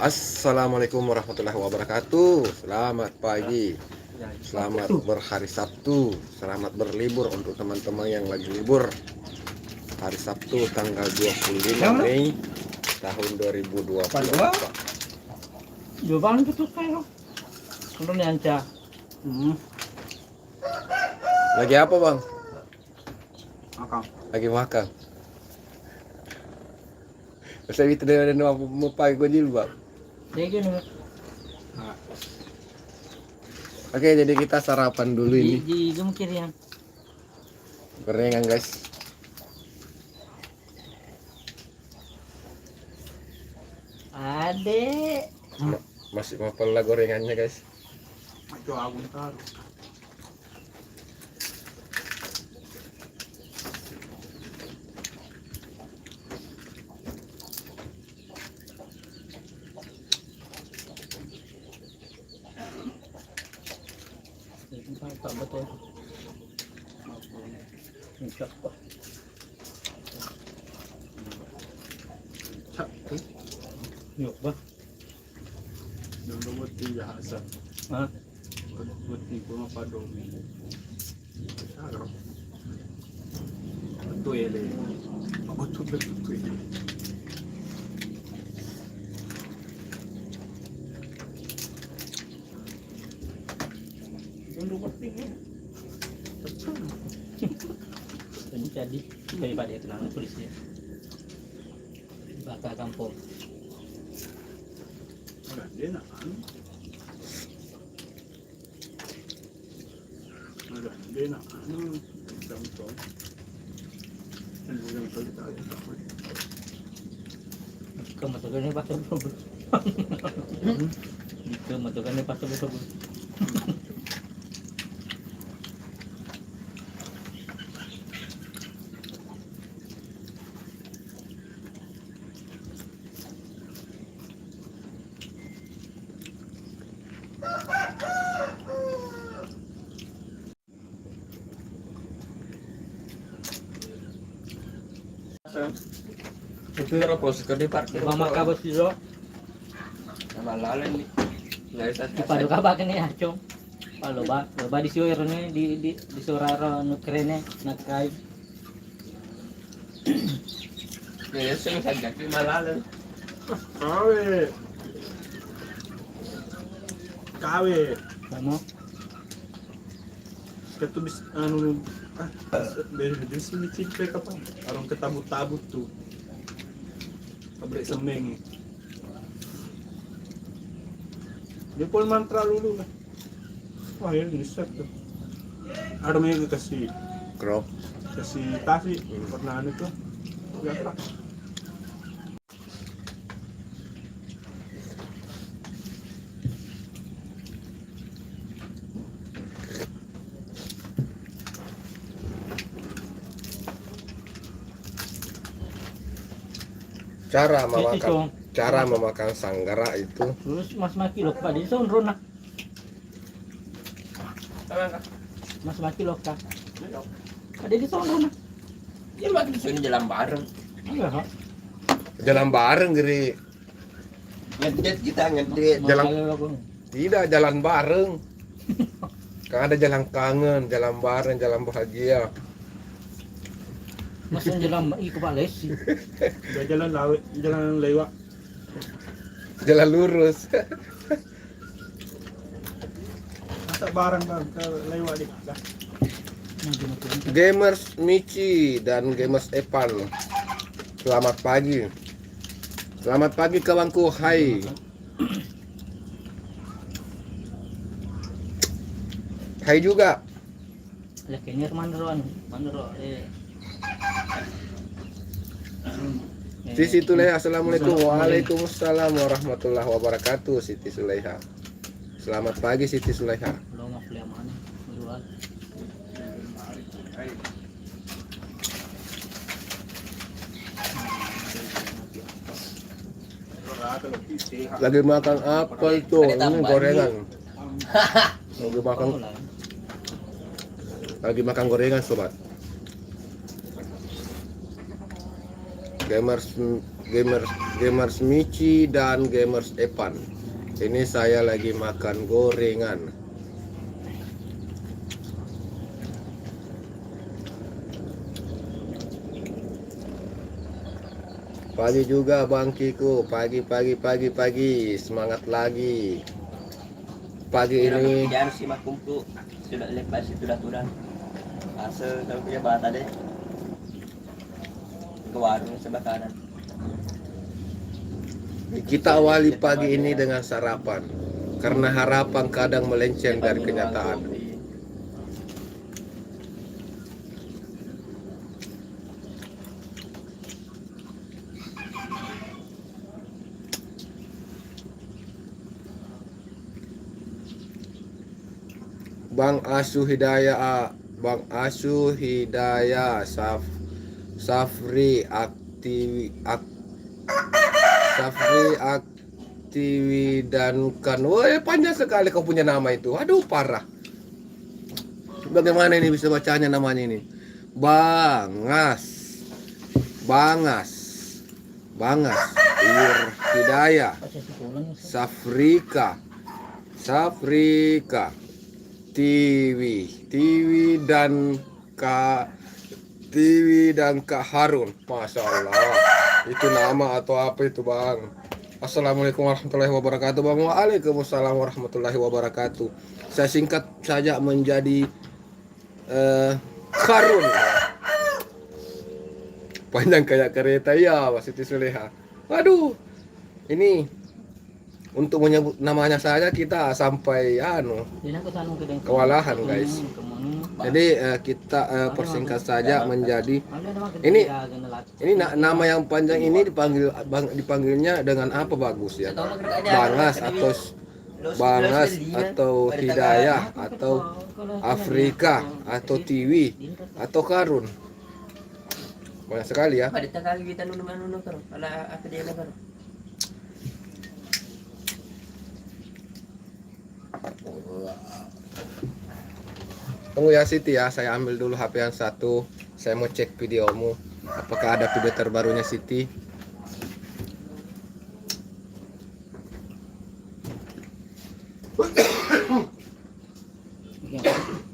Assalamualaikum warahmatullahi wabarakatuh. Selamat pagi. Selamat berhari Sabtu. Selamat berlibur untuk teman-teman yang lagi libur. Hari Sabtu tanggal 25 Mei tahun 2024. Jawaban itu kayak untuk nyanca. Lagi apa, Bang? Makan. Lagi makan. Saya itu dari mau pagi gue jilbab. Jadi gini. Oke, jadi kita sarapan dulu ini. Di gemukir yang. Gorengan, guys. Adek. Masih mau pela gorengannya, guys. Itu aku taruh. Tak betul. Insyaallah. Yuk, bah. Nomor 3 Hasan. Hah? Nomor 3 Padomi. Sarap. Betul ya, Le. Betul. Nomor 3. Ini jadi daripada itu nama tulisnya. Bakal kampung. Ada dia nak. Ada dia nak. Contoh. Yang kita ada. Kemasukannya pas sebelum. Itu masukannya pas sebelum. Itu ya proses kerja parkir. Mama kabus dulu. Nama lain nih. Padu kabak ini ya, Cung. Loba di suaranya di suara nukrene nakai. Ya sing saged malalan. Kawe. Kamu Ketubis anu dari sini cipe kapan? Arong ketabut-tabut tuh. Pabrik semeng. Dia pun mantra dulu lah. Wah ini riset tuh. Ada yang kasih Crop. tasi pernah anu tuh. Enggak tak. Cara memakan sanggara itu. terus Mas Maki loh Pak di sono nak. Mas Maki loh Kak. Ada di sono nak. Ya makin di sini jalan bareng. Iya, Jalan bareng geri. Ngedit kita ngedit. Tidak jalan bareng. Kan ada jalan kangen, jalan bareng, jalan bahagia. Mas jalan ke Pak Lesi. Udah jalan lewat. Jalan lurus. Masa barang bang lewat di dah. Gamers Michi dan Gamers Epan. Selamat pagi. Selamat pagi kawanku. Hai. Hai juga. Lah kayaknya manro Siti Suleha, assalamualaikum. Waalaikumsalam warahmatullahi wabarakatuh. Siti Suleha. Selamat pagi Siti Suleha. Lo mau beli mana? Jual. Lagi makan apa itu? Ini gorengan. Lagi makan gorengan sobat. Gamers gamers Michi dan gamers Epan. Ini saya lagi makan gorengan. Pagi juga Bang Kiko, pagi, semangat lagi. Pagi ini Jangan si makumpu sudah lepas sudah Asa kalau punya bata deh ke warung sebelah kanan. kita awali pagi ini dengan sarapan, karena harapan kadang melenceng dari kenyataan. Bang Asu Hidayah, Safri Aktiwi dan kan. Woi, panjang sekali kau punya nama itu. Aduh, parah. Bagaimana ini bisa bacanya namanya ini? Bangas. Hidayah. Safrika. Tiwi dan Kak Harun. Masya Allah, itu nama atau apa itu Bang? Assalamualaikum warahmatullahi wabarakatuh Bang. Waalaikumsalam warahmatullahi wabarakatuh. Saya singkat saja menjadi Harun. Panjang kayak kereta ya Mas Siti Suleha. Waduh, ini untuk menyebut namanya saja kita sampai kewalahan guys. Jadi kita persingkat saja menjadi ini nama yang panjang ini dipanggilnya dengan apa bagus ya? Bangas atau Hidayah atau Afrika atau Tiwi atau Karun. Banyak sekali ya. Tunggu ya Siti ya, saya ambil dulu HP yang satu. Saya mau cek videomu. Apakah ada video terbarunya Siti?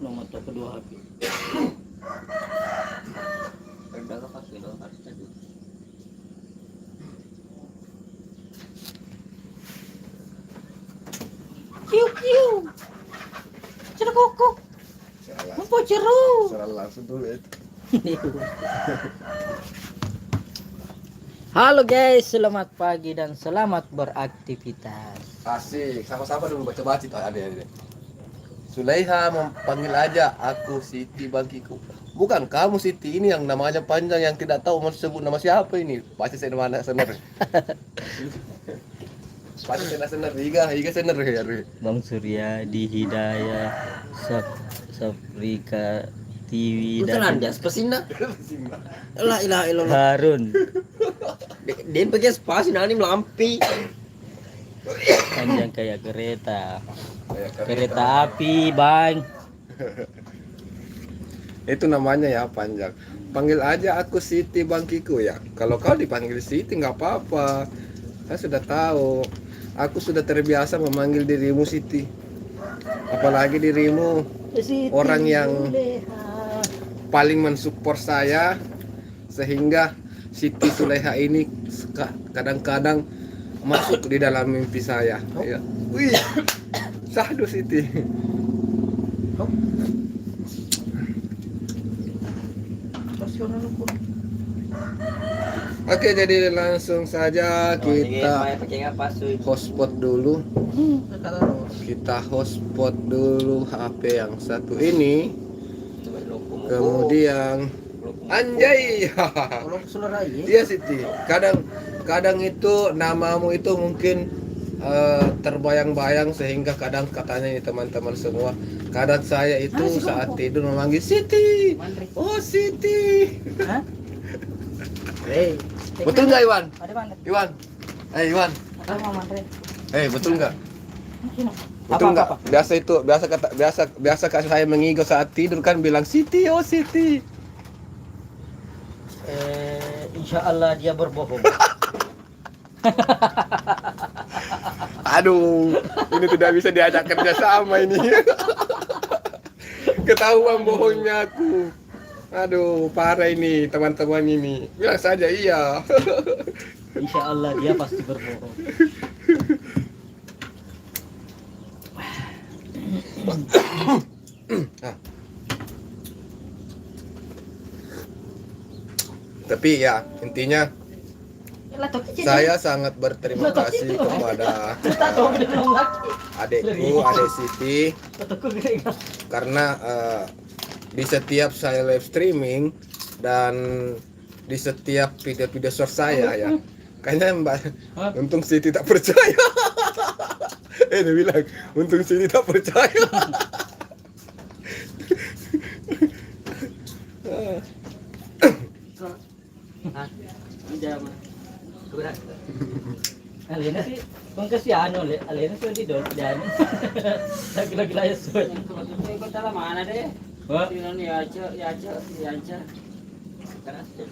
Nomor kedua HP. Kiu. Cerah kokok. Apa cerah? Salah langsung dulu itu. Halo guys, selamat pagi dan selamat beraktivitas. Asik, sama-sama dulu baca-baca tuh ada. Sulaiha memanggil aja aku Siti Bangkiku. Bukan kamu Siti, ini yang namanya panjang yang tidak tahu mau sebut nama siapa ini. Baca saya mana senar. Baca saya senar, higa senar ya. Bang Surya di Hidayah Safrika Tiwi dan Pesina. La ilaha illallah Harun. Dia pakai spasi nani melampi. Panjang kayak kereta api Bang. Itu namanya ya panjang. Panggil aja aku Siti Bangkiku ya. Kalau kau dipanggil Siti nggak apa-apa. Saya sudah tahu. Aku sudah terbiasa memanggil dirimu Siti. Apalagi dirimu orang yang paling mensupport saya, sehingga Siti Suleha ini kadang-kadang masuk di dalam mimpi saya. Ya. Wih, sahdu Siti. Oke, jadi langsung saja kita hotspot dulu. Kita hotspot dulu HP yang satu ini. Kemudian anjay. Iya Siti. Kadang itu namamu itu mungkin terbayang-bayang sehingga kadang katanya ini teman-teman semua. Kadang saya itu saat tidur memanggil Siti. Oh Siti. Betul nggak Iwan? Iwan. Iwan. Betul nggak? Betul nggak? Biasa kasih saya mengigo saat tidur kan bilang Siti, oh Siti. Insya Allah dia berbohong. Aduh, ini tidak bisa diajak kerja sama ini. Ketahuan bohongnya aku. Aduh, parah ini teman-teman ini. Bilang saja iya. Insya Allah dia pasti berbohong. Tapi ya, intinya saya sangat berterima kasih kepada adekku, adek Siti, karena di setiap saya live streaming dan di setiap video-video short saya ya, kayaknya Mbak, untung Siti tak percaya. Dia bilang, untung Siti tak percaya. Alena sih, kung kasi ano, alena sih di doon, dan lagi-lagi ya suat. Ikut dalam mana deh? Wah, Tinggal ya aja. Karena saya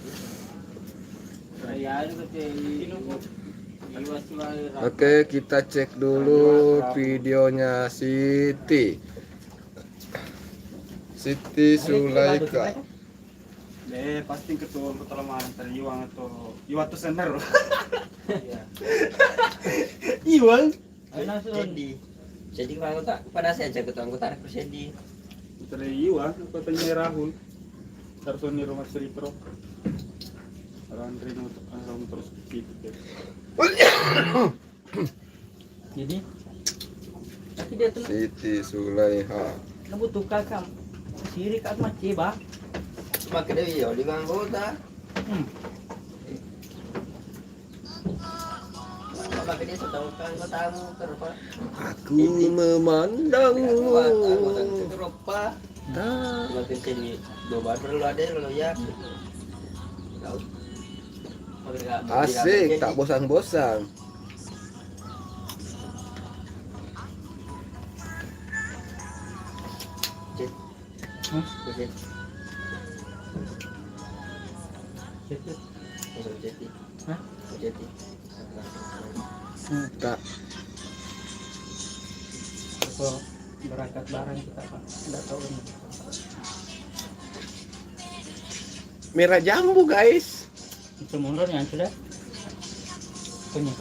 Oke, kita cek dulu videonya Siti Sulaika. pasti ketua pertolongan teriwang atau iwatu sener. Iwang. jadi kepala anggota pada saya aja ketua anggota aku jadi Teriwang katanya Rahul. Tarsoni rumah Sri Pro. Orang terima orang terus gitu. jadi tapi dia tuh Siti Sulaiha. nabutukan kam sirik at maciba. makin dia di anggota makin dia sudah anggotamu terus Aku memandangmu. Eropa Tak. makin jadi dua perlu ada lo ya Asik, tak bosan-bosan. Tak. Kalau berangkat bareng kita pak, nggak tahu ini. Merah jambu, guys. Itu mundur yang sudah punya.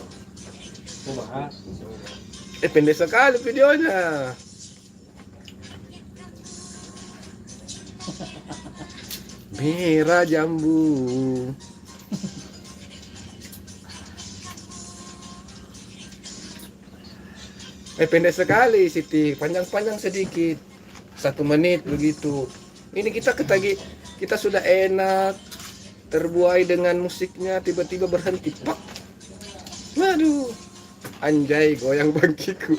Bahas. Pendek sekali videonya. Merah jambu. Pendek sekali Siti, panjang-panjang sedikit, 1 menit begitu. Ini kita sudah enak terbuai dengan musiknya, tiba-tiba berhenti, pak. Waduh, anjay goyang bangkiku.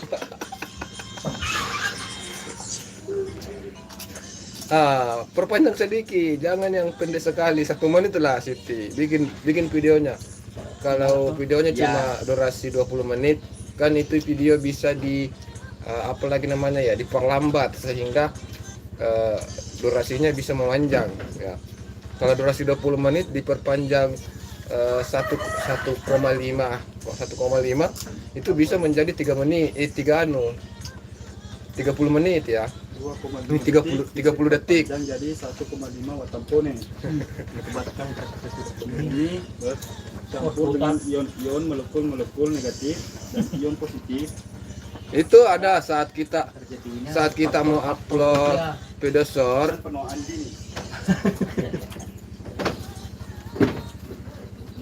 Perpanjang sedikit, jangan yang pendek sekali, 1 menit lah Siti. Bikin videonya. Kalau videonya cuma durasi 20 menit, kan itu video bisa apalagi namanya ya, diperlambat sehingga durasinya bisa memanjang ya. Kalau durasi 20 menit diperpanjang 1,5 itu bisa menjadi 30 menit ya. 2,2 30 detik. dan jadi 1,5 watampone. Ini bercampur dengan ion-ion molekul negatif dan ion positif. Itu ada saat kita mau upload video short. Penuh anjing.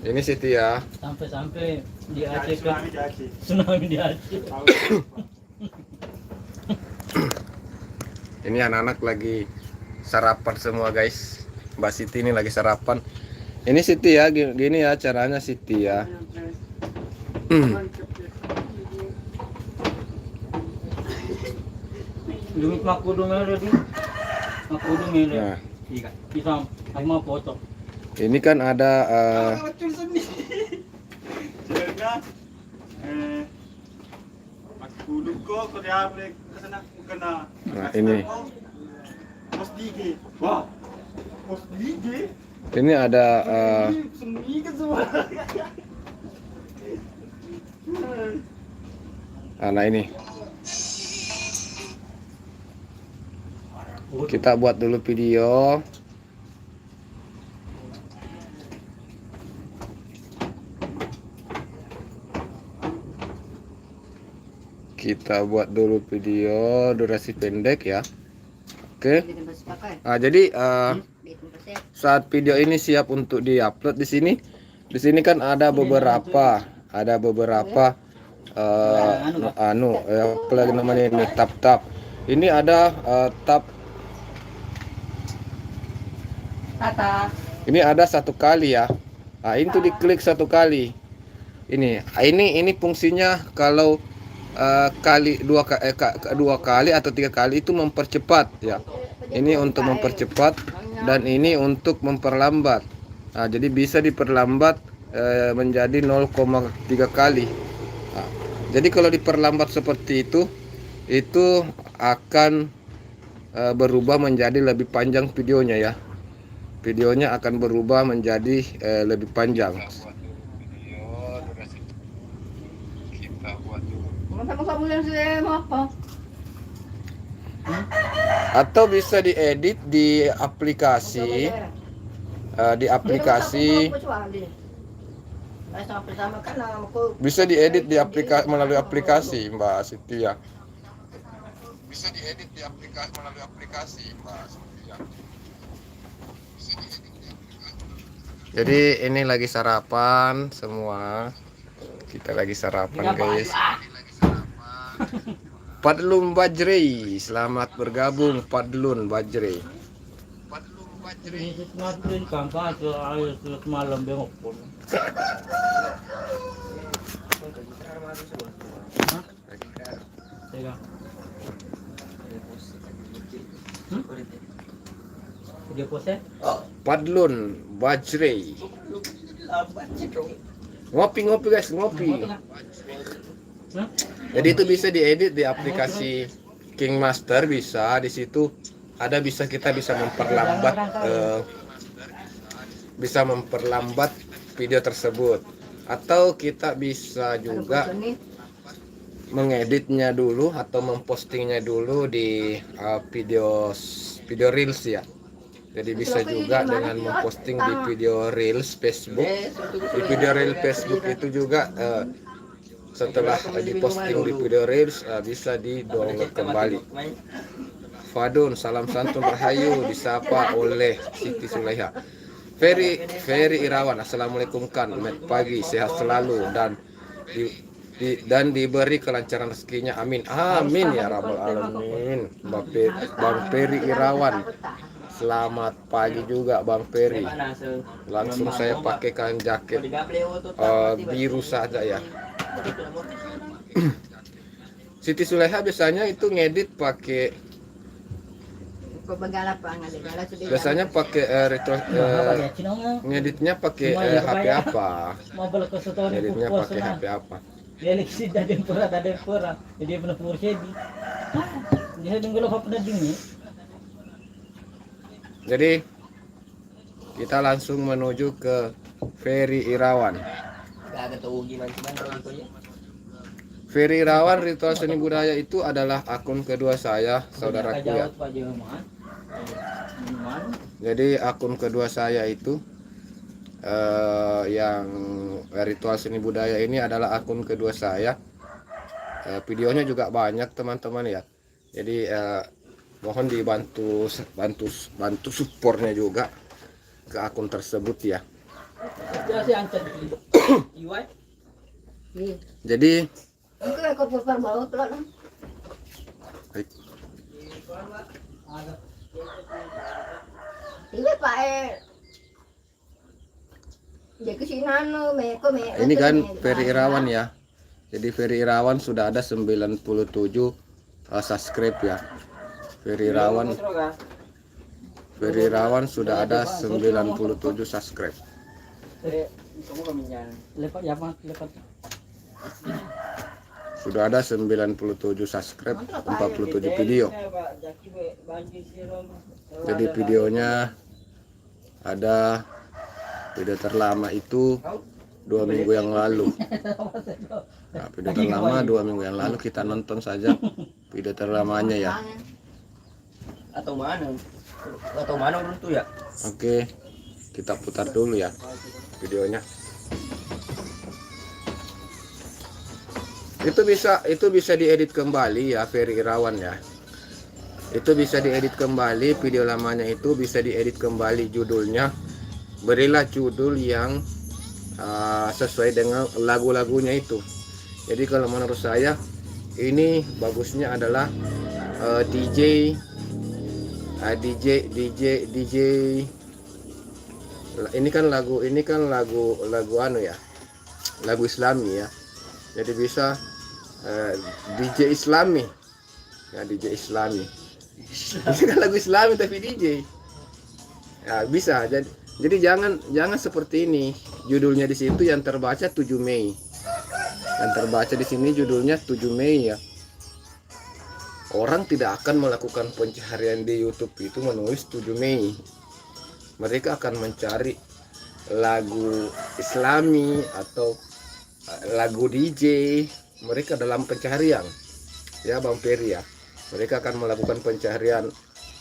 Ini Siti ya. Sampai di Aceh Tsunami kan, di Aceh. tsunami di Aceh. Ini anak-anak lagi sarapan semua guys. Mbak Siti ini lagi sarapan. Ini Siti ya, gini ya caranya Siti ya. Lumit makudu meron din. Makudu meron. Nah, Iya. Bisa ay mga foto. ini kan ada Sehingga aku ko kuryable kasana kana. Nah, ini. Pos digi. Wah. Pos digi. ini ada Seni ke semua. Nah ini kita buat dulu video. Kita buat dulu video durasi pendek ya. Oke. Nah, jadi saat video ini siap untuk diupload di sini kan ada beberapa apa lagi namanya ini tab. Ini ada tab. Ini ada 1 kali ya. Nah, itu diklik 1 kali. Ini fungsinya kalau dua kali atau 3 kali itu mempercepat ya. Ini untuk mempercepat dan ini untuk memperlambat. Nah, jadi bisa diperlambat menjadi 0,3 kali. Nah, jadi kalau diperlambat seperti itu akan berubah menjadi lebih panjang videonya ya. Videonya akan berubah menjadi lebih panjang. Atau bisa diedit di aplikasi bisa diedit di aplikasi melalui aplikasi Mbak Siti ya. Bisa diedit di melalui aplikasi Mbak Siti ya. Jadi ini lagi sarapan semua. Kita lagi sarapan guys. Padlun Bajri, selamat bergabung Padlun Bajri. Padlun Bajri. Ngopi guys, ngopi. Jadi itu bisa diedit di aplikasi King Master, bisa di situ ada kita bisa memperlambat video tersebut, atau kita bisa juga mengeditnya dulu atau mempostingnya dulu di video reels ya. Jadi bisa juga dengan memposting di video reels Facebook. Di video reels Facebook itu juga setelah diposting di video reels bisa di-download kembali. Fadun, salam santun rahayu disapa oleh Siti Sulaiha. Ferry Irawan, assalamualaikum kan, met pagi, sehat selalu dan diberi kelancaran rezekinya, amin amin ya rabbal alamin. Bang Ferry Irawan, selamat pagi juga Bang Ferry. Langsung saya pakaikan jaket biru saja ya. Siti Sulaiha biasanya itu ngedit pakai ngeditnya pakai HP apa? Ngeditnya pakai HP apa? Jadi kita langsung menuju ke Ferry Irawan. Ferry Irawan Ritual Seni Budaya itu adalah akun kedua saya, saudaraku ya. Jadi akun kedua saya itu yang Ritual Seni Budaya ini adalah akun kedua saya. Videonya juga banyak teman-teman ya. Jadi mohon dibantu supportnya juga ke akun tersebut ya. Jadi ini kan Ferry Irawan ya. Jadi Ferry Irawan sudah ada 97 subscribe ya. Ferry Irawan sudah ada 97 subscribe. Sudah ada 97 subscribe, 47 video. Jadi videonya ada video terlama itu 2 minggu yang lalu. Nah, video terlama 2 minggu yang lalu, kita nonton saja video terlamanya ya. Atau mana? Atau mana orang tuh ya? Oke, kita putar dulu ya videonya. Itu bisa diedit kembali ya, Ferry Irawan ya. Itu bisa diedit kembali, video lamanya itu bisa diedit kembali judulnya. Berilah judul yang sesuai dengan lagu-lagunya itu. Jadi kalau menurut saya ini bagusnya adalah DJ ini kan lagu anu ya, lagu Islami ya. Jadi bisa DJ Islami ya, DJ Islami. Ini kan lagu Islami tapi DJ ya, bisa. Jadi jangan seperti ini. Judulnya di situ yang terbaca 7 Mei. Yang terbaca di sini judulnya 7 Mei ya. Orang tidak akan melakukan pencarian di YouTube itu menulis 7 Mei. Mereka akan mencari lagu Islami atau lagu DJ. Mereka dalam pencarian ya Bang Ferry ya. Mereka akan melakukan pencarian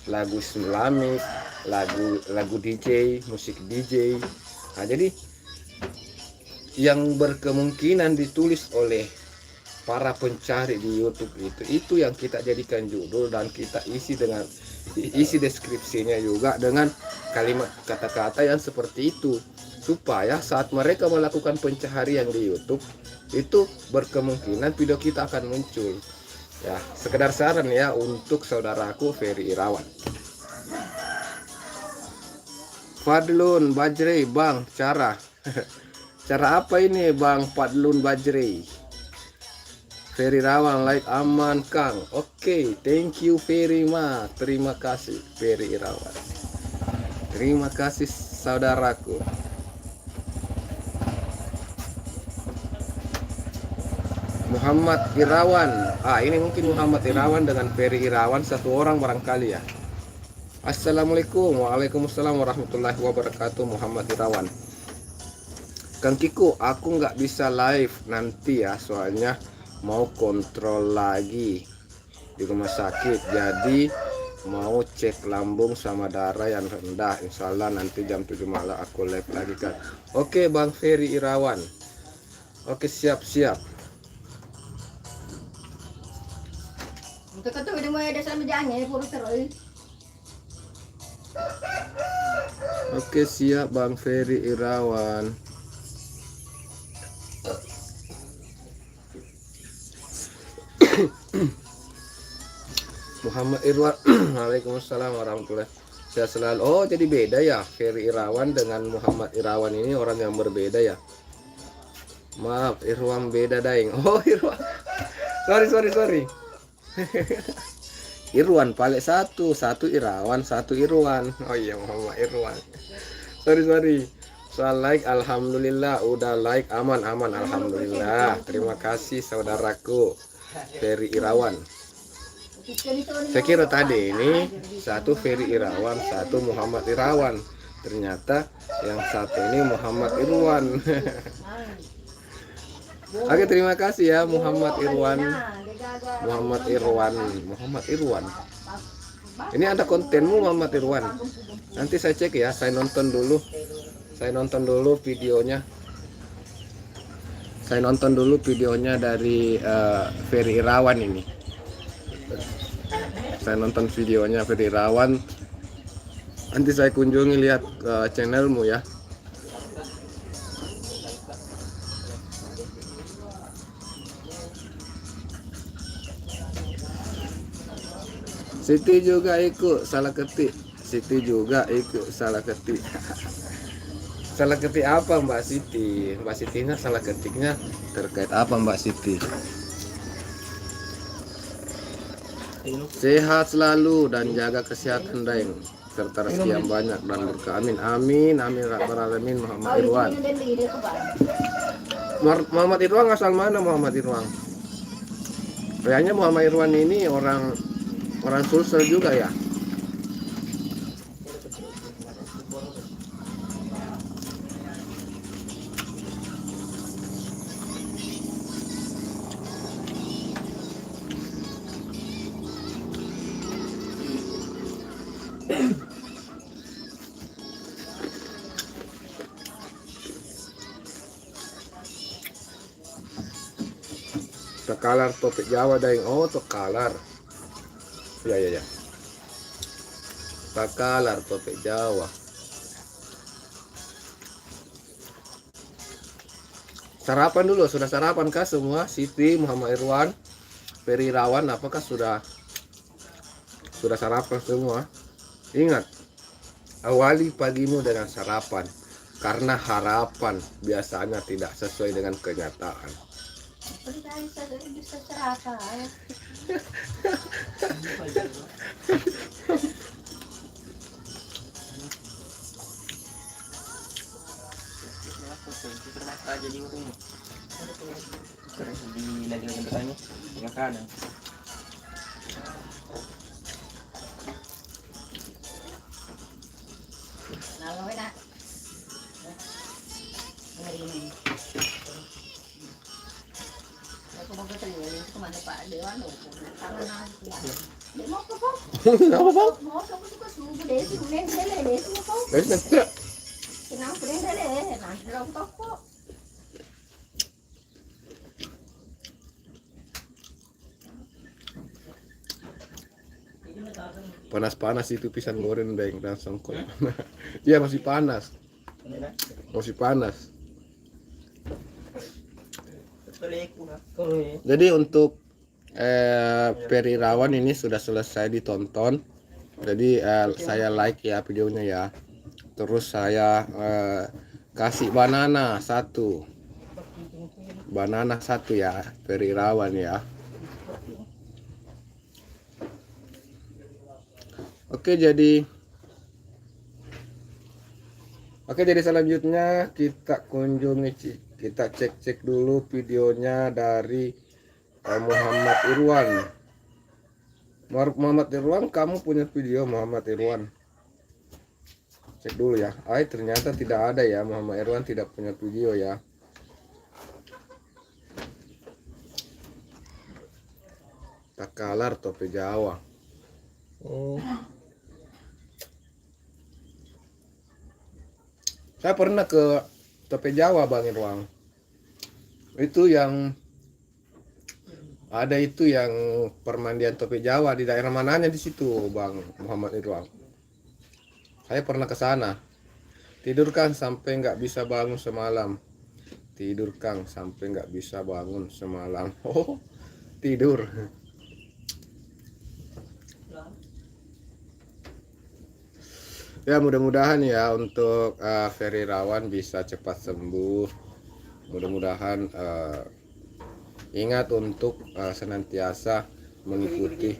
lagu Islami, lagu DJ, musik DJ. Nah, jadi yang berkemungkinan ditulis oleh para pencari di YouTube itu yang kita jadikan judul, dan kita isi deskripsinya juga dengan kalimat kata-kata yang seperti itu, supaya saat mereka melakukan pencarian di YouTube itu berkemungkinan video kita akan muncul. Ya, sekedar saran ya untuk saudaraku Ferry Irawan. Fadlun Bajri, Bang, cara apa ini Bang Fadlun Bajri? Ferry Irawan like aman Kang. Oke, thank you very much. Terima kasih Ferry Irawan. Terima kasih saudaraku. Muhammad Irawan. Ini mungkin Muhammad Irawan dengan Ferry Irawan satu orang barangkali ya. Assalamualaikum. Waalaikumsalam warahmatullahi wabarakatuh. Muhammad Irawan. Kang Kiko, aku nggak bisa live nanti ya, soalnya mau kontrol lagi di rumah sakit. Jadi mau cek lambung sama darah yang rendah. Insya Allah nanti jam 7 malam aku live lagi kan. Oke Bang Ferry Irawan. Oke, siap-siap. Oke, siap Bang Ferry Irawan. Muhammad Irwan. Waalaikumsalam warahmatullahi wabarakatuh. Saya selalu. Oh, jadi beda ya Ferry Irawan dengan Muhammad Irawan ini orang yang berbeda ya. Maaf, Irwan beda daeng. Oh, Irwan. Sorry. Irwan paling satu Irawan, satu Irwan. Oh iya, Muhammad Irwan. Sorry. Soal like, alhamdulillah udah like, aman alhamdulillah. Terima kasih saudaraku Ferry Irawan. Saya kira tadi ini satu Ferry Irawan, satu Muhammad Irawan. Ternyata yang satu ini Muhammad Irwan. Oke, terima kasih ya Muhammad Irwan. Ini ada kontenmu Muhammad Irwan. Nanti saya cek ya, saya nonton dulu videonya. Saya nonton dulu videonya dari Ferry Irawan ini. Saya nonton videonya Ferry Irawan. Nanti saya kunjungi lihat channelmu ya. Siti juga ikut salah ketik. Salah ketik apa Mbak Siti? Mbak Sitinya salah ketiknya terkait apa Mbak Siti? Sehat selalu dan jaga kesehatan Daeng, serta rezeki yang banyak dan berkah. Amin rabbal alamin. Muhammad Irwan. Muhammad Irwan asal mana Muhammad Irwan? Kayaknya Muhammad Irwan ini orang Sulsel juga ya. Takalar topik Jawa daing. Oh, takalar. Ya. Takalar topik Jawa. Sarapan dulu, sudah sarapan kah semua? Siti, Muhammad Irwan, Ferry Irawan, apakah sudah sarapan semua? Ingat, awali pagimu dengan sarapan, karena harapan biasanya tidak sesuai dengan kenyataan. Bisa sarapan. Kenapa jadi rumah? Terus di lagi bentukannya tengah kanan. Nah, nak. Ini. Aku mau ketemu kemana Pak Dewan loh. Tangan nasi ya. Dia mau apa? Apa bang? Mau aku suka subuh deh, sunen deh, suka. Nanti. Kenapa sunen deh? Nanti orang toko. Panas-panas itu pisang goreng bang dan songkol. Iya masih panas. Masih panas. Jadi untuk Ferry Irawan ini sudah selesai ditonton. Jadi saya like ya videonya ya. Terus saya kasih banana satu ya Ferry Irawan ya. Oke jadi selanjutnya kita cek dulu videonya dari Muhammad Irwan. Muhammad Irwan, kamu punya video Muhammad Irwan? Cek dulu ya. Ternyata tidak ada ya, Muhammad Irwan tidak punya video ya. Takalar topik Jawa. Oh. Saya pernah ke Tope Jawa Bang Irwan. Itu yang ada itu yang permandian Tope Jawa di daerah mananya di situ Bang Muhammad Irwan. Saya pernah ke sana. Tidurkan sampai nggak bisa bangun semalam. Tidurkan sampai nggak bisa bangun semalam. Oh, tidur. Ya mudah-mudahan ya untuk Ferry Irawan bisa cepat sembuh. Mudah-mudahan ingat untuk senantiasa mengikuti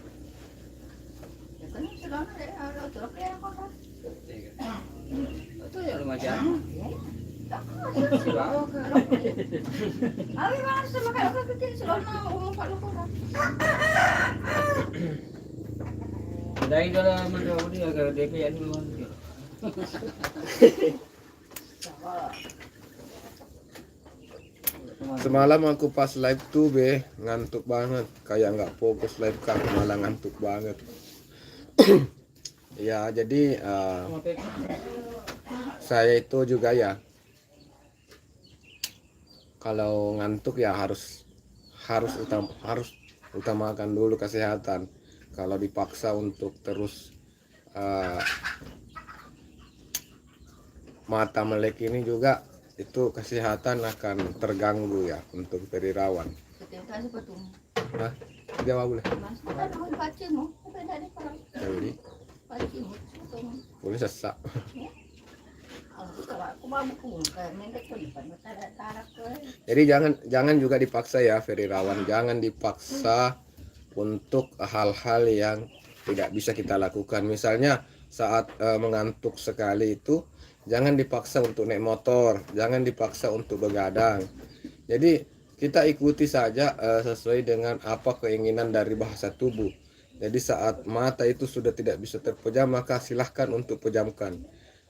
Dari dalam menjauh dia ke DPR dulu. Semalam aku pas live tuh ngantuk banget, kayak nggak fokus live kan, malah ngantuk banget. Ya jadi saya itu juga ya kalau ngantuk ya harus utamakan dulu kesehatan. Kalau dipaksa untuk terus mata melek ini juga itu kesehatan akan terganggu ya untuk Ferry Irawan. Hah? Jawab boleh. Jadi boleh sesak. Jadi jangan juga dipaksa ya Ferry Irawan, jangan dipaksa untuk hal-hal yang tidak bisa kita lakukan. Misalnya saat mengantuk sekali itu jangan dipaksa untuk naik motor, jangan dipaksa untuk begadang. Jadi kita ikuti saja sesuai dengan apa keinginan dari bahasa tubuh. Jadi saat mata itu sudah tidak bisa terpejam, maka silahkan untuk pejamkan.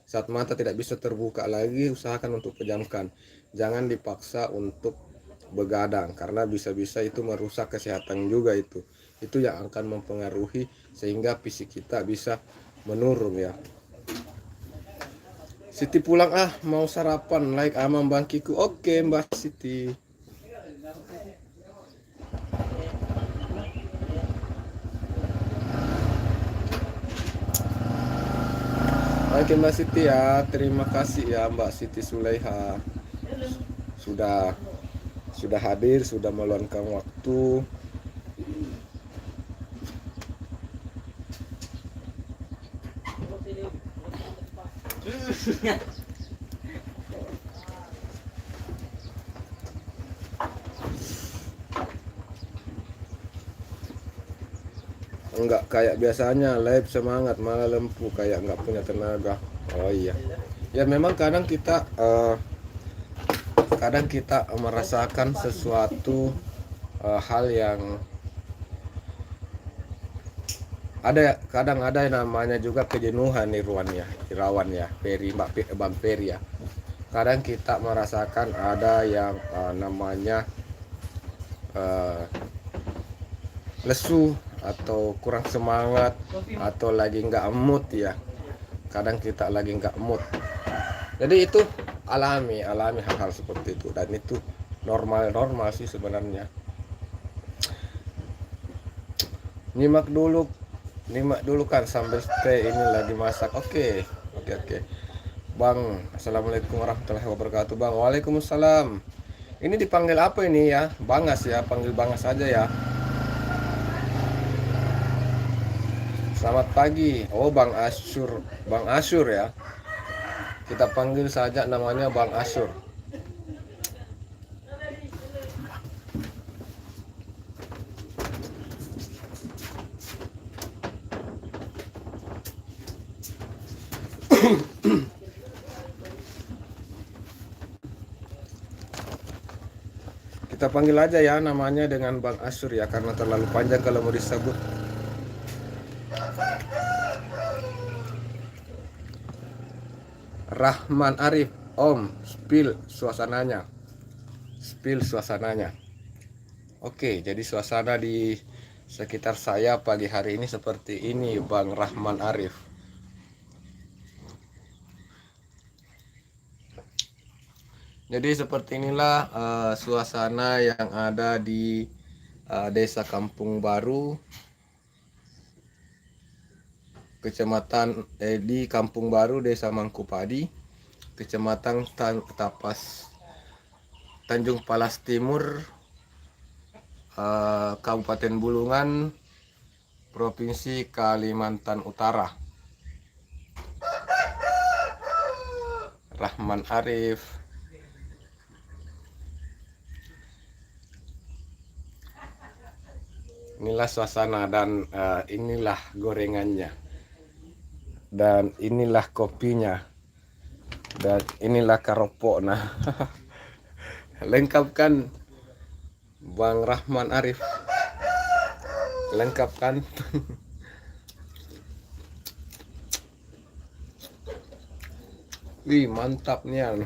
Saat mata tidak bisa terbuka lagi, usahakan untuk pejamkan. Jangan dipaksa untuk begadang, karena bisa-bisa itu merusak kesehatan juga itu yang akan mempengaruhi sehingga fisik kita bisa menurun ya. Siti pulang mau sarapan like Amang Bangkiku. Oke Mbak Siti. Oke Mbak Siti ya, terima kasih ya Mbak Siti Sulaiha sudah hadir, sudah meluangkan waktu. Enggak kayak biasanya live semangat malah lempu kayak nggak punya tenaga. Oh iya. Ya memang kadang kita merasakan sesuatu hal yang kadang ada yang namanya juga kejenuhan Irawan ya, Bang Peri ya. Kadang kita merasakan ada yang namanya lesu atau kurang semangat atau lagi nggak mood ya. Kadang kita lagi nggak mood. Jadi itu alami hal-hal seperti itu, dan itu normal sih sebenarnya. Nyimak dulu kan sambil stay ini lagi masak. Oke. Bang, assalamualaikum warahmatullahi wabarakatuh. Bang, waalaikumsalam. Ini dipanggil apa ini ya? Bangas ya, panggil Bangas aja ya. Selamat pagi. Oh, Bang Asyur ya. Kita panggil saja namanya Bang Asyur. Kita panggil aja ya namanya dengan Bang Asyur ya, karena terlalu panjang kalau mau disebut. Rahman Arif, Om, spill suasananya. Oke, jadi suasana di sekitar saya pagi hari ini seperti ini, Bang Rahman Arif. Jadi seperti inilah suasana yang ada di Desa Kampung Baru, Kecamatan di Kampung Baru, Desa Mangkupadi, Kecamatan Tanjung Palas Timur, Kabupaten Bulungan, Provinsi Kalimantan Utara. Rahman Arif. Inilah suasana dan inilah gorengannya. Dan inilah kopinya, dan inilah karopok. Nah, lengkap kan Bang Rahman Arif, lengkap kan. Wih, mantapnya.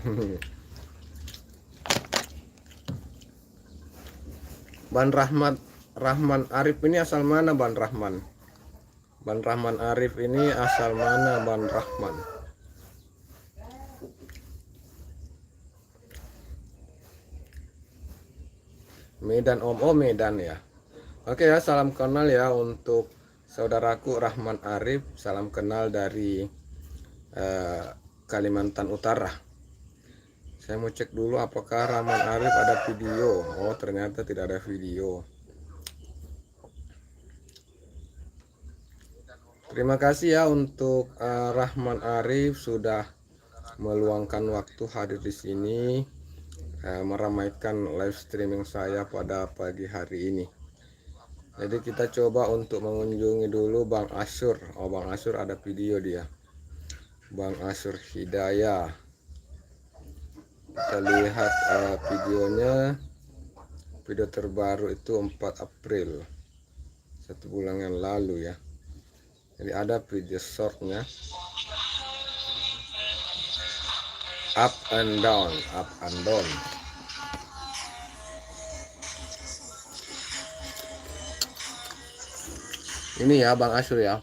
Bang Rahman Arif ini asal mana Bang Rahman? Bang Rahman Arif ini asal mana Bang Rahman? Medan Om, oh Medan ya. Oke ya, salam kenal ya untuk saudaraku Rahman Arif. Salam kenal dari Kalimantan Utara. Saya mau cek dulu apakah Rahman Arif ada video. Oh ternyata tidak ada video. Terima kasih ya untuk Rahman Arif sudah meluangkan waktu hadir di sini, meramaikan live streaming saya pada pagi hari ini. Jadi kita coba untuk mengunjungi dulu Bang Asyur. Oh Bang Asyur ada video dia, Bang Asyur Hidayah. Kita lihat videonya. Video terbaru itu 4 April, 1 bulan yang lalu ya. Jadi ada video shortnya, up and down. Ini ya Bang Asyur ya.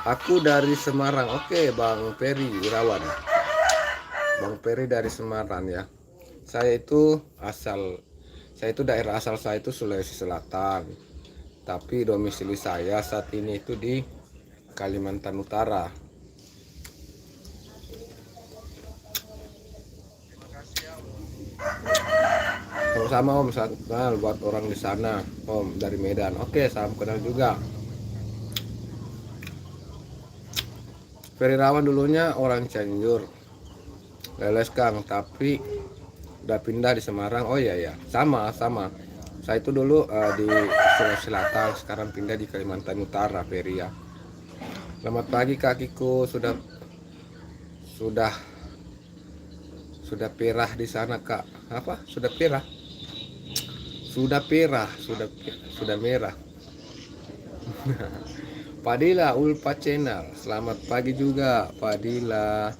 Aku dari Semarang. Oke Bang Peri Irawan. Bang Peri dari Semarang ya. Saya itu daerah asal saya itu Sulawesi Selatan. Tapi domisili saya saat ini itu di Kalimantan Utara. Sama-sama Om, salam kenal buat orang di sana. Om dari Medan. Oke, salam kenal juga. Ferry Rawan dulunya orang Cianjur, Leles Kang, tapi udah pindah di Semarang. Oh iya ya, sama. Saya itu dulu di Sulawesi Selatan, sekarang pindah di Kalimantan Utara, Ferry ya. Selamat pagi kakiku, sudah perah di sana Kak. Apa? Sudah perah? Sudah merah. Fadila Ulfa Channel, selamat pagi juga Fadila,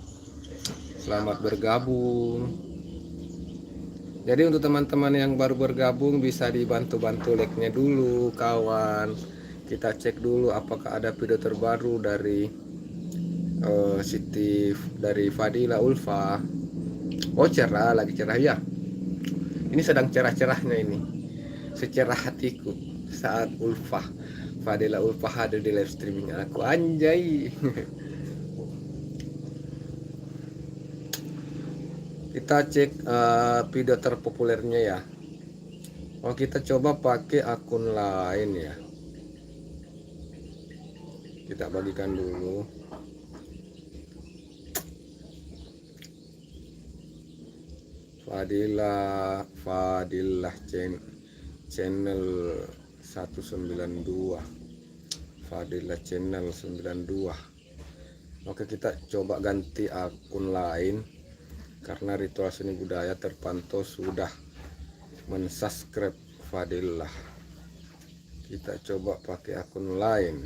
selamat bergabung. Jadi untuk teman-teman yang baru bergabung bisa dibantu like-nya dulu kawan. Kita cek dulu apakah ada video terbaru dari dari Fadila Ulfa. Oh cerah, lagi cerah ya. Ini sedang cerah-cerahnya ini, secerah hatiku saat Fadila Ulfa hadir di live streaming aku, anjay. Kita cek video terpopulernya ya. Oh kita coba pakai akun lain ya. Kita bagikan dulu. Fadilah channel 192, Fadilah channel 92. Oke kita coba ganti akun lain karena Ritual Seni Budaya terpantau sudah mensubscribe Fadilah. Kita coba pakai akun lain.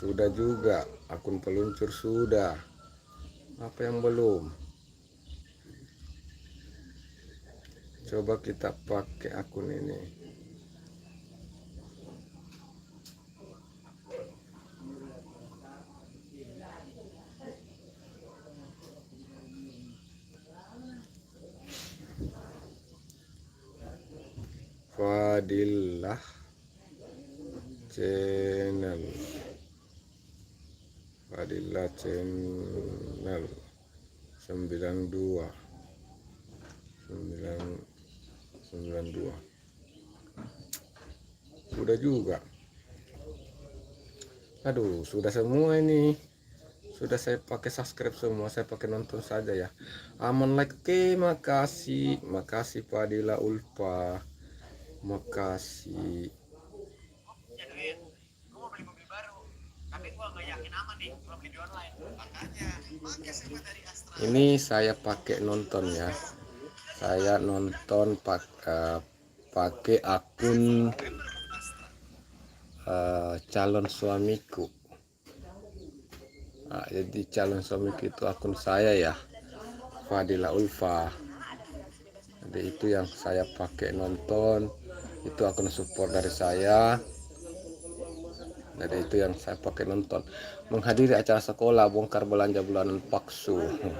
Sudah juga, akun peluncur sudah. Apa yang belum? Coba kita pakai akun ini. Fadilah channel. Fadilah channel 92. Sudah juga. Aduh, sudah semua ini. Sudah saya pakai subscribe semua, saya pakai nonton saja ya. Aman like, oke, makasih Fadila Ulfa. Makasih. Ini saya pakai nonton ya. Saya nonton pakai akun calon suamiku. Nah, jadi calon suamiku itu akun saya ya, Fadila Ulfa. Jadi itu yang saya pakai nonton. Itu akun support dari saya. Jadi itu yang saya pakai nonton. Menghadiri acara sekolah, bongkar belanja bulanan paksu. Hai.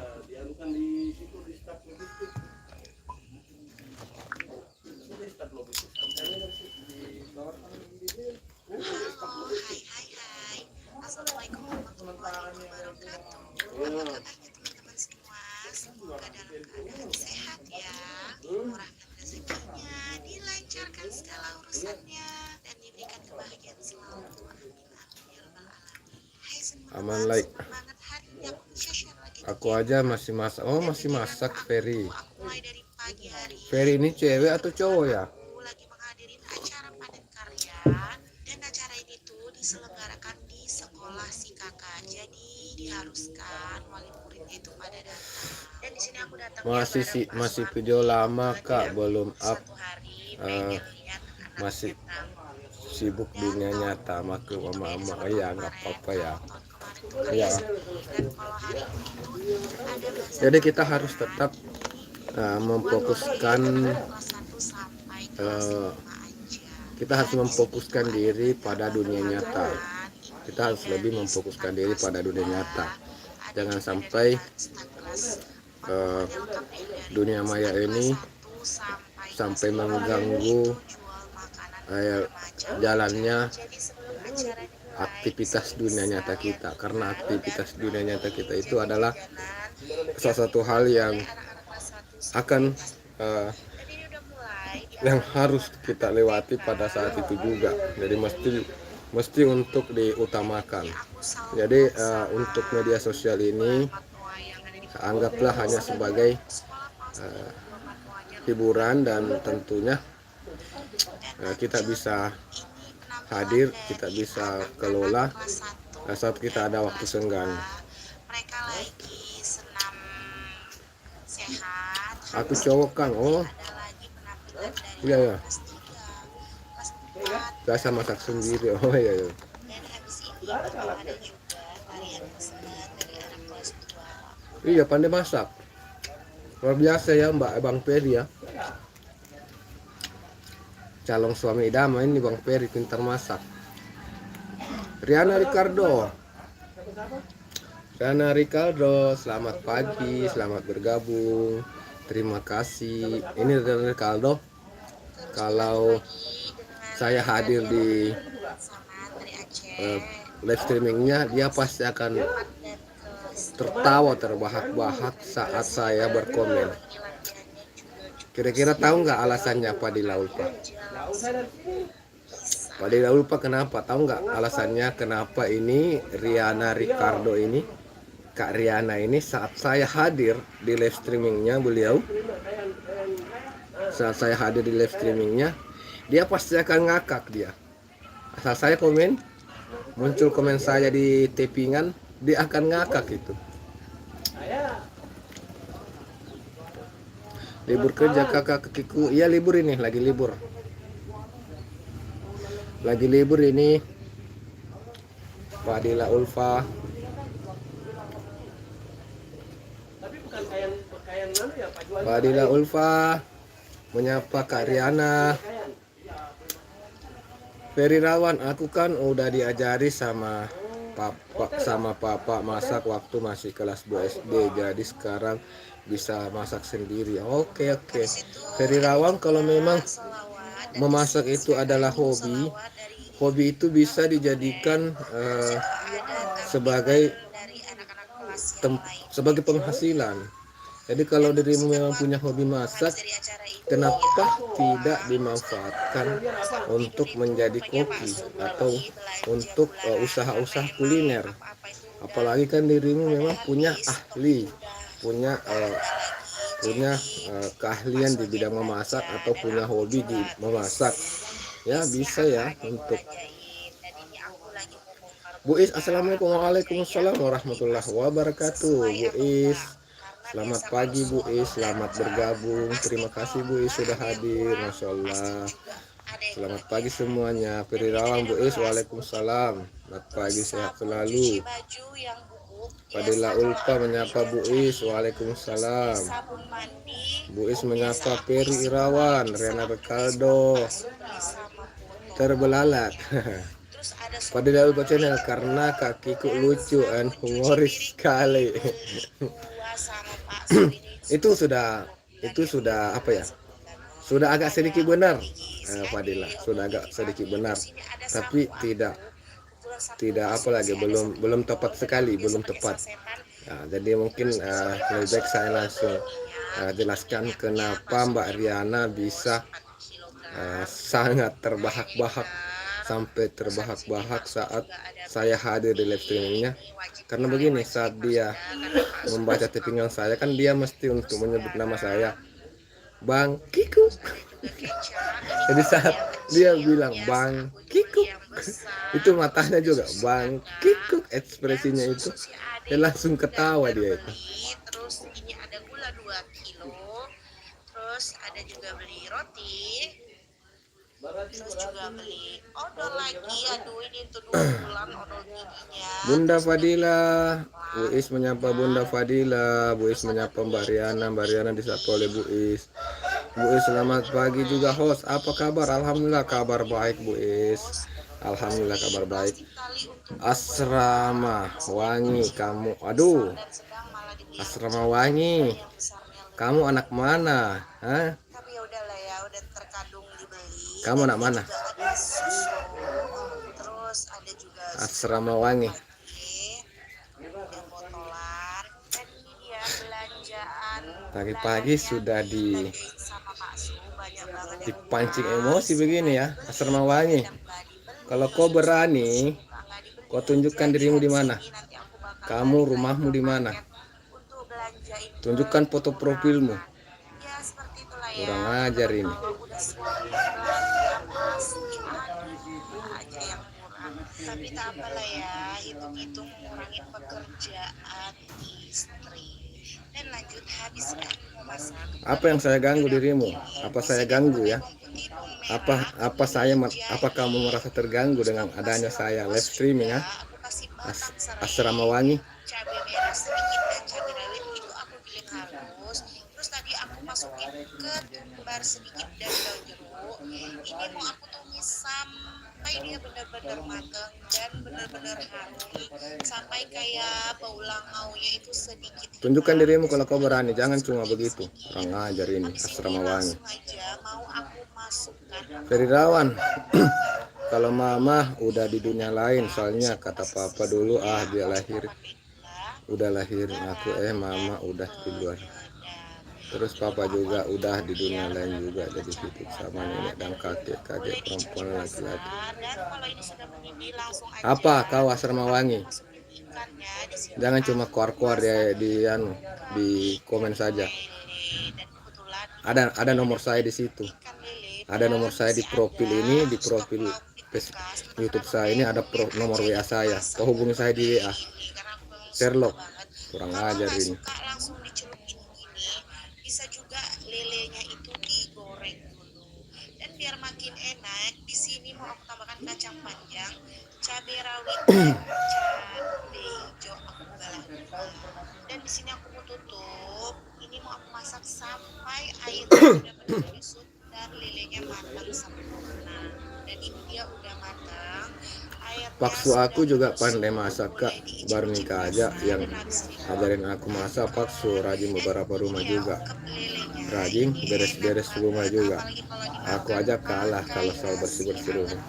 Assalamualaikum warahmatullahi wabarakatuh. Apa kabarnya teman-teman semua? Semoga dalam keadaan sehat ya, dimurahkan rezekinya, dilancarkan segala urusannya, dan diberikan kebahagiaan selalu. Amin ya rabbal alamin. Hai semua, Aman like. semangat hari ini aku share lagi. Aku aja masih masak. Oh masih masak Ferry. Aku mulai dari pagi hari. Ferry ini cewek atau cowok ya? Aku lagi menghadiri acara panen karya, dan acara ini tuh diselenggarakan di sekolah si kakak. Jadi diharuskan wali muridnya itu pada datang. Dan di sini aku datang Masih video lama Kak, belum up. satu hari pengen lihat anak Masih Vietnam. sibuk dunia nyata, maklum mama. Ya nggak apa-apa ya. Ya. Dan kalau hari ini tuh ada bahasa Jadi kita harus tetap memfokuskan kelas 1 sampai kelas 5 aja. kita harus memfokuskan diri pada dunia nyata. Kita harus lebih memfokuskan diri pada dunia nyata. Jangan sampai dunia maya ini sampai mengganggu jalannya aktivitas dunia nyata kita, karena aktivitas dunia nyata kita itu adalah salah satu hal yang akan yang harus kita lewati pada saat itu juga. Jadi mesti untuk diutamakan. Jadi untuk media sosial ini anggaplah hanya sebagai hiburan, dan tentunya kita bisa hadir, kita bisa kelola saat kita ada waktu senggang. Mereka lagi senam sehat. Aku cowok Kang. Oh Ada lagi penampilan dari iya ya, kelas 3, kelas 4, biasa masak sendiri. Oh iya ya. dan habis ini bakal ada juga varian pesanan dari anak kelas 2. Iya, pandai masak. Luar biasa ya Bang Peri ya. Calon suami idaman ini Bang Peri, pintar masak. Riana Ricardo, selamat pagi, selamat bergabung. Terima kasih. Ini Riana Ricardo. Kalau saya hadir di live streamingnya, dia pasti akan tertawa terbahak-bahak saat saya berkomen. Kira-kira tahu nggak alasannya Fadila Ulfa? Fadila Ulfa kenapa? Tahu nggak alasannya kenapa ini Riana Ricardo ini, Kak Riana ini, saat saya hadir di live streamingnya beliau, saat saya hadir di live streamingnya, dia pasti akan ngakak dia. Asal saya komen, muncul komen saya di tappingan, dia akan ngakak itu. Libur kerja kakak kekiku. Iya libur ini, lagi libur. Lagi libur ini Fadila Ulfa. Fadila Ulfa menyapa Kak Riana. Ferry Rawan, aku kan udah diajari sama papa masak waktu masih kelas 2 SD, jadi sekarang bisa masak sendiri. Oke. Ferry Rawan, kalau memang memasak itu adalah hobi itu bisa dijadikan sebagai penghasilan. Jadi kalau dirimu memang punya hobi masak, kenapa tidak dimanfaatkan untuk menjadi koki atau untuk usaha-usaha kuliner? Apalagi kan dirimu memang punya keahlian di bidang memasak atau punya hobi di memasak. Ya bisa ya untuk Bu Is. Assalamualaikum. Waalaikumsalam warahmatullahi wabarakatuh. Bu Is, selamat pagi Bu Is, selamat bergabung. Terima kasih Bu Is sudah hadir. Masya Allah. Selamat pagi semuanya. Ferry Rawan, Bu Is, waalaikumsalam. Selamat pagi, sehat selalu. Fadila Ulfa menyapa Bu Is, waalaikumsalam. Bu Is menyapa Ferry Irawan, Riana Ricardo terbelalak. Fadila Ulfa channel, karena kakiku lucu and humoris sekali. itu sudah apa ya? Sudah agak sedikit benar, Fadila. Sudah agak sedikit benar, tapi tidak apa lagi, belum tepat sekali, belum tepat. Jadi mungkin lebih baik saya langsung jelaskan kenapa Mbak Riana bisa sangat terbahak-bahak, sampai terbahak-bahak saat saya hadir di live streamingnya. Karena begini, saat dia membaca tappingan saya, kan dia mesti untuk menyebut nama saya, Bang Kiku. Jadi saat dia bilang Bang Kiku, itu matanya juga Bang Kiku, ekspresinya itu, dia langsung ketawa dia itu. Terus ini ada gula 2 kilo, terus ada juga beli roti, terus juga beli odol lagi. Aduh, ini tuh 2 bulan odol giginya. Bunda Fadila, Bu Is menyapa Bunda Fadila, Bu Is menyapa Mbak Riana disapa oleh Bu Is. Bu Is selamat pagi juga host. Apa kabar? Alhamdulillah kabar baik Bu Is. Alhamdulillah kabar baik. Asrama Wangi kamu. Aduh. Asrama Wangi. Kamu anak mana? Hah? Tapi ya udahlah ya, udah terkadung dibeli. Kamu anak mana? Ada susu, terus ada juga Asrama Wangi. yang botolan. Dan ini dia belanjaan. Pagi-pagi sudah Sama Pak Su, banyak banget yang dipancing emosi begini ya. Asrama Wangi. Kalau kau berani, kau tunjukkan dirimu di mana. Kamu rumahmu di mana? untuk belanja ini. Tunjukkan foto profilmu. Ya seperti itulah ya. Kurang ajar ini. Kalau udah suami belanja pasti aja yang murah. Tapi tak apalah ya, hitung-hitung mengurangi pekerjaan istri. Dan lanjut habiskan memasak. Apa yang saya ganggu dirimu? Apa saya ganggu ya? Apa kamu merasa terganggu dengan adanya saya live streaming ya? Asrama Wangi. Cabai merah sedikit dan cabai rawit itu aku giling halus. Terus tadi aku masukin ketumbar sedikit dan daun jeruk. Ini mau aku tumis sampai dia benar-benar matang dan benar-benar harum, sampai kayak bau langaunya itu sedikit. Tunjukkan dirimu kalau kau berani, jangan cuma begitu. Kurang ajar ini Habis Asrama ini Wangi. langsung aja mau aku masukkan. Ferirawan. Kalau mama udah di dunia lain, soalnya kata papa dulu dia lahir. Udah lahirin aku, mama udah di luar. Terus papa juga udah di dunia lain juga, jadi hidup sama nenek dan kakek perempuan laki-laki. Dan kalau ini sudah mendidih langsung aja. Apa kau Asrama Wangi? Masukin ikannya di sini. Jangan cuma keluar-keluar di komen saja. Dan kebetulan Ada nomor saya di situ. ikan lele. Ada nomor saya di profil ini, di profil YouTube saya ini ada nomor WA saya. Kau hubungi saya di WA. Sherlock. Kurang ajar ini. Suka langsung dicelupin gini. Bisa juga lelenya itu digoreng dulu. Dan biar makin enak, di sini mau aku tambahkan kacang panjang, cabai rawit, dan cabai hijau aku belah dua. Dan di sini aku mau tutup. Ini mau aku masak sampai airnya benar-benar menyusut dan lelenya matang sempurna. Dan ini dia udah matang. Paksu aku juga pandai masak kak, baru nikah aja yang ajarin aku masak. Paksu rajin beberapa rumah juga, rajin beres-beres rumah juga. Aku aja kalah kalau soal bersih-bersih rumah.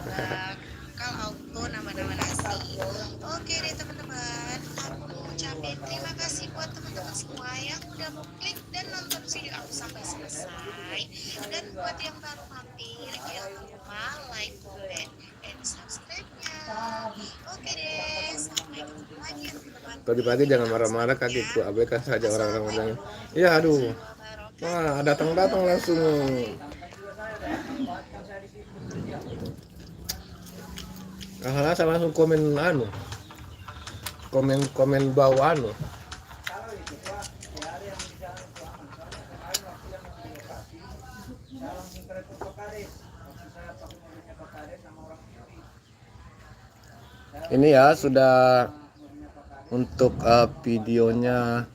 Kalau auto nama-nama nasi. Oke deh teman-teman, aku mau ucapin terima kasih buat teman-teman semua yang udah mau klik dan nonton video aku sampai selesai. Dan buat yang baru mampir, jangan lupa like, comment, dan subscribe-nya. Oke deh, sampai ketemu lagi ya teman-teman. Pagi-pagi jangan marah-marah kakiku, abaikan saja orang-orang bilang. Ya aduh, wah datang-datang langsung. Saya langsung komen komen bawah Ini ya sudah untuk videonya.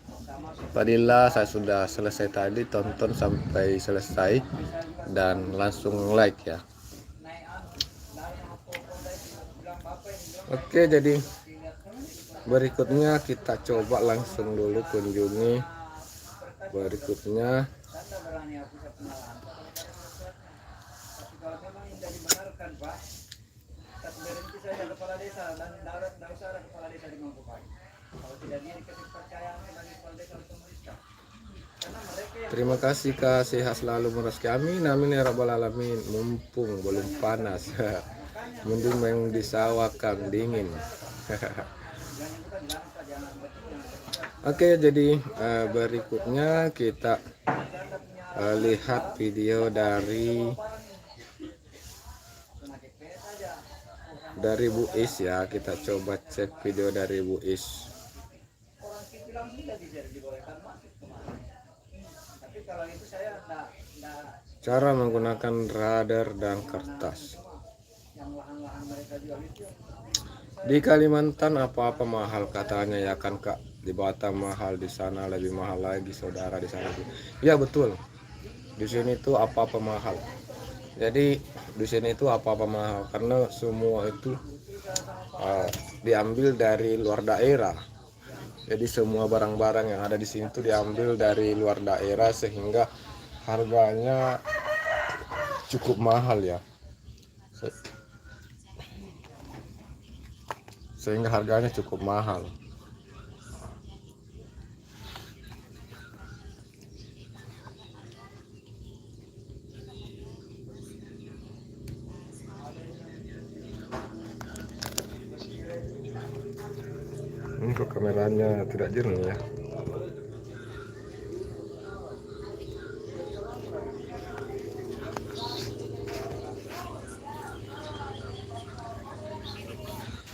Padahal saya sudah selesai tadi, tonton sampai selesai dan langsung like ya. Oke, jadi berikutnya kita coba langsung dulu kunjungi berikutnya. Terima kasih Kak, sehat selalu merezeki amin amin ya rabbal alamin. Mumpung belum panas mending yang di sawah Kang dingin. Oke, jadi berikutnya kita lihat video dari Bu Is ya. Kita coba cek video dari Bu Is. Cara menggunakan radar dan kertas. Di Kalimantan apa-apa mahal katanya ya kan Kak. Di Batam mahal, di sana lebih mahal lagi, saudara di sana. Ya betul. Di sini tuh apa-apa mahal. Jadi di sini itu apa-apa mahal karena semua itu diambil dari luar daerah. Jadi semua barang-barang yang ada di sini tuh diambil dari luar daerah sehingga harganya cukup mahal ya. Sehingga harganya cukup mahal. Ini kok kameranya tidak jernih ya.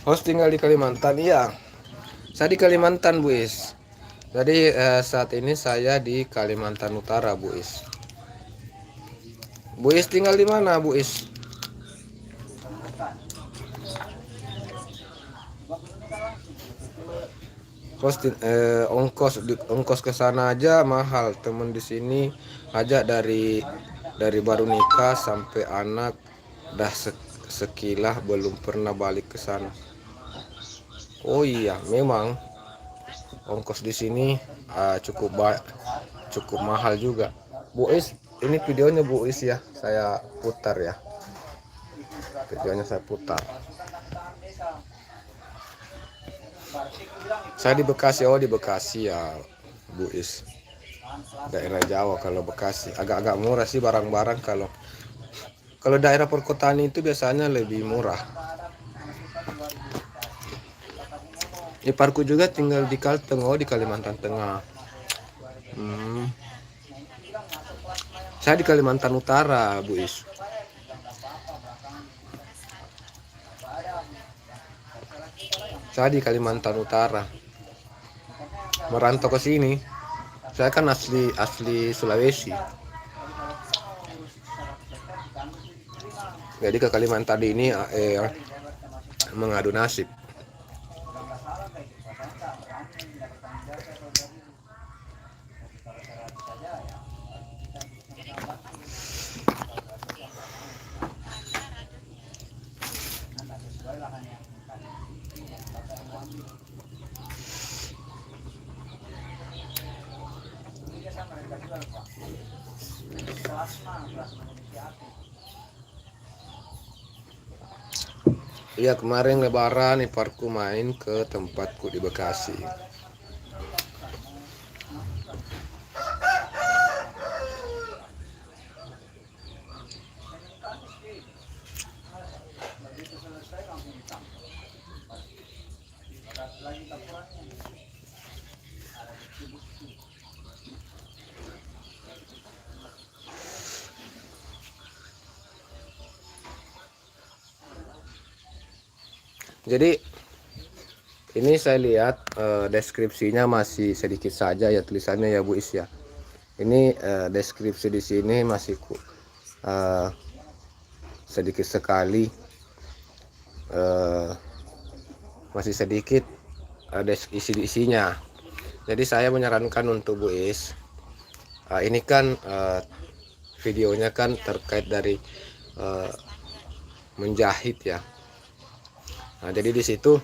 Host tinggal di Kalimantan, iya. Saya di Kalimantan, Bu Is. Jadi saat ini saya di Kalimantan Utara, Bu Is. Bu Is tinggal di mana, Bu Is? Ongkos ke sana aja mahal. Temen di sini aja dari baru nikah sampai anak dah sekilah belum pernah balik ke sana. Oh iya, memang ongkos di sini cukup mahal juga. Bu Is, ini videonya Bu Is ya, saya putar ya. Videonya saya putar. Saya di Bekasi, oh di Bekasi ya Bu Is. Daerah Jawa kalau Bekasi. Agak-agak murah sih barang-barang kalau daerah perkotaan itu biasanya lebih murah. Iparku juga tinggal di Kalteng, oh di Kalimantan Tengah. Saya di Kalimantan Utara, Bu Is. Saya di Kalimantan Utara. Merantau ke sini. Saya kan asli Sulawesi. Jadi ke Kalimantan ini mengadu nasib. Iya, kemarin lebaran iparku main ke tempatku di Bekasi. Jadi ini saya lihat deskripsinya masih sedikit saja ya tulisannya ya Bu Is ya. Ini deskripsi di sini masih sedikit sekali, masih sedikit isi-isinya. Jadi saya menyarankan untuk Bu Is, ini kan videonya kan terkait dari menjahit ya. Nah, jadi di situ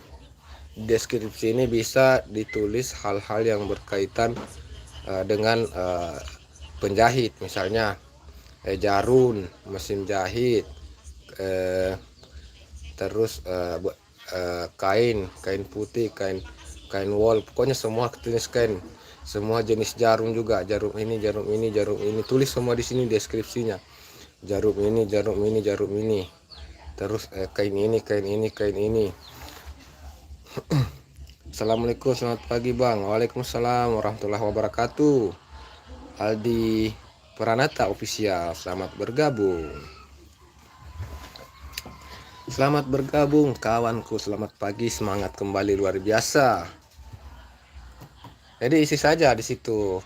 deskripsi ini bisa ditulis hal-hal yang berkaitan dengan penjahit, misalnya jarum, mesin jahit, terus kain putih, kain wol, pokoknya semua jenis kain, semua jenis jarum juga, jarum ini, tulis semua di sini deskripsinya. Jarum ini, terus kain ini. Assalamualaikum, selamat pagi Bang. Waalaikumsalam warahmatullahi wabarakatuh. Aldi Pranata Official, selamat bergabung. Selamat bergabung kawanku, selamat pagi, semangat kembali luar biasa. Jadi isi saja di situ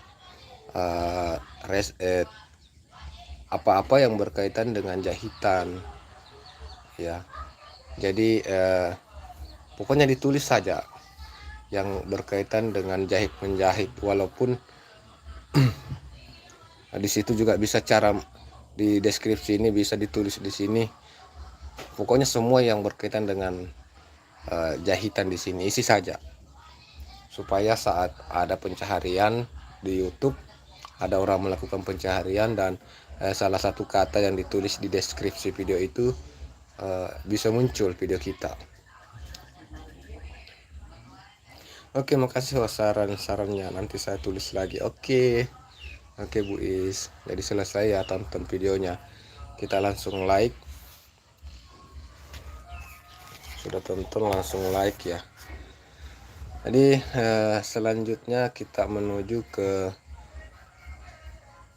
apa-apa yang berkaitan dengan jahitan. Ya, jadi pokoknya ditulis saja yang berkaitan dengan jahit menjahit, walaupun Nah, di situ juga bisa cara di deskripsi ini bisa ditulis di sini. Pokoknya semua yang berkaitan dengan jahitan di sini isi saja. Supaya saat ada pencaharian di YouTube, ada orang melakukan pencaharian dan salah satu kata yang ditulis di deskripsi video itu bisa muncul video kita. Oke, makasih saran-sarannya. Nanti saya tulis lagi. Oke, Bu Is. Jadi selesai ya tonton videonya. Kita langsung like. Sudah tonton langsung like ya. Jadi selanjutnya kita menuju ke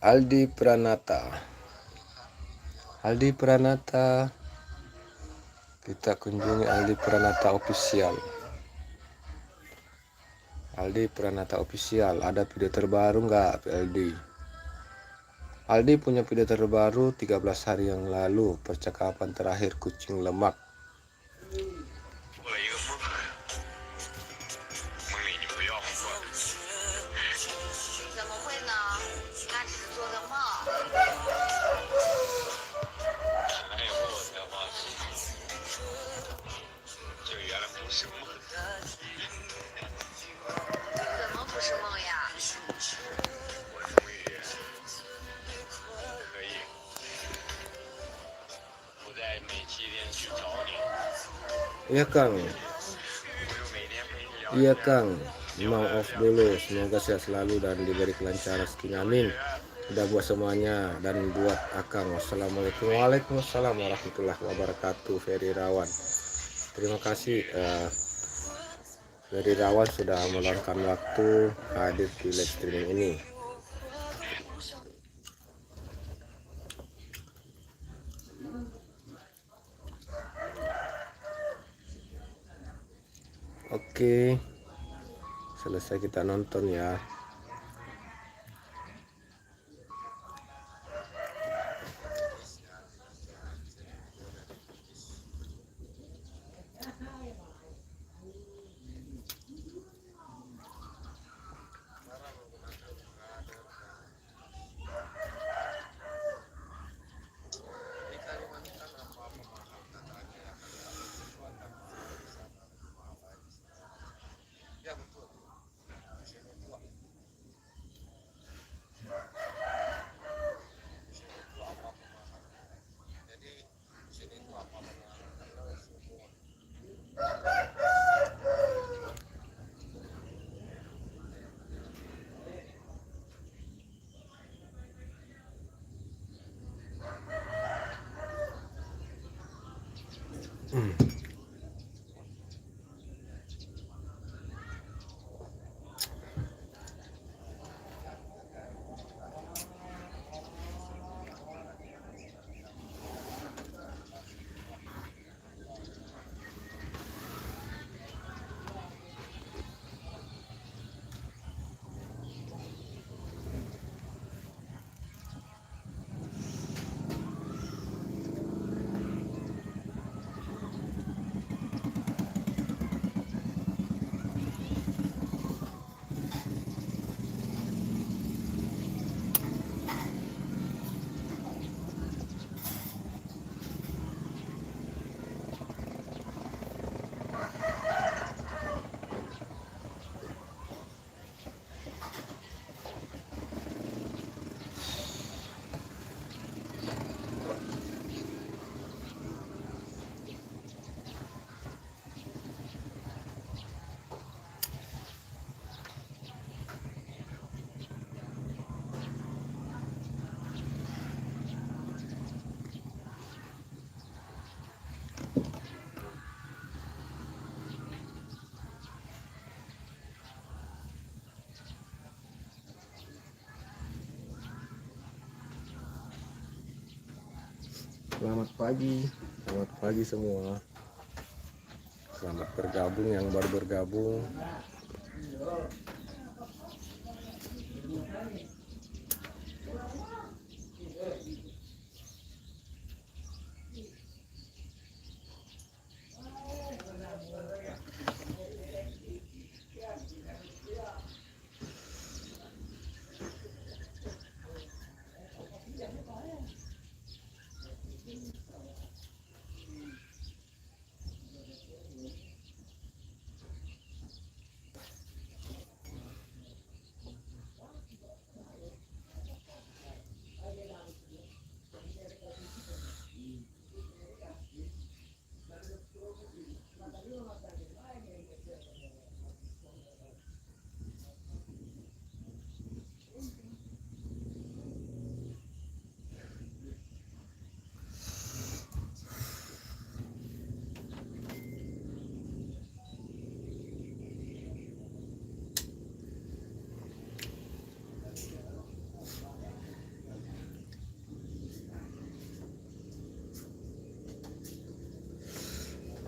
Aldi Pranata. Kita kunjungi Aldi Pranata Official. Ada video terbaru nggak Aldi? Aldi punya video terbaru 13 hari yang lalu, percakapan terakhir kucing lemak. Iya Kang, mau off dulu. Semoga sehat selalu dan diberi kelancaran rezeki, amin. Udah buat semuanya dan buat Akang. Wassalamualaikum. Waalaikumsalam warahmatullahi wabarakatuh. Ferry Rawan. Terima kasih Ferry Rawan sudah meluangkan waktu hadir di live streaming ini. Oke, selesai kita nonton ya. Selamat pagi semua. Selamat bergabung yang baru bergabung.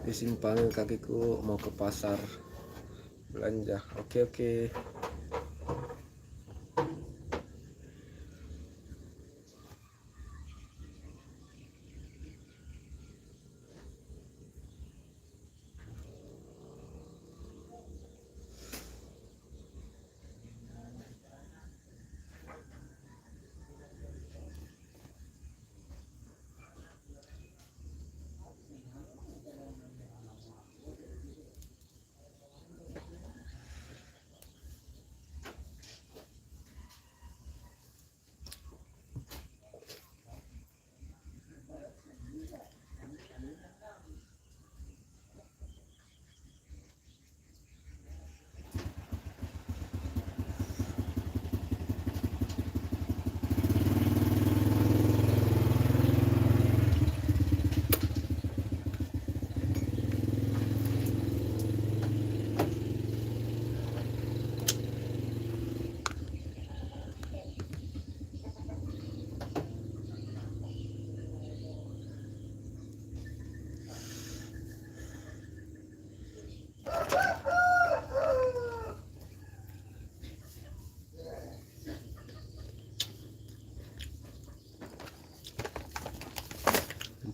Disimpangin kakiku mau ke pasar belanja. Oke.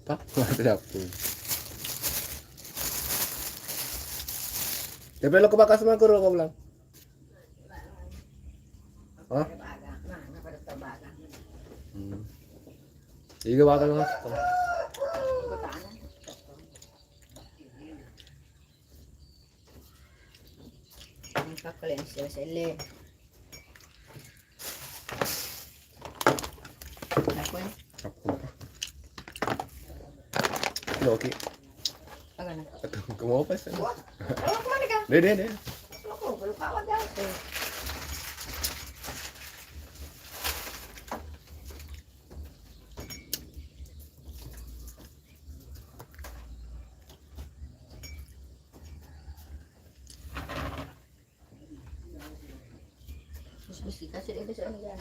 Empat dapur. Tapi lo kebakas sama aku kau bilang. Hah? Mana pada tebaga. Iya bakal mas. Ke tanah. Angkat kalian sila. Aku ni. Aku. Oke. Agak nak. Kamu mau apa sih? Oh, kemana kau? Deh. Aku belum kawan jauh. Mesti kasih dia seorang dia.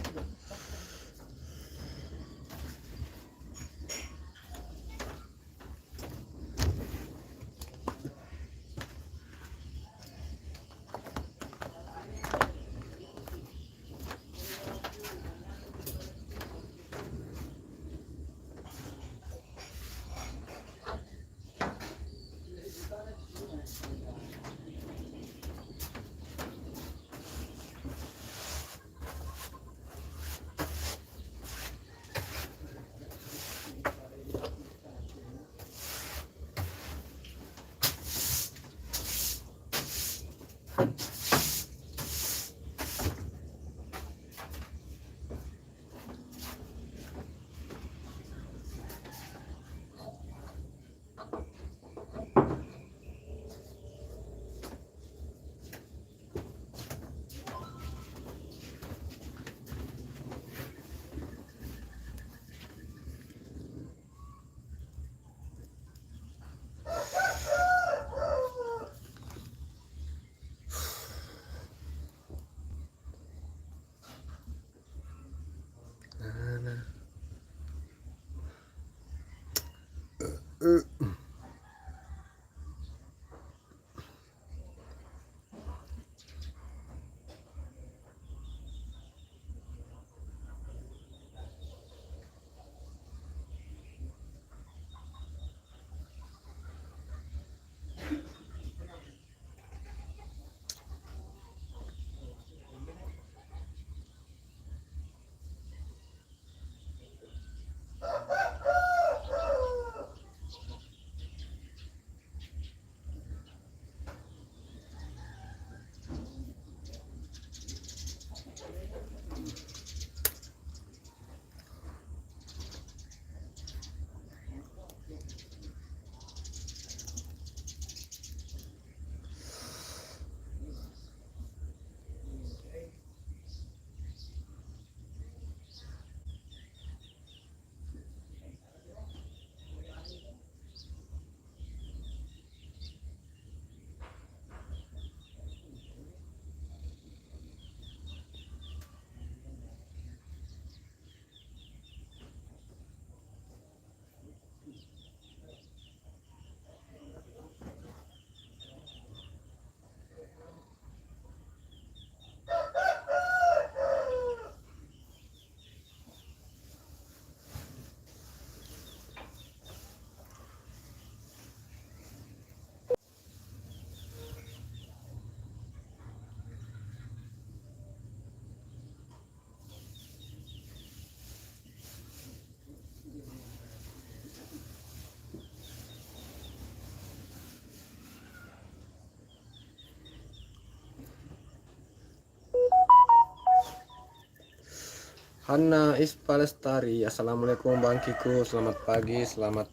Hana Ispalestari, assalamualaikum Bang Kiko, selamat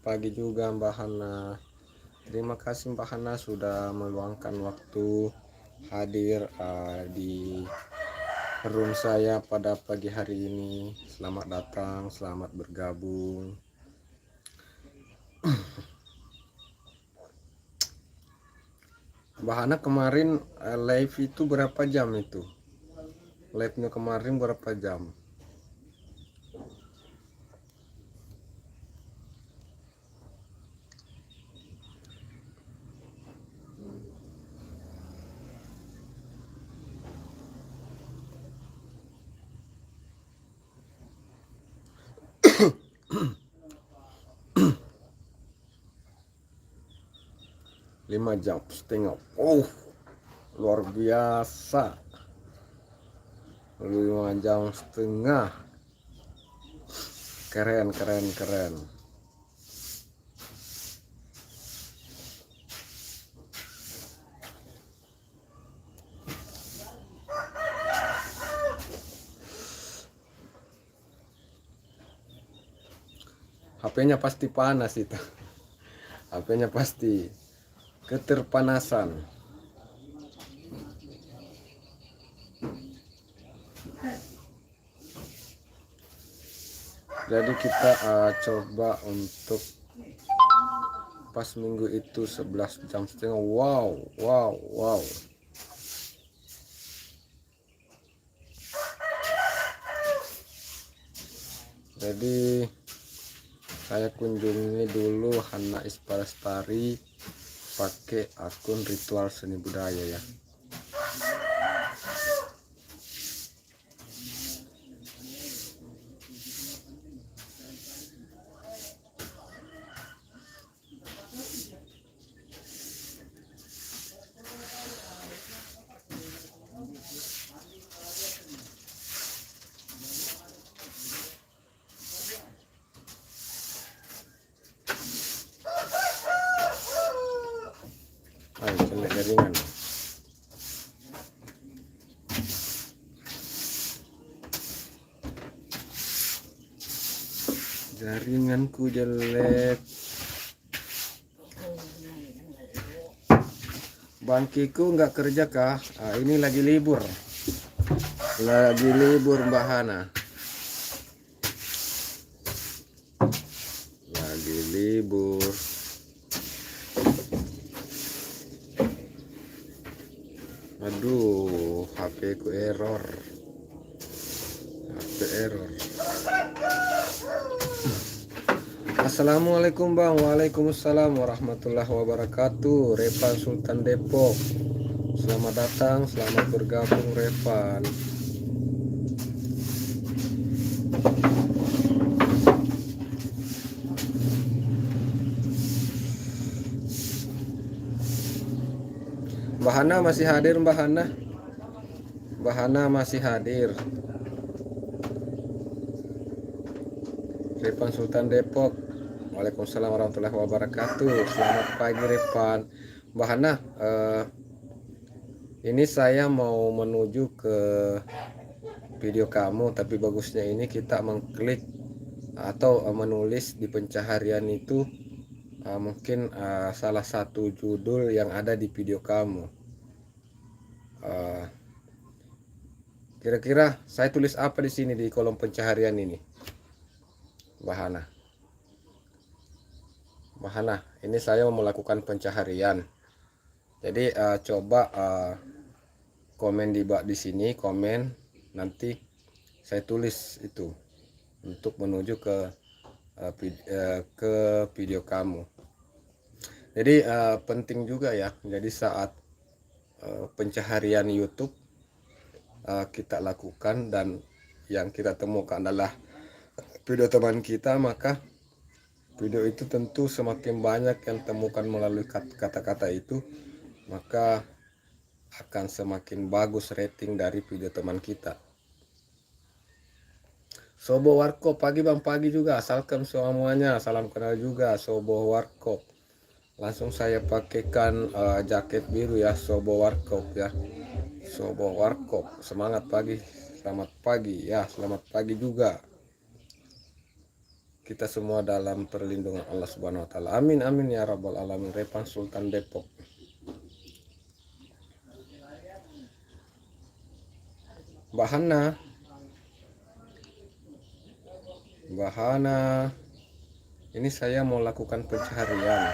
pagi juga Mbak Hana. Terima kasih Mbak Hana sudah meluangkan waktu hadir di room saya pada pagi hari ini. Selamat datang, selamat bergabung. Mbak Hana kemarin live itu berapa jam itu? Live-nya kemarin berapa jam? Lima jam setengah. Oh, luar biasa. 5 jam setengah. Keren. HP-nya pasti panas itu. HP-nya pasti keterpanasan. Jadi kita coba untuk pas minggu itu 11 jam setengah. Wow. Jadi saya kunjungi dulu Hana Ispalestari pakai akun ritual seni budaya ya. Kena jaringan. Jaringanku jelek. Bang Kiko nggak kerja kah? Ini lagi libur. Lagi libur Mbak Hana. Lagi libur. Aduh, HP ku error. Assalamualaikum Bang. Waalaikumsalam warahmatullahi wabarakatuh. Repan Sultan Depok. Selamat datang, selamat bergabung Repan. Mbak Hana masih hadir, Mbak Hana? Mbak Hana masih hadir. Repan Sultan Depok. Waalaikumsalam warahmatullahi wabarakatuh. Selamat pagi Repan. Mbak Hana, ini saya mau menuju ke video kamu, tapi bagusnya ini kita mengklik atau menulis di pencaharian itu mungkin salah satu judul yang ada di video kamu. Kira-kira saya tulis apa di sini di kolom pencaharian ini, Mbak Hana? Mbak Hana, ini saya mau melakukan pencaharian. Jadi coba komen di sini, komen, nanti saya tulis itu untuk menuju ke video kamu. Jadi penting juga ya. Jadi saat pencaharian YouTube kita lakukan dan yang kita temukan adalah video teman kita, maka video itu tentu semakin banyak yang temukan melalui kata-kata itu, maka akan semakin bagus rating dari video teman kita. Sobo Warkop, pagi Bang, pagi juga. Asalkan semuanya, salam kenal juga Sobo Warkop. Langsung saya pakaikan jaket biru ya, Sobo Warkop ya. Sobo Warkop, semangat pagi, selamat pagi ya, selamat pagi juga. Kita semua dalam perlindungan Allah Subhanahu wa taala. Amin amin ya rabbal alamin. Repan Sultan Depok. Mbak Hana, ini saya mau lakukan pencarian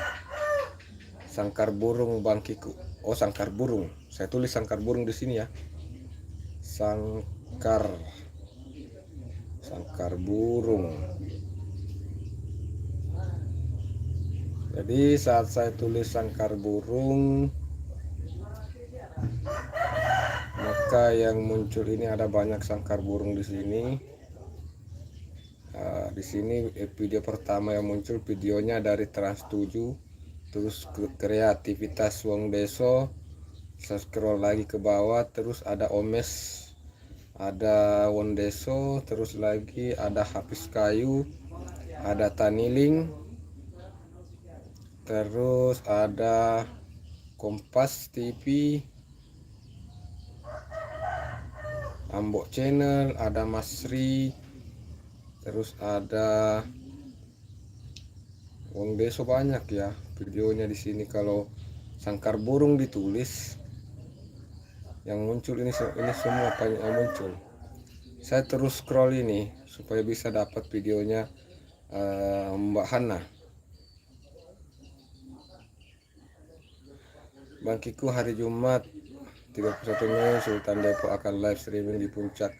sangkar burung Bangkiku. Oh, sangkar burung. Saya tulis sangkar burung di sini ya. Sangkar burung. Jadi saat saya tulis sangkar burung, maka yang muncul ini ada banyak sangkar burung di sini. Di sini video pertama yang muncul videonya dari Trans 7, terus kreativitas Wong Deso. Saya scroll lagi ke bawah, terus ada Omes, ada Wong Deso, terus lagi ada Hafiz Kayu, ada Taniling, terus ada Kompas TV, Ambok Channel, ada Masri, terus ada Wong Deso, banyak ya videonya di sini. Kalau sangkar burung ditulis, yang muncul ini semua banyak yang muncul. Saya terus scroll ini supaya bisa dapat videonya Mbak Hana. Bangkiku hari Jumat 31 Mei Sultan Depok akan live streaming di puncak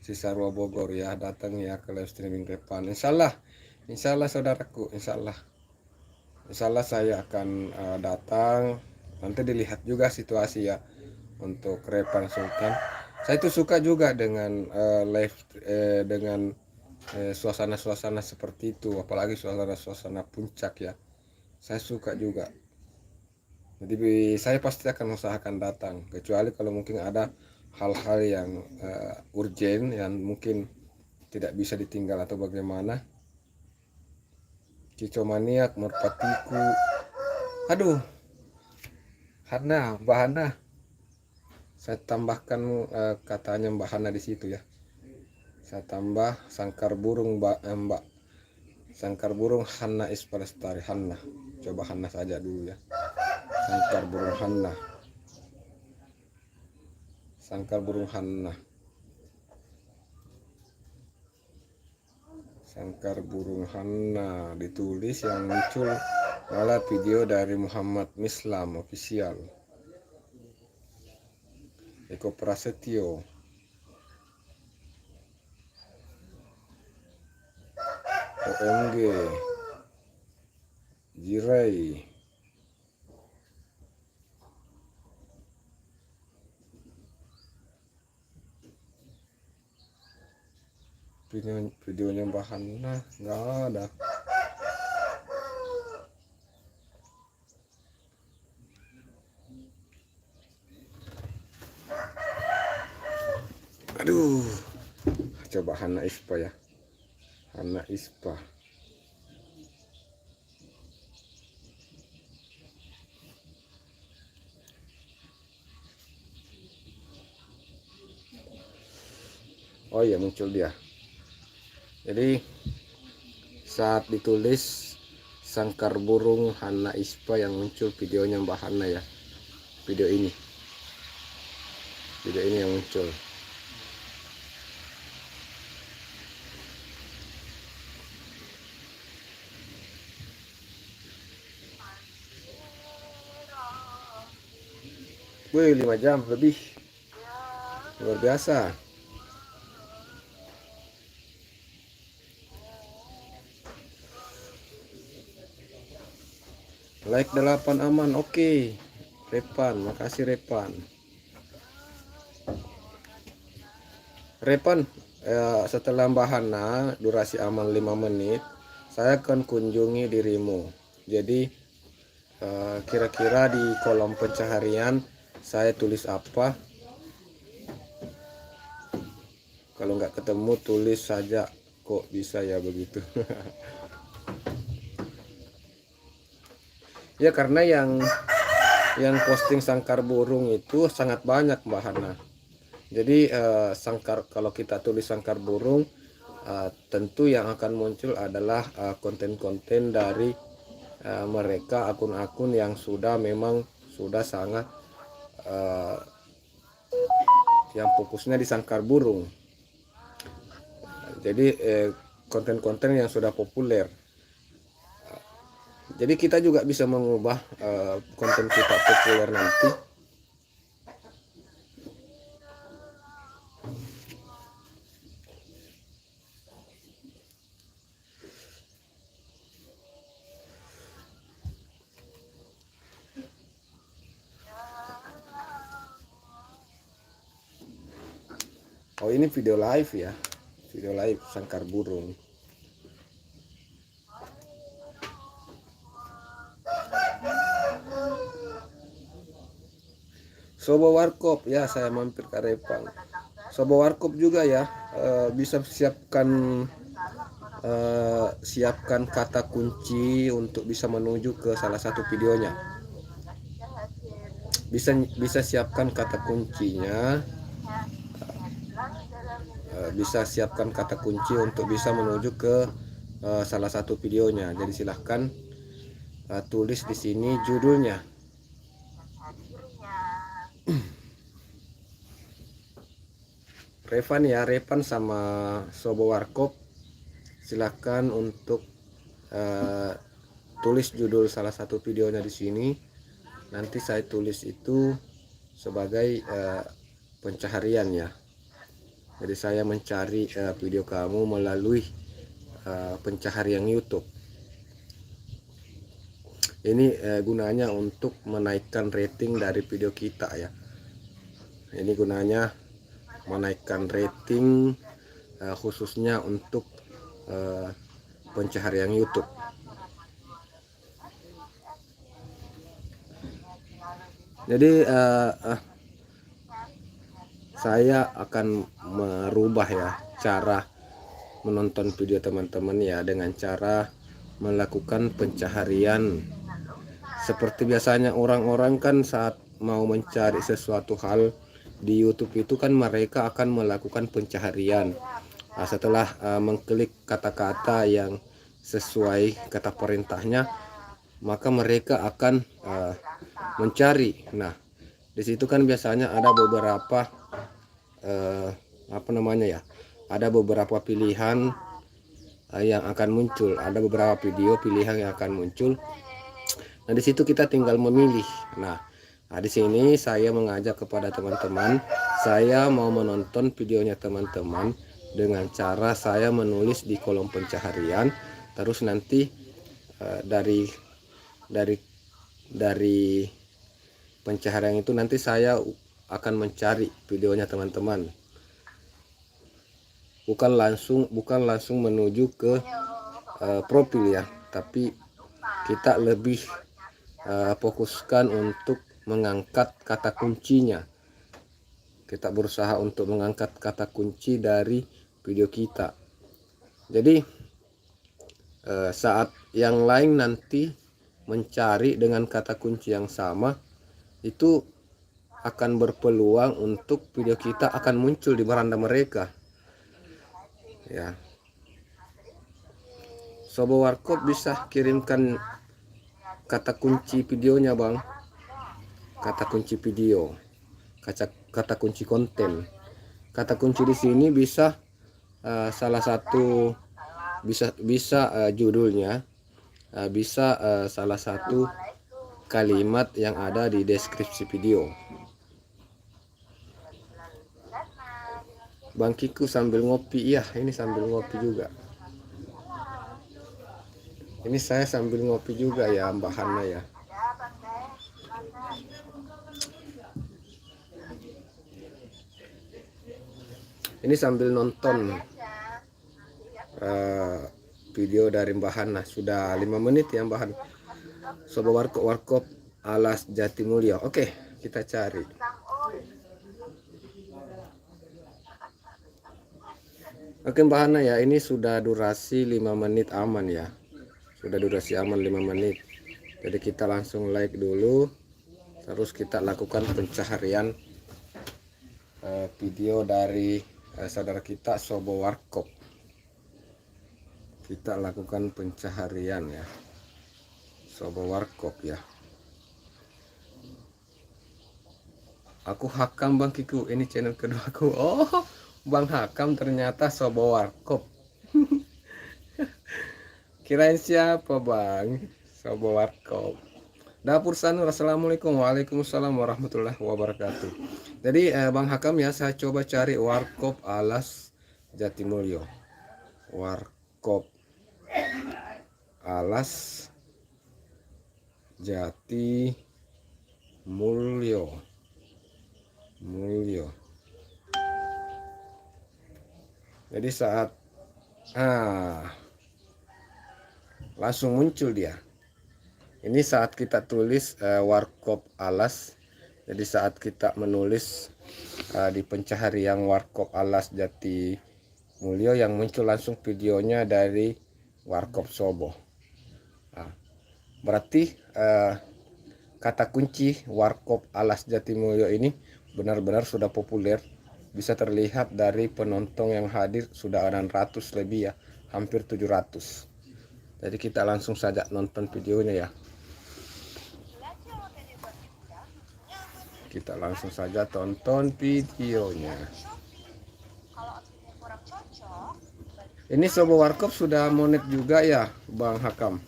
Cisarua Bogor ya. Datang ya ke live streaming Repan. Insyaallah saudaraku, insyaallah saya akan datang. Nanti dilihat juga situasi ya untuk Repan Sultan. Saya itu suka juga dengan live dengan suasana-suasana seperti itu, apalagi suasana puncak ya. Saya suka juga. Jadi saya pasti akan usahakan datang, kecuali kalau mungkin ada hal-hal yang urgent yang mungkin tidak bisa ditinggal atau bagaimana. Cicomaniak, merpatiku. Aduh, Mbak Hana. Saya tambahkan katanya Mbak Hana di situ ya. Saya tambah sangkar burung Mbak. Sangkar burung Hana Ispalestari. Hana. Coba Hana saja dulu ya. Sangkar burung Hana. Sangkar burung Hana. Sangkar burung Hana ditulis, yang muncul malah video dari Muhammad Mislam official. Eko Prasetyo. OMG. Jirai. Videonya Mbak Hana nggak ada. Aduh, coba Hana Ispa ya. Hana Ispa. Oh iya, muncul dia. Jadi saat ditulis sangkar burung Hana Ispa, yang muncul videonya Mbak Hana ya. Video ini yang muncul. Wih, 5 jam lebih, luar biasa. Like 8 aman, oke. Repan, makasih Repan. Setelah Mbak Hana durasi aman 5 menit, saya akan kunjungi dirimu. Jadi kira-kira di kolom pencaharian saya tulis apa. Kalau nggak ketemu tulis saja, kok bisa ya begitu. Ya karena yang yang posting sangkar burung itu sangat banyak Mbak Hana. Jadi kalau kita tulis sangkar burung, tentu yang akan muncul adalah konten-konten dari mereka, akun-akun yang sudah sangat yang fokusnya di sangkar burung. Jadi konten-konten yang sudah populer. Jadi kita juga bisa mengubah konten kita populer nanti. Oh, ini video live ya. Video live sangkar burung. Sobo Warkop ya, saya mampir ke Repang. Sobo Warkop juga ya, bisa siapkan kata kunci untuk bisa menuju ke salah satu videonya. Bisa siapkan kata kuncinya. Bisa siapkan kata kunci untuk bisa menuju ke salah satu videonya. Jadi silahkan tulis di sini judulnya. Revan sama Sobo Warkop, silahkan untuk tulis judul salah satu videonya di sini. Nanti saya tulis itu sebagai pencaharian ya. Jadi saya mencari video kamu melalui pencaharian YouTube. Ini gunanya untuk menaikkan rating dari video kita ya. Ini gunanya menaikkan rating khususnya untuk pencaharian YouTube. Jadi saya akan merubah ya cara menonton video teman-teman ya, dengan cara melakukan pencaharian. Seperti biasanya orang-orang kan saat mau mencari sesuatu hal di YouTube itu kan mereka akan melakukan pencaharian. Setelah mengklik kata-kata yang sesuai kata perintahnya, maka mereka akan mencari. Nah, di situ kan biasanya ada beberapa ada beberapa pilihan yang akan muncul, ada beberapa video pilihan yang akan muncul. Nah, di situ kita tinggal memilih. Nah, di sini saya mengajak kepada teman-teman, saya mau menonton videonya teman-teman dengan cara saya menulis di kolom pencaharian, terus nanti dari pencaharian itu nanti saya akan mencari videonya teman-teman. Bukan langsung menuju ke profil ya, tapi kita lebih fokuskan untuk mengangkat kata kuncinya. Kita berusaha untuk mengangkat kata kunci dari video kita. Jadi saat yang lain nanti mencari dengan kata kunci yang sama, itu akan berpeluang untuk video kita akan muncul di beranda mereka ya. Sobo Warkop bisa kirimkan kata kunci videonya bang, kata kunci video, kata kunci konten. Kata kunci di sini bisa salah satu bisa judulnya, bisa salah satu kalimat yang ada di deskripsi video. Bang Kiku sambil ngopi ya, ini sambil ngopi juga. Ini saya sambil ngopi juga ya Mbak Hana ya. Ini sambil nonton video dari Mbak Hana. Sudah 5 menit ya Mbak Hana. Sobo Warkop Alas Jatimulyo. Oke, kita cari. Oke Mbak Hana ya, ini sudah durasi 5 menit aman ya. Sudah durasi aman 5 menit. Jadi kita langsung like dulu. Terus kita lakukan pencaharian video dari saudara kita Sobo Warkop. Kita lakukan pencaharian ya, Sobo Warkop ya. Aku Hakam Bang Kiku, ini channel kedua aku. Oh, Bang Hakam ternyata Sobo Warkop. Kirain siapa Bang? Sobo Warkop. Dapur Sanur, assalamualaikum. Waalaikumsalam warahmatullahi wabarakatuh. Jadi Bang Hakam ya, saya coba cari Warkop Alas Jatimulyo. Warkop Alas Jatimulyo. Jadi saat langsung muncul dia. Ini saat kita tulis Warkop Alas. Jadi saat kita menulis di pencaharian Warkop Alas Jatimulyo, yang muncul langsung videonya dari Warkop Sobo. Berarti kata kunci Warkop Alas Jatimulyo ini benar-benar sudah populer. Bisa terlihat dari penonton yang hadir sudah 600 lebih ya, hampir 700. Jadi kita langsung saja nonton videonya ya. Kita langsung saja tonton videonya. Ini Sobo Warkop sudah monet juga ya Bang Hakam.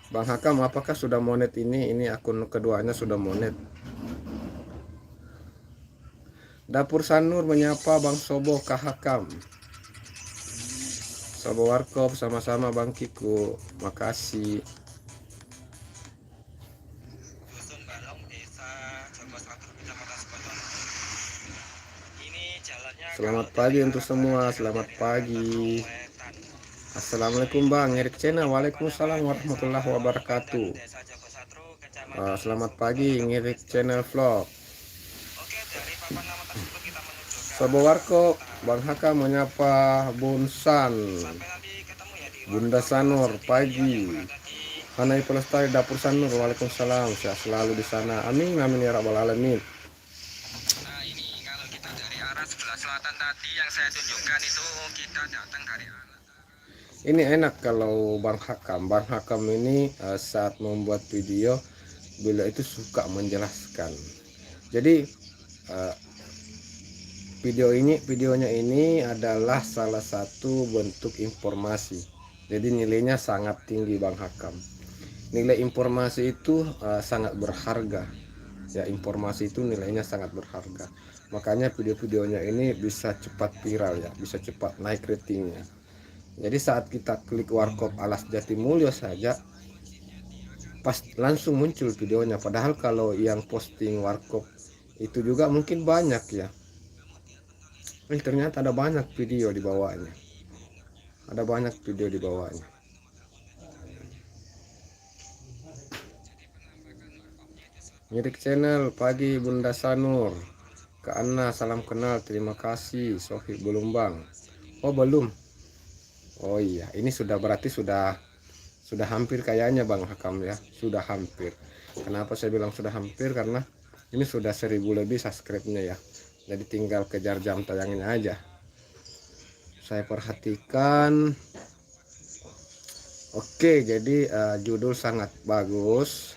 Bang Hakam, apakah sudah monet ini? Ini akun keduanya sudah monet. Dapur Sanur menyapa Bang Sobo Kak Hakam. Sobo Warkop sama-sama Bang Kiku. Makasih. Selamat pagi untuk semua. Selamat pagi. Assalamualaikum Bang Erik Channel. Waalaikumsalam warahmatullahi wabarakatuh. Selamat pagi Erik Channel Vlog. Sobo Warkop, Bang Hakam menyapa Bunsan, Bunda Sanur pagi. Hanai Pelestari Dapur Sanur, waalaikumsalam. Sehat selalu di sana. Amin amin ya rabbal alamin. Nah ini kalau kita dari arah sebelah selatan tadi yang saya tunjukkan itu kita datang dari arah. Ini enak kalau Bang Hakam ini saat membuat video, beliau itu suka menjelaskan. Jadi videonya ini adalah salah satu bentuk informasi. Jadi nilainya sangat tinggi Bang Hakam. Nilai informasi itu sangat berharga. Ya, informasi itu nilainya sangat berharga. Makanya video-videonya ini bisa cepat viral ya, bisa cepat naik ratingnya. Jadi saat kita klik Warkop Alas Jatimulyo saja, pas langsung muncul videonya. Padahal kalau yang posting Warkop itu juga mungkin banyak ya. Ternyata ada banyak video di bawahnya. Ada banyak video di bawahnya. Nyirik Channel pagi Bunda Sanur. Kak Anna salam kenal, terima kasih. Sofi belum Bang. Oh belum. Oh iya, ini sudah berarti sudah hampir kayaknya Bang Hakam ya, sudah hampir. Kenapa saya bilang sudah hampir? Karena ini sudah 1000 lebih subscribe-nya ya. Jadi tinggal kejar jam tayangnya aja. Saya perhatikan. Oke, jadi judul sangat bagus.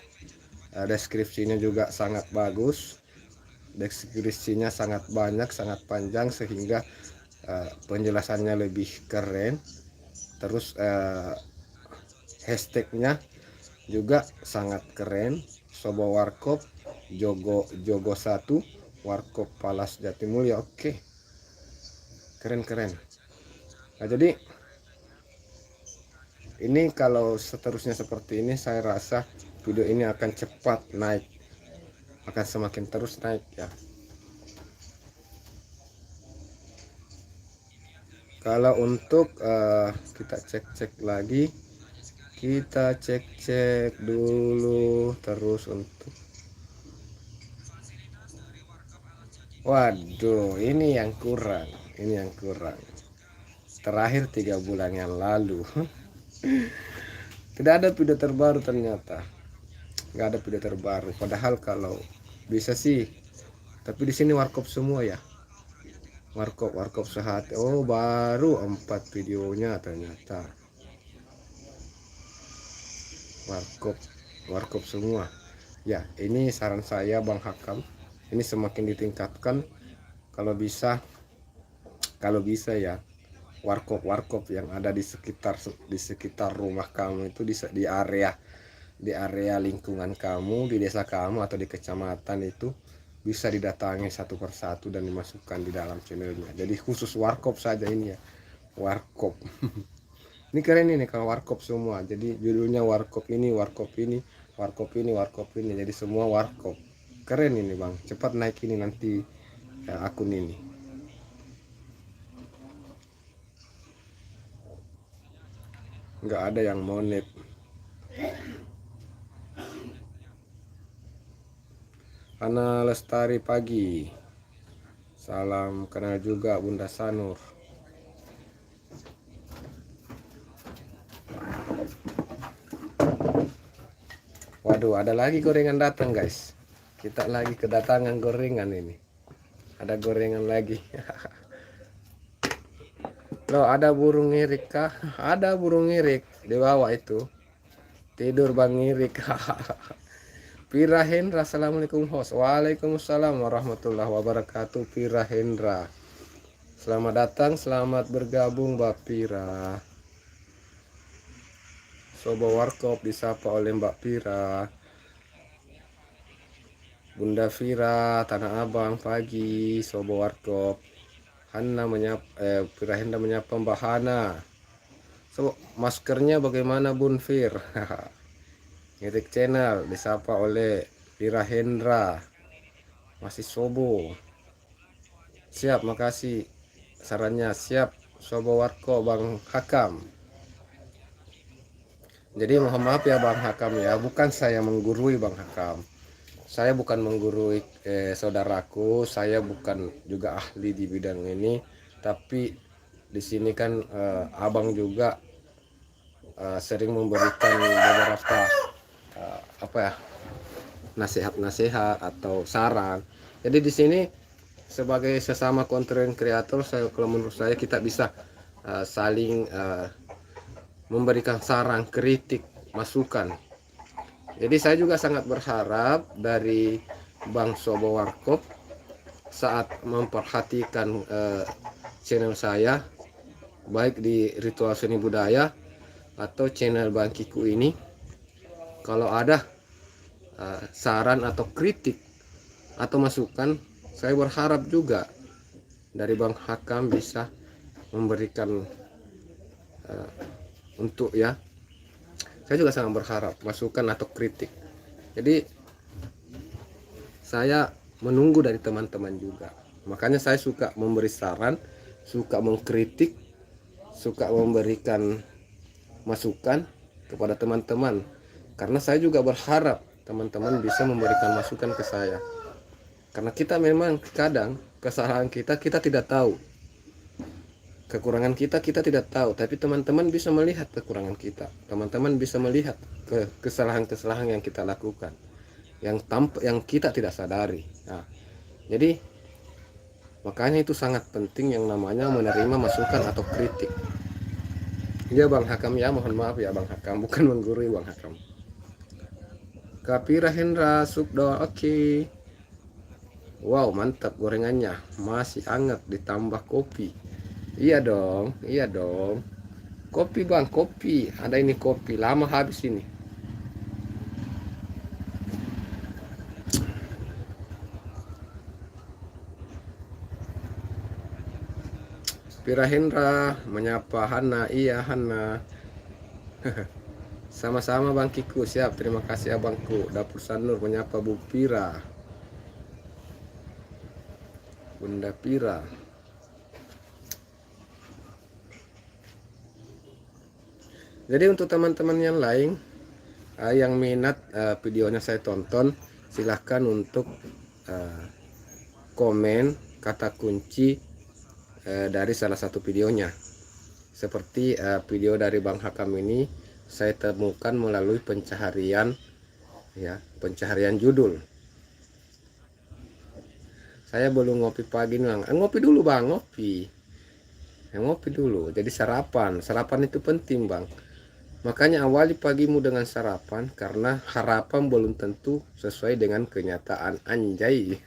Deskripsinya juga sangat bagus. Deskripsinya sangat banyak, sangat panjang sehingga penjelasannya lebih keren. Terus hashtagnya juga sangat keren. Sobo Warkop Jogo 1 Warkop Alas Jatimulyo. Oke, keren. Nah jadi ini kalau seterusnya seperti ini, saya rasa video ini akan cepat naik, akan semakin terus naik ya. Kalau untuk kita cek lagi, kita cek dulu terus untuk. Waduh, ini yang kurang. Terakhir 3 bulan yang lalu. Tidak ada video terbaru ternyata. nggak ada video terbaru. Padahal kalau bisa sih, tapi di sini warkop semua ya, warkop sehati. Oh, baru 4 videonya ternyata warkop semua ya. Ini saran saya Bang Hakam, ini semakin ditingkatkan kalau bisa ya, warkop yang ada di sekitar rumah kamu itu, di area lingkungan kamu, di desa kamu atau di kecamatan itu bisa didatangi satu persatu dan dimasukkan di dalam channelnya. Jadi khusus warkop saja ini ya, warkop. Ini keren ini kalau warkop semua. Jadi judulnya warkop ini, warkop ini, warkop ini, warkop ini. Jadi semua warkop. Keren ini Bang. Cepat naik ini nanti akun ini. Nggak ada yang monet. Ana Lestari pagi. Salam kenal juga Bunda Sanur. Waduh, ada lagi gorengan datang guys. Kita lagi kedatangan gorengan ini. Ada gorengan lagi. Loh, ada burung ngirik kah? Ada burung ngirik di bawah itu. Tidur Bang ngirik. Pira Hendra, assalamualaikum host. Waalaikumsalam warahmatullahi wabarakatuh. Pira Hendra, selamat datang, selamat bergabung Mbak Pira. Sobo warkop disapa oleh Mbak Pira. Bunda Vira, Tanah Abang pagi. Sobo warkop. Pira Hendra menyapa Mbak Hana. So, maskernya bagaimana Bun Fir? Ngirik channel disapa oleh Pira Hendra. Masih Sobo. Siap, makasih sarannya. Siap Sobo warkop Bang Hakam. Jadi mohon maaf ya Bang Hakam ya, bukan saya menggurui Bang Hakam. Saya bukan menggurui saudaraku, saya bukan juga ahli di bidang ini, tapi di sini kan Abang juga sering memberikan beberapa nasihat-nasihat atau saran. Jadi di sini sebagai sesama konten kreator, kalau menurut saya kita bisa saling memberikan saran, kritik, masukan. Jadi saya juga sangat berharap dari Bang Sobo Warkop saat memperhatikan channel saya, baik di Ritual Seni Budaya atau channel Bang Kiku ini, kalau ada saran atau kritik atau masukan, saya berharap juga dari Bang Hakam bisa memberikan untuk ya, saya juga sangat berharap masukan atau kritik. Jadi saya menunggu dari teman-teman juga, makanya saya suka memberi saran, suka mengkritik, suka memberikan masukan kepada teman-teman, karena saya juga berharap teman-teman bisa memberikan masukan ke saya, karena kita memang kadang kesalahan kita tidak tahu, kekurangan kita tidak tahu, tapi teman-teman bisa melihat kekurangan kita, teman-teman bisa melihat kesalahan-kesalahan yang kita lakukan, yang kita tidak sadari. Nah, jadi makanya itu sangat penting yang namanya menerima masukan atau kritik. Ya Bang Hakam ya, mohon maaf ya Bang Hakam, bukan menggurui Bang Hakam. Kapira Hendra Subdo, oke. Wow, mantap gorengannya, masih hangat ditambah kopi. Iya dong. Kopi Bang, kopi. Ada ini kopi, lama habis ini. Pira Hendra menyapa Hana. Iya Hana. Sama-sama Bang Kiku, siap. Terima kasih abangku. Dapur Sanur menyapa Bu Pira. Bunda Pira. Jadi untuk teman-teman yang lain yang minat videonya saya tonton, silahkan untuk komen kata kunci dari salah satu videonya. Seperti video dari Bang Hakam ini saya temukan melalui pencaharian ya, pencaharian judul. Saya belum ngopi pagi nih, Bang. Ngopi dulu, Bang, ngopi. Ngopi dulu. Jadi sarapan itu penting, Bang. Makanya awali pagimu dengan sarapan, karena harapan belum tentu sesuai dengan kenyataan, anjay.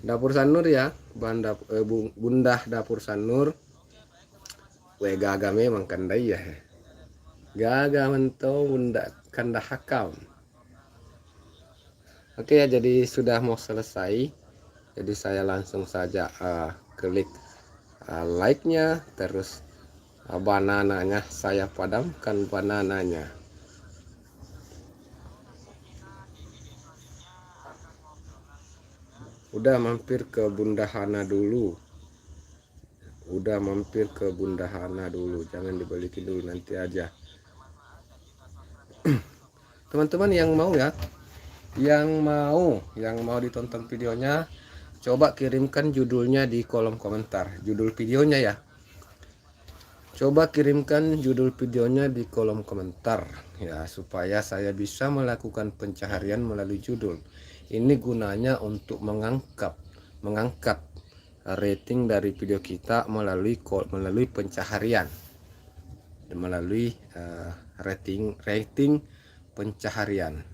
Dapur Sanur ya, Bunda Dapur Sanur. Gaga memang kandai ya. Gaga mentau bunda kanda hakam. Oke ya, jadi sudah mau selesai. Jadi saya langsung saja klik like-nya, terus banananya saya padamkan banananya. Udah mampir ke Bunda Hana dulu. Jangan dibalikin dulu, nanti aja. Teman-teman yang mau ya, yang mau ditonton videonya, coba kirimkan judulnya di kolom komentar. Judul videonya ya. Coba kirimkan judul videonya di kolom komentar ya, supaya saya bisa melakukan pencaharian melalui judul. Ini gunanya untuk mengangkat rating dari video kita melalui pencaharian, melalui rating pencaharian.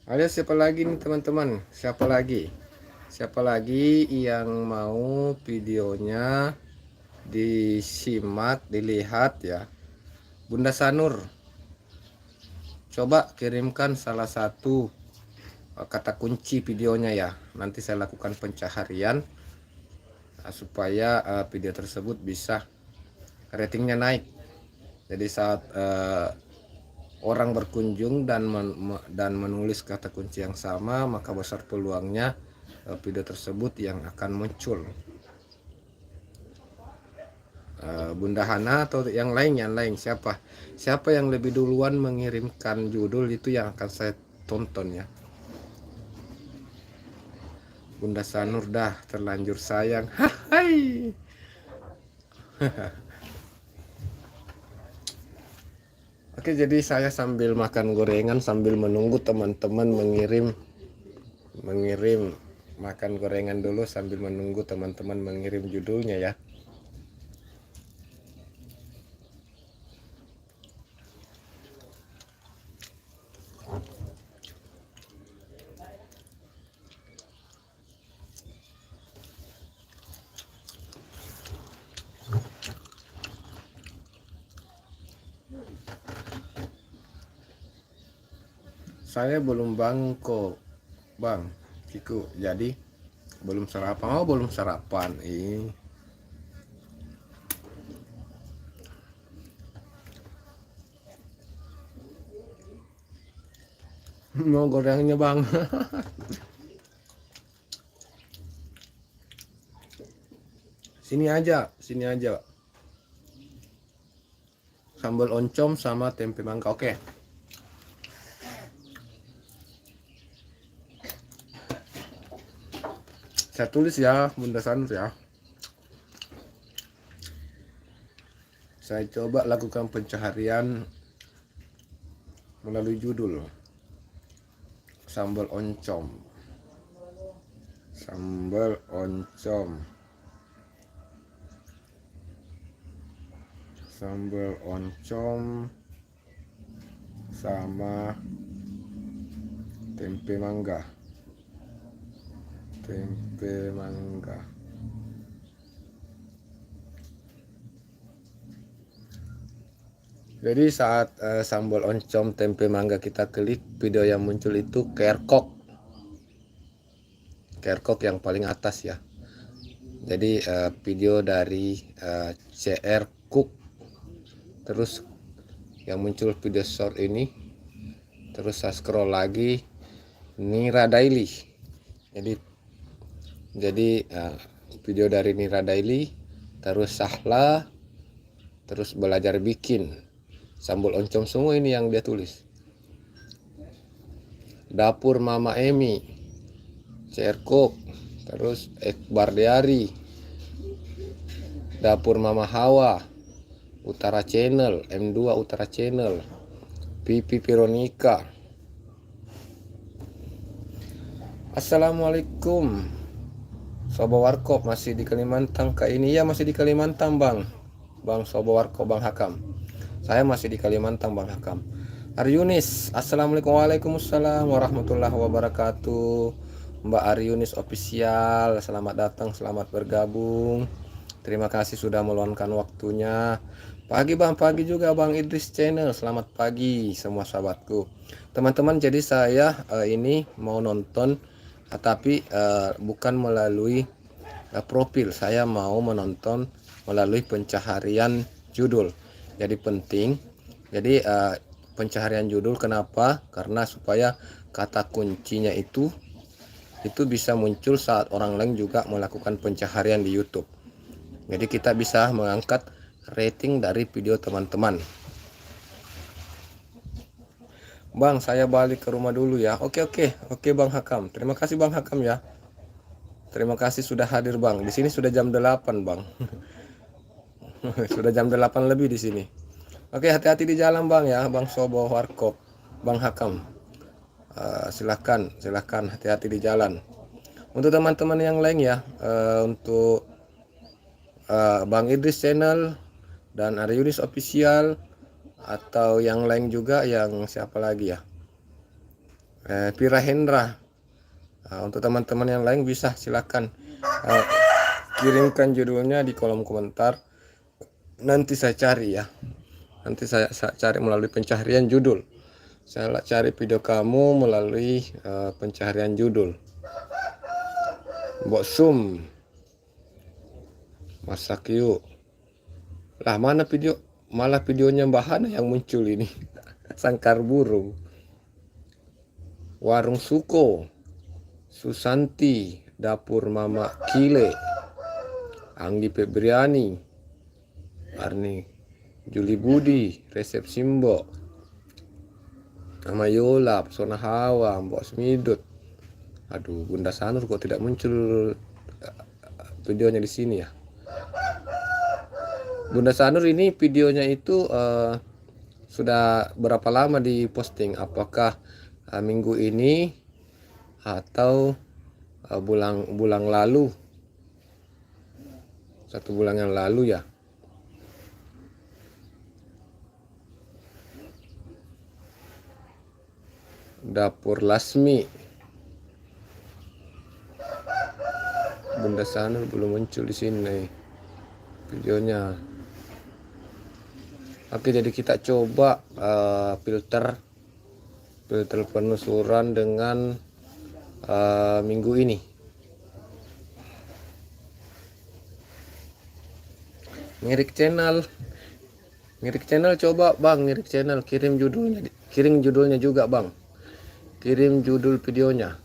Ada siapa lagi nih teman-teman? Siapa lagi yang mau videonya disimak, dilihat ya? Bunda Sanur, coba kirimkan salah satu kata kunci videonya ya. Nanti saya lakukan pencaharian supaya video tersebut bisa ratingnya naik. Jadi saat orang berkunjung dan menulis kata kunci yang sama, maka besar peluangnya video tersebut yang akan muncul. Bunda Hana atau yang lain siapa yang lebih duluan mengirimkan judul, itu yang akan saya tonton ya. Bunda Sanur dah terlanjur sayang. Hai. Oke, jadi saya sambil makan gorengan sambil menunggu teman-teman mengirim makan gorengan dulu sambil menunggu teman-teman mengirim judulnya ya. Saya belum bangko, Bang Kiku, jadi belum sarapan. Mau gorengnya, Bang. Sini aja. Sambal oncom sama tempe mangga, oke. Saya tulis ya, Bunda Sanur ya. Saya coba lakukan pencaharian melalui judul sambal oncom. Sambal oncom sama tempe mangga. Jadi saat sambal oncom tempe mangga kita klik, video yang muncul itu kerkok. QR code yang paling atas ya. Jadi video dari CR Cook, terus yang muncul video short ini, terus saya scroll lagi Nira Daily. Jadi video dari Nira Daily, terus Sahla, terus belajar bikin, sambal oncom, semua ini yang dia tulis. Dapur Mama Emi, CR Cook, terus Ekbar Diari, Dapur Mama Hawa, Utara Channel, M2 Utara Channel, Pipi Veronica. Assalamualaikum Sobo Warkop, masih di Kalimantan kah ini? Ya, masih di Kalimantan Bang Sobo Warkop, Bang Hakam. Saya masih di Kalimantan Bang Hakam. Aryunis, Assalamualaikum. Waalaikumsalam warahmatullahi wabarakatuh. Mbak Aryunis official, selamat datang, selamat bergabung. Terima kasih sudah meluangkan waktunya. Pagi Bang, pagi juga Bang Idris Channel. Selamat pagi semua sahabatku. Teman-teman, jadi saya ini mau nonton, tapi bukan melalui profil. Saya mau menonton melalui pencaharian judul. Jadi penting. Jadi pencaharian judul, kenapa? Karena supaya kata kuncinya itu bisa muncul saat orang lain juga melakukan pencaharian di YouTube. Jadi kita bisa mengangkat rating dari video teman-teman. Bang, saya balik ke rumah dulu ya. Oke Bang Hakam. Terima kasih Bang Hakam ya. Terima kasih sudah hadir Bang. Di sini sudah jam 8 Bang. Sudah jam 8 lebih di sini. Oke, hati-hati di jalan Bang ya, Bang Sobo Warkop, Bang Hakam. Silahkan hati-hati di jalan. Untuk teman-teman yang lain ya, untuk Bang Idris Channel dan Aryunis Official, atau yang lain juga, yang siapa lagi ya, Pira Hendra. Untuk teman-teman yang lain bisa silakan kirimkan judulnya di kolom komentar. Nanti saya cari ya. Nanti saya cari melalui pencaharian judul. Saya cari video kamu melalui pencaharian judul. Mbok Sum, masak yuk. Lah, mana video? Malah videonya Mbak Hana yang muncul ini. Sangkar burung. Warung Suko, Susanti, Dapur Mama Kile, Anggi Febriani, Arni Juli Budi, Resep Simbo, Nama Yola, Pesona Hawa, Mbok Smidut. Aduh, Bunda Sanur kok tidak muncul videonya di sini ya. Bunda Sanur ini videonya itu sudah berapa lama diposting? Apakah minggu ini atau bulan lalu? 1 bulan yang lalu ya. Dapur Lasmi, Bunda Sanur belum muncul di sini videonya. Oke, jadi kita coba filter penelusuran dengan minggu ini. Ngirik channel coba Bang, ngirik channel, kirim judulnya juga Bang. Kirim judul videonya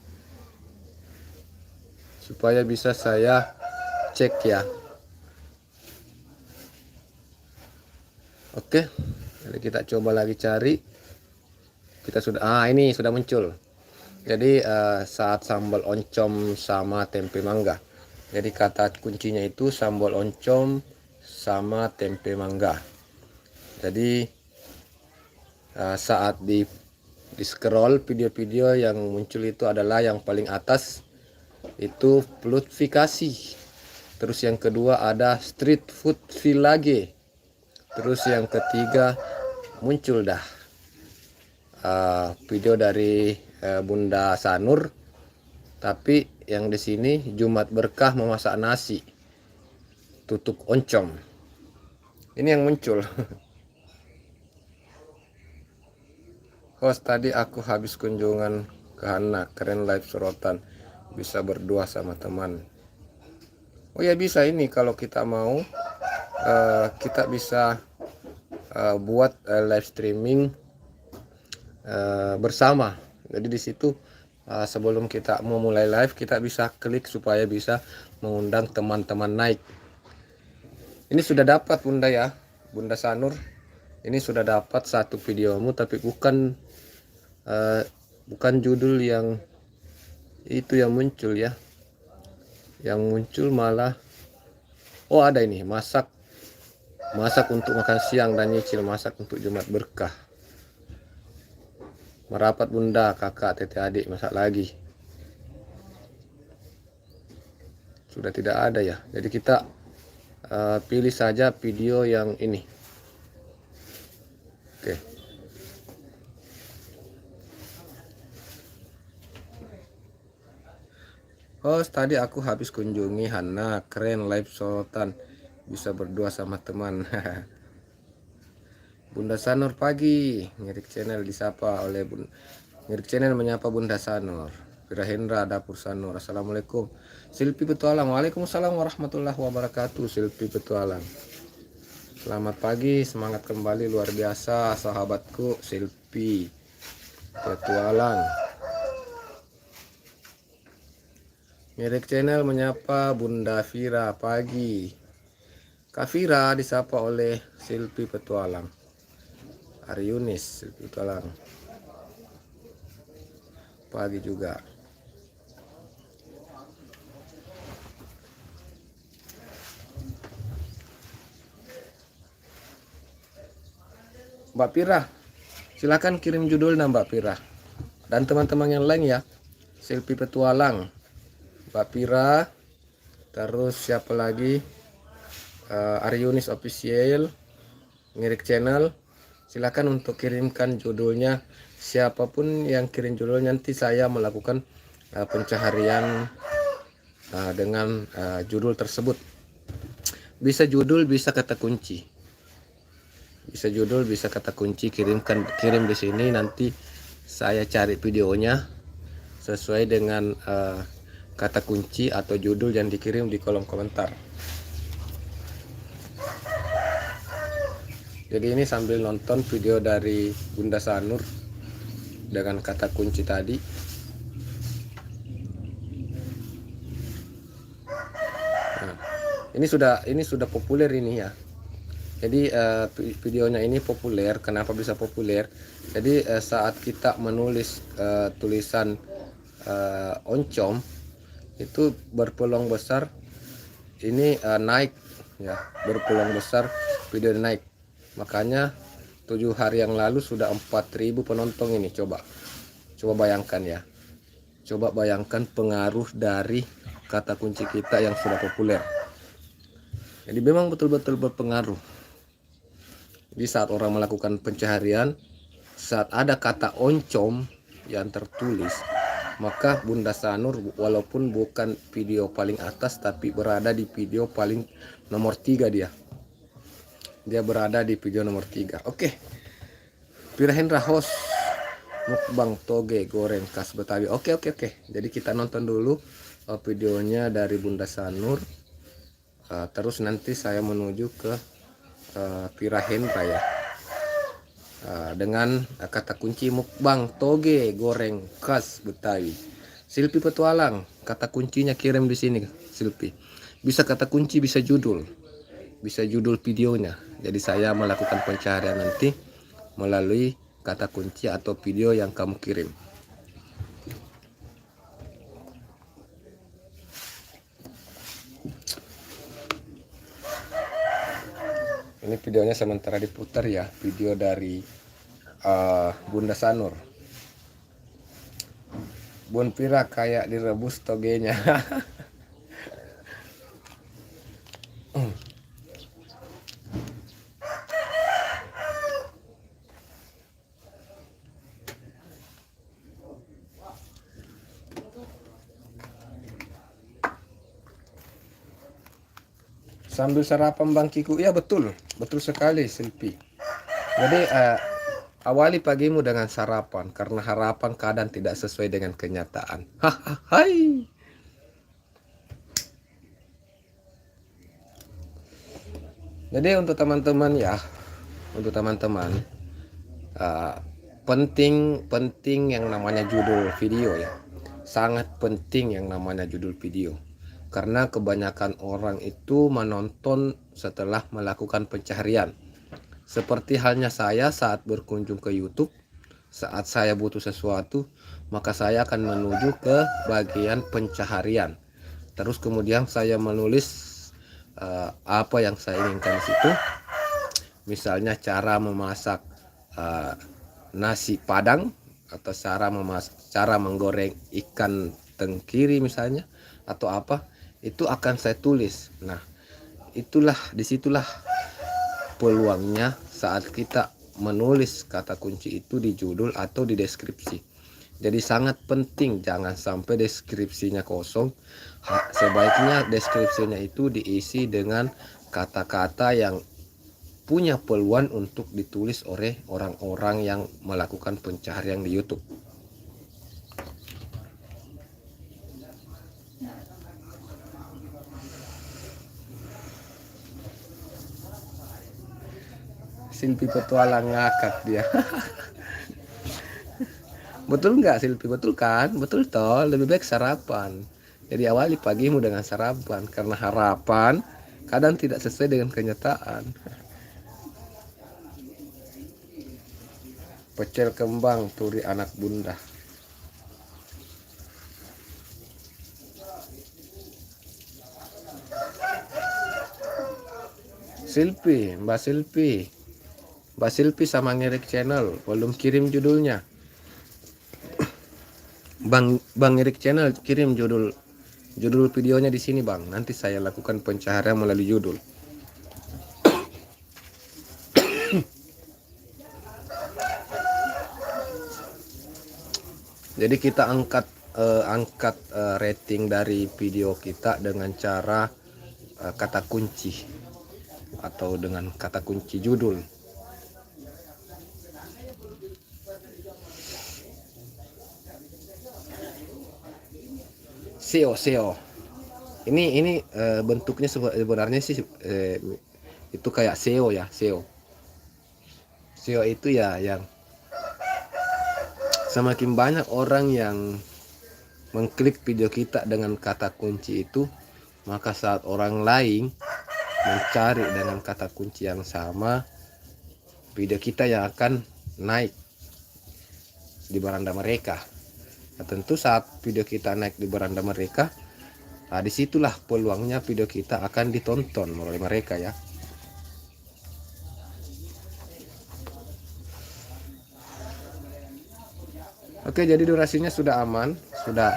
supaya bisa saya cek ya. Oke, jadi kita coba lagi cari. Kita sudah, ini sudah muncul. Jadi saat sambal oncom sama tempe mangga. Jadi kata kuncinya itu sambal oncom sama tempe mangga. Jadi saat di scroll video-video yang muncul itu adalah yang paling atas itu plutifikasi. Terus yang kedua ada street food village. Terus yang ketiga muncul dah video dari Bunda Sanur, tapi yang di sini Jumat Berkah memasak nasi tutuk oncom. Ini yang muncul. Host, tadi aku habis kunjungan ke Hana, keren live sorotan. bisa berdua sama teman. Oh ya bisa ini kalau kita mau kita bisa buat live streaming bersama. Jadi di situ sebelum kita mau mulai live kita bisa klik supaya bisa mengundang teman-teman naik. Ini sudah dapat Bunda ya, Bunda Sanur. Ini sudah dapat satu videomu tapi bukan judul yang itu yang muncul ya. Yang muncul malah ada ini, masak untuk makan siang dan nyicil masak untuk Jumat berkah. Merapat Bunda, kakak, tete, adik masak lagi. Sudah tidak ada ya. Jadi kita pilih saja video yang ini. Oke. Tadi aku habis kunjungi Hana, keren live sorotan, bisa berdua sama teman. Bunda Sanur pagi, Ngirik Channel disapa oleh Ngirik Channel menyapa Bunda Sanur. Pira Hendra Dapur Sanur, assalamualaikum. Silpi Petualang, waalaikumsalam warahmatullahi wabarakatuh. Silpi Petualang, selamat pagi, semangat kembali luar biasa sahabatku Silpi Petualang. Ngirik Channel menyapa Bunda Vira pagi. Kak Vira disapa oleh Silpi Petualang. Ari Yunis Silpi Petualang pagi juga. Mbak Pira, silakan kirim judulnya Mbak Pira dan teman-teman yang lain ya. Silpi Petualang, Mbak Pira, terus siapa lagi, Ari Yunis Official, Ngirik Channel. Silakan untuk kirimkan judulnya. Siapapun yang kirim judulnya nanti saya melakukan pencaharian dengan judul tersebut. Bisa judul, bisa kata kunci. Bisa judul, bisa kata kunci, kirim di sini, nanti saya cari videonya sesuai dengan kata kunci atau judul yang dikirim di kolom komentar. Jadi ini sambil nonton video dari Bunda Sanur dengan kata kunci tadi. Nah, ini sudah populer ini ya. Jadi videonya ini populer. Kenapa bisa populer? Jadi saat kita menulis tulisan oncom itu berpeluang besar ini naik ya, berpeluang besar video naik. Makanya 7 hari yang lalu sudah 4.000 penonton ini. Coba bayangkan ya. Coba bayangkan pengaruh dari kata kunci kita yang sudah populer. Jadi memang betul-betul berpengaruh. Di saat orang melakukan pencaharian, saat ada kata oncom yang tertulis, maka Bunda Sanur walaupun bukan video paling atas tapi berada di video paling nomor 3 dia. Dia berada di video nomor 3. Oke. Pira Hendra host mukbang toge goreng khas Betawi. Oke. Jadi kita nonton dulu videonya dari Bunda Sanur. Terus nanti saya menuju ke Pira Hendra ya. Dengan kata kunci mukbang toge goreng khas Betawi. Silpi Petualang, kata kuncinya kirim di sini Silpi. Bisa kata kunci, bisa judul videonya. Jadi saya melakukan pencarian nanti melalui kata kunci atau video yang kamu kirim. Ini videonya sementara diputar ya, video dari Bunda Sanur. Bun Pira kayak direbus togenya. Sambil sarapan Bang Kiku. Ya betul sekali Silpi. Jadi awali pagimu dengan sarapan karena harapan kadang tidak sesuai dengan kenyataan. Hai. Jadi untuk teman-teman ya, untuk teman-teman eh, penting yang namanya judul video ya. Sangat penting yang namanya judul video. Karena kebanyakan orang itu menonton setelah melakukan pencarian. Seperti halnya saya saat berkunjung ke YouTube, saat saya butuh sesuatu, maka saya akan menuju ke bagian pencaharian. Terus kemudian saya menulis apa yang saya inginkan di situ. Misalnya cara memasak nasi padang, atau cara menggoreng ikan tenggiri misalnya, atau apa, itu akan saya tulis. Nah, disitulah peluangnya saat kita menulis kata kunci itu di judul atau di deskripsi. Jadi sangat penting jangan sampai deskripsinya kosong. Sebaiknya deskripsinya itu diisi dengan kata-kata yang punya peluang untuk ditulis oleh orang-orang yang melakukan pencarian di YouTube. Silpi petualang ngakak dia. Betul nggak Silpi? Betul kan? Betul toh, lebih baik sarapan. Jadi awali pagimu dengan sarapan, karena harapan kadang tidak sesuai dengan kenyataan. Pecel kembang turi anak bunda. Silpi, Mbak Silpi sama Ngerik Channel belum kirim judulnya. Bang Erik Channel kirim judul videonya di sini Bang. Nanti saya lakukan pencaharian melalui judul. Jadi kita angkat rating dari video kita dengan cara kata kunci atau dengan kata kunci judul. SEO. Ini bentuknya sebenarnya sih itu kayak SEO ya, SEO. SEO itu ya yang semakin banyak orang yang mengklik video kita dengan kata kunci itu, maka saat orang lain mencari dengan kata kunci yang sama, video kita yang akan naik di beranda mereka. Nah, tentu saat video kita naik di beranda mereka, disitulah peluangnya video kita akan ditonton oleh mereka ya. Oke, jadi durasinya sudah aman, sudah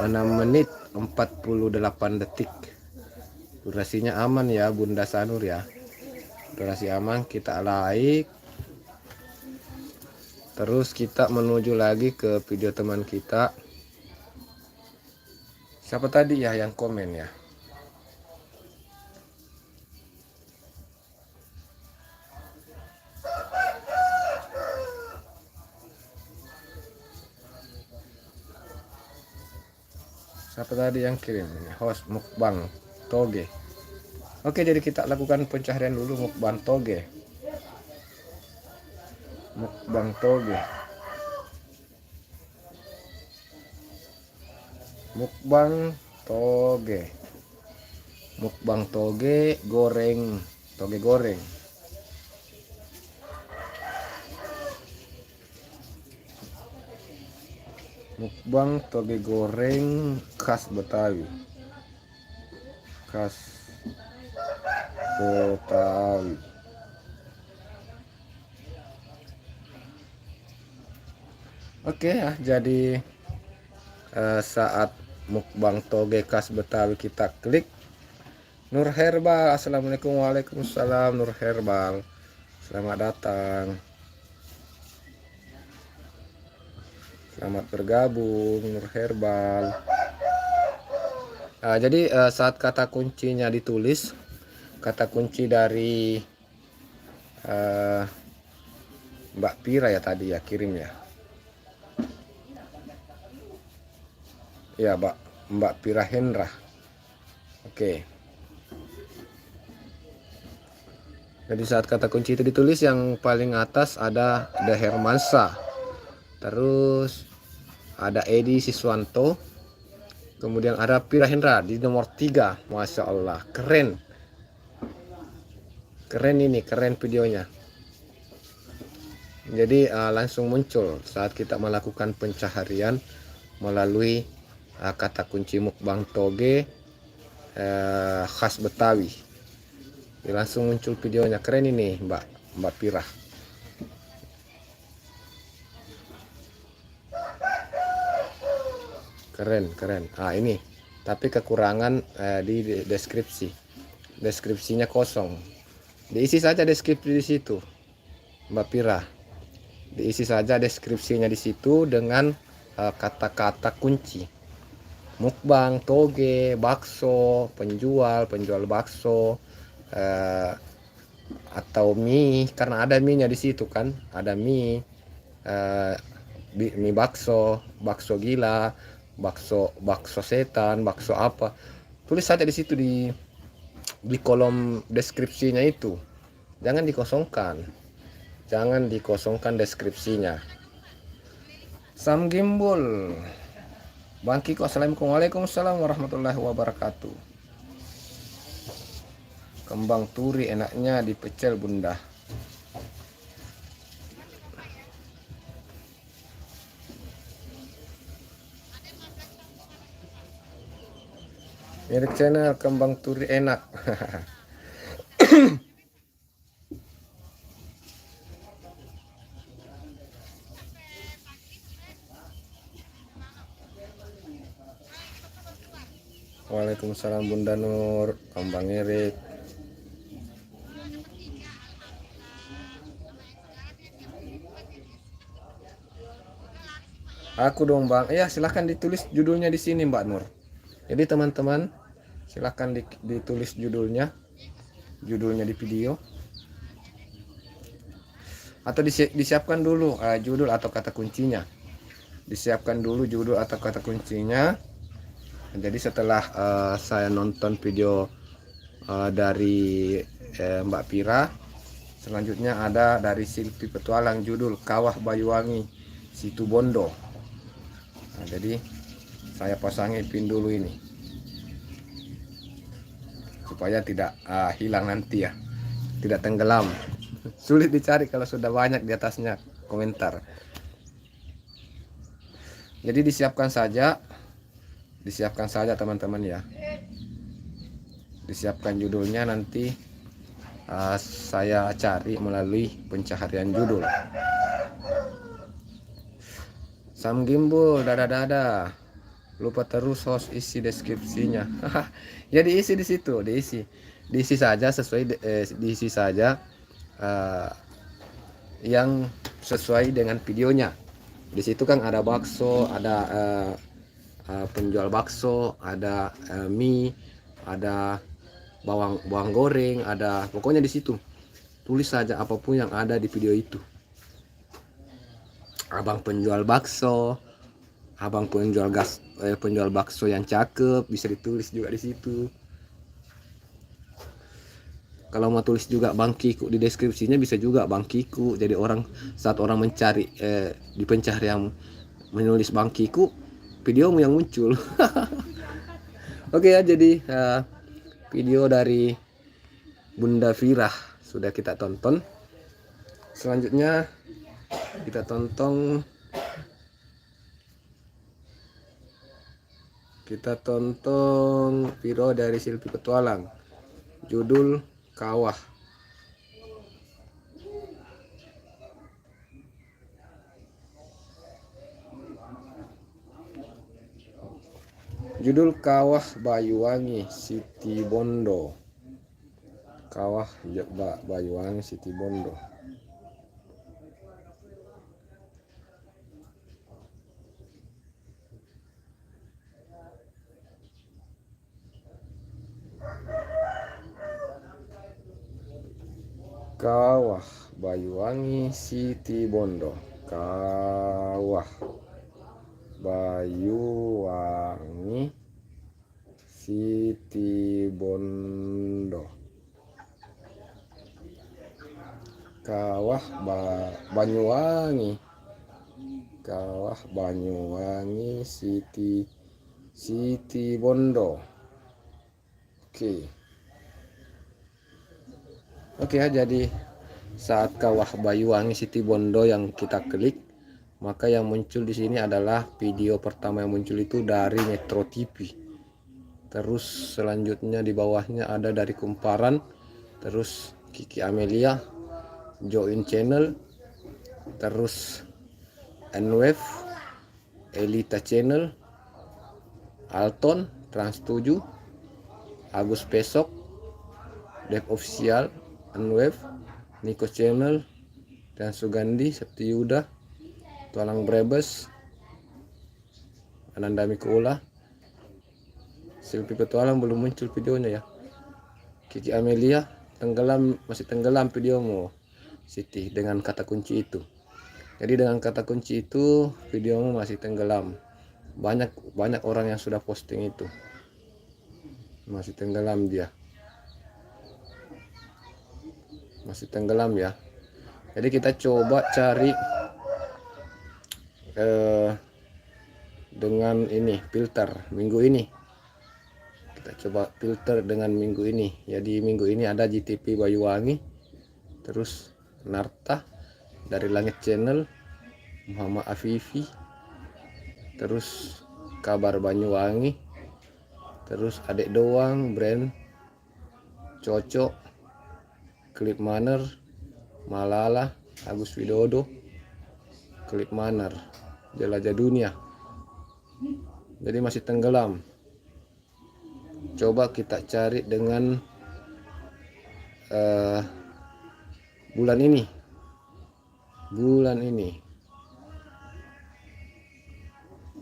6 menit 48 detik. Durasinya aman ya Bunda Sanur ya. Durasi aman, kita like. Terus kita menuju lagi ke video teman kita. Siapa tadi ya yang komen ya? Siapa tadi yang kirim ini? Host mukbang toge. Oke, jadi kita lakukan pencaharian dulu mukbang toge. Mukbang toge. Mukbang toge. Mukbang toge goreng. Toge goreng. Mukbang toge goreng khas Betawi. Khas Betawi. Oke ya, jadi saat mukbang toge khas Betawi kita klik Nur Herbal. Assalamualaikum, waalaikumsalam Nur Herbal. Selamat datang. Selamat bergabung Nur Herbal. Jadi saat kata kuncinya ditulis, kata kunci dari Mbak Pira ya tadi ya kirim ya. Ya Mbak Pira Hendra. Oke. Jadi saat kata kunci itu ditulis, yang paling atas ada The Hermansa, terus ada Edi Siswanto, kemudian ada Pira Hendra di nomor 3. Masya Allah, keren. Keren ini, keren videonya. Jadi langsung muncul saat kita melakukan pencaharian melalui kata kunci mukbang toge khas Betawi. Jadi langsung muncul videonya, keren ini Mbak Pira. Keren. Ini tapi kekurangan di deskripsinya kosong. Diisi saja deskripsi di situ, Mbak Pira. Diisi saja deskripsinya di situ dengan kata-kata kunci. Mukbang, toge, bakso, penjual bakso, atau mie, karena ada mie-nya di situ kan. Ada mie, mie bakso gila, bakso setan, bakso apa. Tulis saja di situ di kolom deskripsinya itu. Jangan dikosongkan deskripsinya. Sam Gimbul Bang Kiko, assalamualaikum. Waalaikumsalam warahmatullahi wabarakatuh. Kembang turi enaknya dipecel bunda. Mirip channel kembang turi enak. Waalaikumsalam Bunda Nur, kembang mirip. Aku dong Bang. Ya, silahkan ditulis judulnya di sini Mbak Nur. Jadi teman-teman silahkan ditulis judulnya di video. Atau disiapkan dulu judul atau kata kuncinya. Disiapkan dulu judul atau kata kuncinya. Jadi setelah saya nonton video dari Mbak Pira, selanjutnya ada dari Silpi Petualang judul Kawah Bayuwangi Situbondo. Nah, jadi saya pasangi pin dulu ini supaya tidak hilang nanti ya, tidak tenggelam. Sulit dicari kalau sudah banyak di atasnya komentar. Jadi disiapkan saja teman-teman ya. Disiapkan judulnya, nanti saya cari melalui pencaharian judul. Sam Gimbul, dada. Lupa terus host isi deskripsinya. Ya diisi di situ, diisi saja diisi saja yang sesuai dengan videonya. Di situ kan ada bakso, ada penjual bakso, ada mie, ada bawang goreng, ada pokoknya di situ. Tulis saja apapun yang ada di video itu. Abang penjual bakso, abang penjual bakso yang cakep, bisa ditulis juga di situ. Kalau mau tulis juga Bang Kiku di deskripsinya bisa juga Bang Kiku. Jadi saat orang mencari di pencaharian menulis Bang Kiku, videomu yang muncul. Oke ya, jadi video dari Bunda Pira sudah kita tonton. Selanjutnya kita tonton video dari Silpi Petualang judul Kawah. Judul Kawah Bayuwangi Situbondo. Kawah Bayuwangi Situbondo. Kawah Bayuwangi Situbondo. Kawah Bayuwangi Situbondo. Kawah Banyuwangi. Kawah Banyuwangi Siti Bondo. Oke ya, jadi saat Kawah Banyuwangi Siti Bondo yang kita klik, maka yang muncul di sini adalah video pertama yang muncul itu dari Metro TV. Terus selanjutnya di bawahnya ada dari Kumparan, terus Kiki Amelia, Join Channel, terus Nwave, Elita Channel, Alton, Trans 7, Agus Pesok, Dev Official, Nwave, Niko Channel, dan Sugandi, Septiyuda, Tualang Brebes, Ananda Mikola. Silpi Petualang belum muncul videonya ya. Kiki Amelia masih tenggelam videomu Siti dengan kata kunci itu. Jadi dengan kata kunci itu videomu masih tenggelam. Banyak orang yang sudah posting itu. Masih tenggelam dia. Masih tenggelam ya. Jadi kita coba cari dengan ini filter minggu ini. Kita coba filter dengan minggu ini. Jadi minggu ini ada GTP Banyuwangi, terus Narta dari Langit Channel, Muhammad Afifi, terus Kabar Banyuwangi, terus Adek Doang, Brand, Cocok, Klip Maner, Malala, Agus Widodo, Klip Maner, Jelajah Dunia. Jadi masih tenggelam. Coba kita cari dengan bulan ini.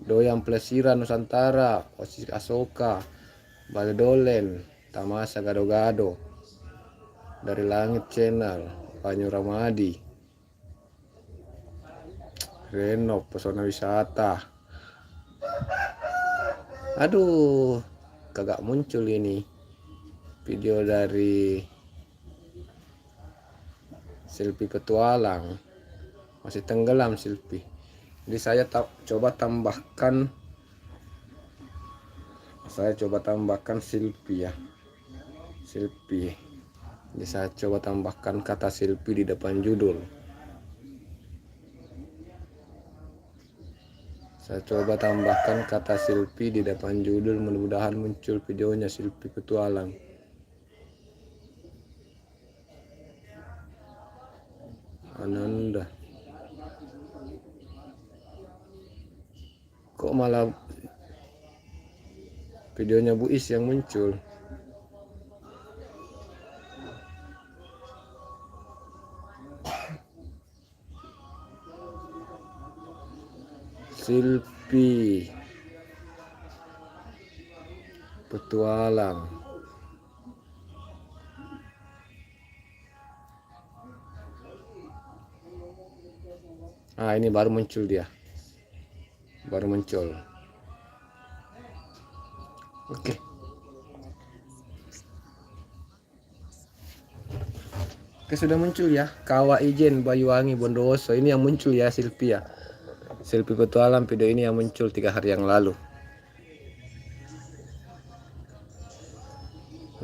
Doyang Plesiran Nusantara, Osis Asoka, Baldolen, Tamasa Gado-Gado, dari Langit Channel, Banyu Ramadi, Renov, Pesona Wisata. Aduh, kagak muncul ini video dari Silpi Petualang. Masih tenggelam Silpi. Jadi saya coba tambahkan Silpi ya. Silpi. Jadi saya coba tambahkan kata Silpi di depan judul. Saya coba tambahkan kata Silpi di depan judul, mudah-mudahan muncul videonya Silpi Petualang. Ananda. Kok malah videonya Bu Is yang muncul? Silpi Petualang. Ini baru muncul dia. Baru muncul. Oke. Sudah muncul ya. Kawah Ijen Banyuwangi Bondowoso. Ini yang muncul ya Silpi ya. Silpi Petualang video ini yang muncul 3 hari yang lalu.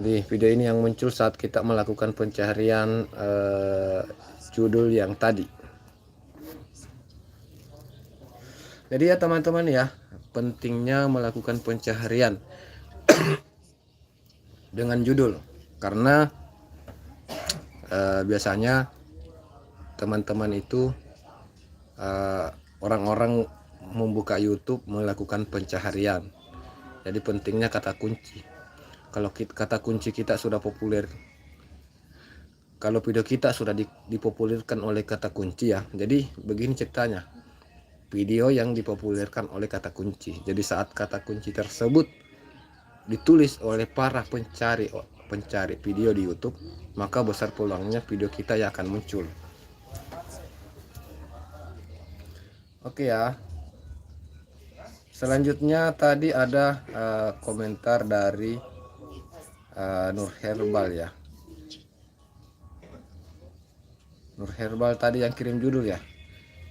Jadi video ini yang muncul saat kita melakukan pencarian judul yang tadi. Jadi ya teman-teman ya, pentingnya melakukan pencarian dengan judul, karena biasanya teman-teman itu orang-orang membuka YouTube melakukan pencaharian. Jadi pentingnya kata kunci. Kalau kata kunci kita sudah populer, kalau video kita sudah dipopulerkan oleh kata kunci ya. Jadi begini ceritanya, video yang dipopulerkan oleh kata kunci. Jadi saat kata kunci tersebut ditulis oleh para pencari video di YouTube, maka besar peluangnya video kita yang akan muncul. Oke ya. Selanjutnya tadi ada komentar dari Nur Herbal ya. Nur Nur Herbal tadi yang kirim judul ya,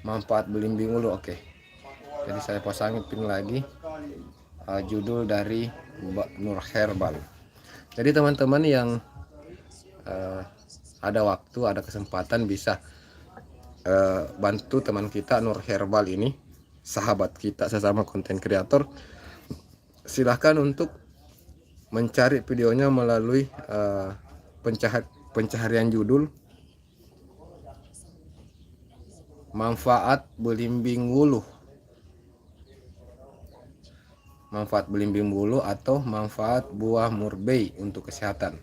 manfaat belimbing ulu. Oke, jadi saya pasangin pin lagi judul dari Mbak Nur Herbal. Jadi teman-teman yang ada waktu, ada kesempatan, bisa bantu teman kita Nur Herbal ini, sahabat kita sesama konten kreator. Silahkan untuk mencari videonya melalui pencaharian judul manfaat belimbing wuluh, manfaat belimbing bulu atau manfaat buah murbei untuk kesehatan.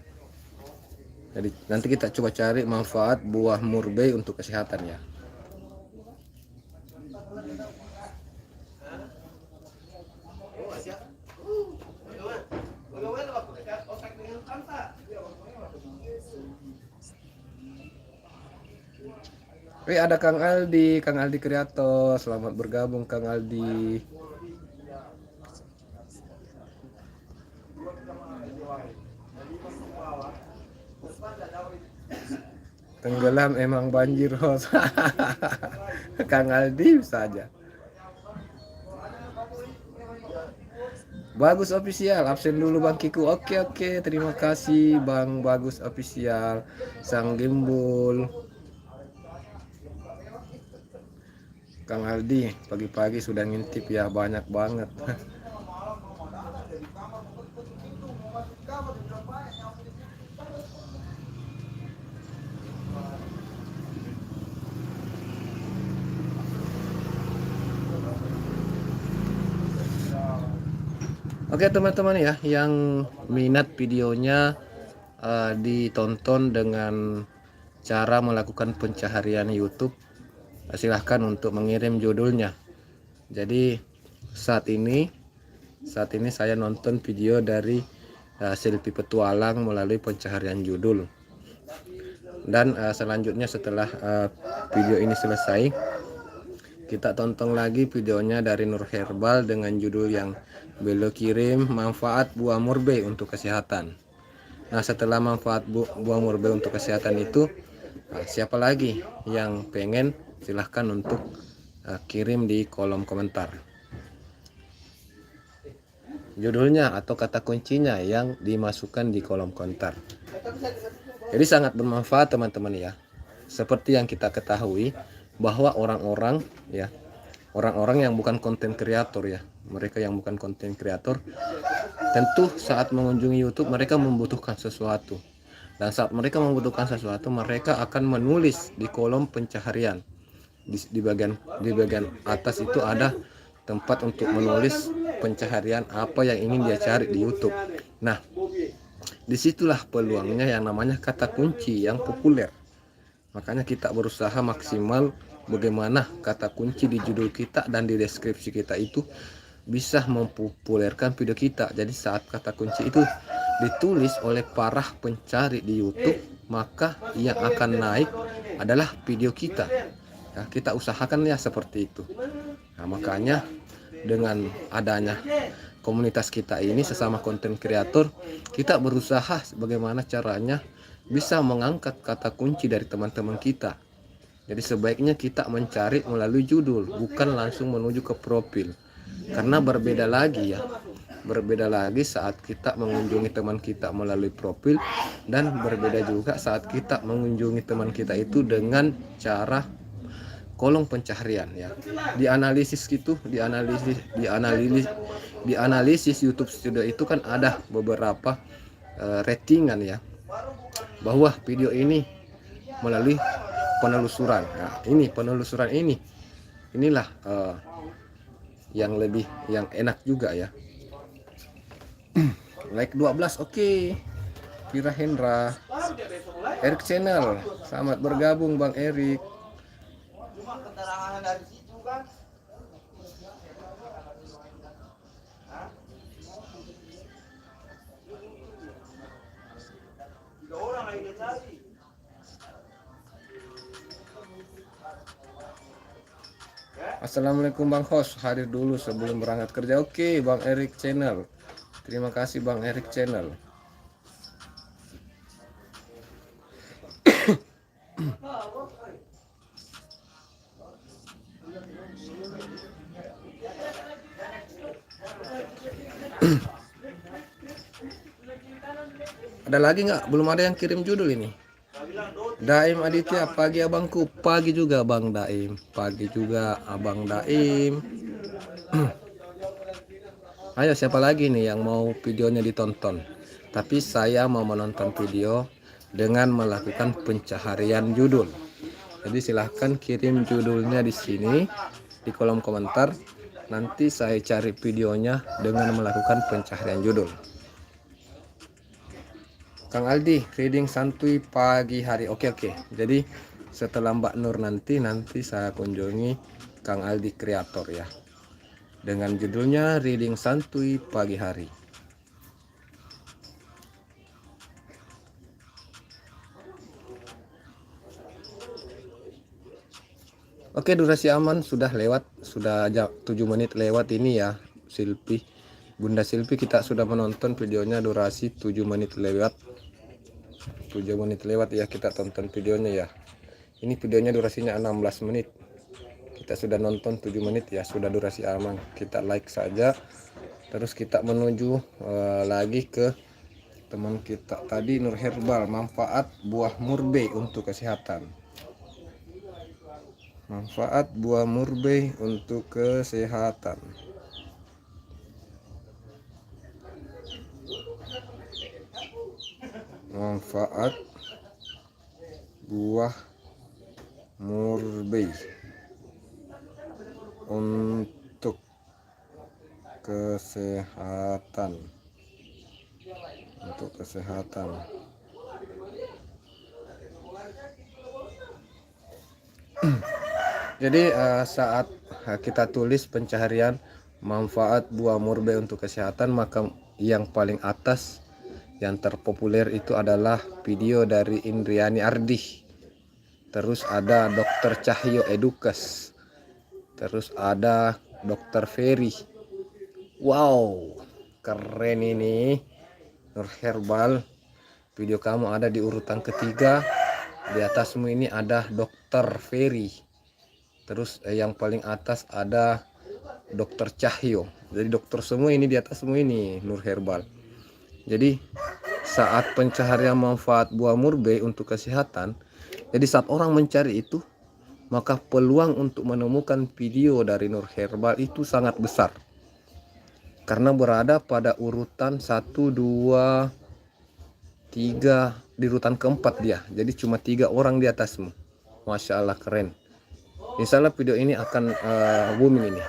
Jadi nanti kita coba cari manfaat buah murbei untuk kesehatan ya. Ada Kang Aldi Kreator, selamat bergabung Kang Aldi. Tenggelam emang banjir host. Kang Aldi saja. Bagus official, absen dulu Bang Kiku. Oke, terima kasih Bang Bagus official, sang gimbul. Kang Aldi pagi-pagi sudah ngintip ya, banyak banget. Oke teman-teman ya, yang minat videonya ditonton dengan cara melakukan pencaharian YouTube, silahkan untuk mengirim judulnya. Jadi saat ini saya nonton video dari Selfie Petualang melalui pencaharian judul, dan selanjutnya setelah video ini selesai, kita tonton lagi videonya dari Nur Herbal dengan judul yang beliau kirim, manfaat buah murbei untuk kesehatan. Nah setelah manfaat buah murbei untuk kesehatan itu, siapa lagi yang pengen, silahkan untuk kirim di kolom komentar judulnya atau kata kuncinya yang dimasukkan di kolom komentar. Jadi sangat bermanfaat teman-teman ya. Seperti yang kita ketahui bahwa orang-orang yang bukan konten kreator ya, mereka yang bukan konten kreator, tentu saat mengunjungi YouTube mereka membutuhkan sesuatu, dan saat mereka membutuhkan sesuatu mereka akan menulis di kolom pencaharian. Di bagian atas itu ada tempat untuk menulis pencaharian apa yang ingin dia cari di YouTube. Nah, disitulah peluangnya yang namanya kata kunci yang populer. Makanya kita berusaha maksimal bagaimana kata kunci di judul kita dan di deskripsi kita itu bisa mempopulerkan video kita. Jadi saat kata kunci itu ditulis oleh para pencari di YouTube, maka yang akan naik adalah video kita. Ya, kita usahakan ya seperti itu. Nah, makanya dengan adanya komunitas kita ini sesama konten kreator, kita berusaha bagaimana caranya bisa mengangkat kata kunci dari teman-teman kita. Jadi sebaiknya kita mencari melalui judul, bukan langsung menuju ke profil. Karena berbeda lagi saat kita mengunjungi teman kita melalui profil, dan berbeda juga saat kita mengunjungi teman kita itu dengan cara kolom pencaharian ya. Dianalisis YouTube Studio itu kan ada beberapa ratingan ya, bahwa video ini melalui penelusuran. Nah, ini penelusuran inilah yang enak juga ya. Like 12 oke. Vira Hendra, Erik Channel, selamat bergabung Bang Erik. Assalamualaikum Bang Host, hadir dulu sebelum berangkat kerja. Oke Bang Erik Channel, terima kasih Bang Erik Channel. Ada lagi nggak? Belum ada yang kirim judul ini. Daim Aditya, pagi abangku, pagi juga Bang Daim, pagi juga Abang Daim. Ayo siapa lagi nih yang mau videonya ditonton? Tapi saya mau menonton video dengan melakukan pencaharian judul. Jadi silahkan kirim judulnya di sini di kolom komentar. Nanti saya cari videonya dengan melakukan pencaharian judul. Kang Aldi, reading santuy pagi hari. Oke. Jadi setelah Mbak Nur nanti saya kunjungi Kang Aldi kreator ya. Dengan judulnya reading santuy pagi hari. Oke, durasi aman sudah lewat, sudah 7 menit lewat ini ya, Silpi. Bunda Silpi, kita sudah menonton videonya durasi 7 menit lewat. 7 menit lewat ya, kita tonton videonya ya. Ini videonya durasinya 16 menit. Kita sudah nonton 7 menit ya, sudah durasi aman. Kita like saja. Terus kita menuju lagi ke teman kita tadi, Nur Herbal, manfaat buah murbei untuk kesehatan. Manfaat buah murbei untuk kesehatan. Manfaat buah murbei untuk kesehatan. Untuk kesehatan. Jadi saat kita tulis pencaharian manfaat buah murbei untuk kesehatan, maka yang paling atas yang terpopuler itu adalah video dari Indriani Ardih. Terus ada Dr. Cahyo Edukas. Terus ada Dr. Ferry. Wow, keren ini. Nur Herbal, video kamu ada di urutan ketiga. Di atasmu ini ada Dr. Ferry. Terus yang paling atas ada Dr. Cahyo. Jadi dokter semua ini di atasmu ini, Nur Herbal. Jadi saat pencaharian manfaat buah murbei untuk kesehatan, jadi saat orang mencari itu, maka peluang untuk menemukan video dari Nur Herbal itu sangat besar. Karena berada pada urutan 1, 2, 3, di urutan keempat dia. Jadi cuma 3 orang di atasmu. Masya Allah, keren. Insya Allah video ini akan booming ini.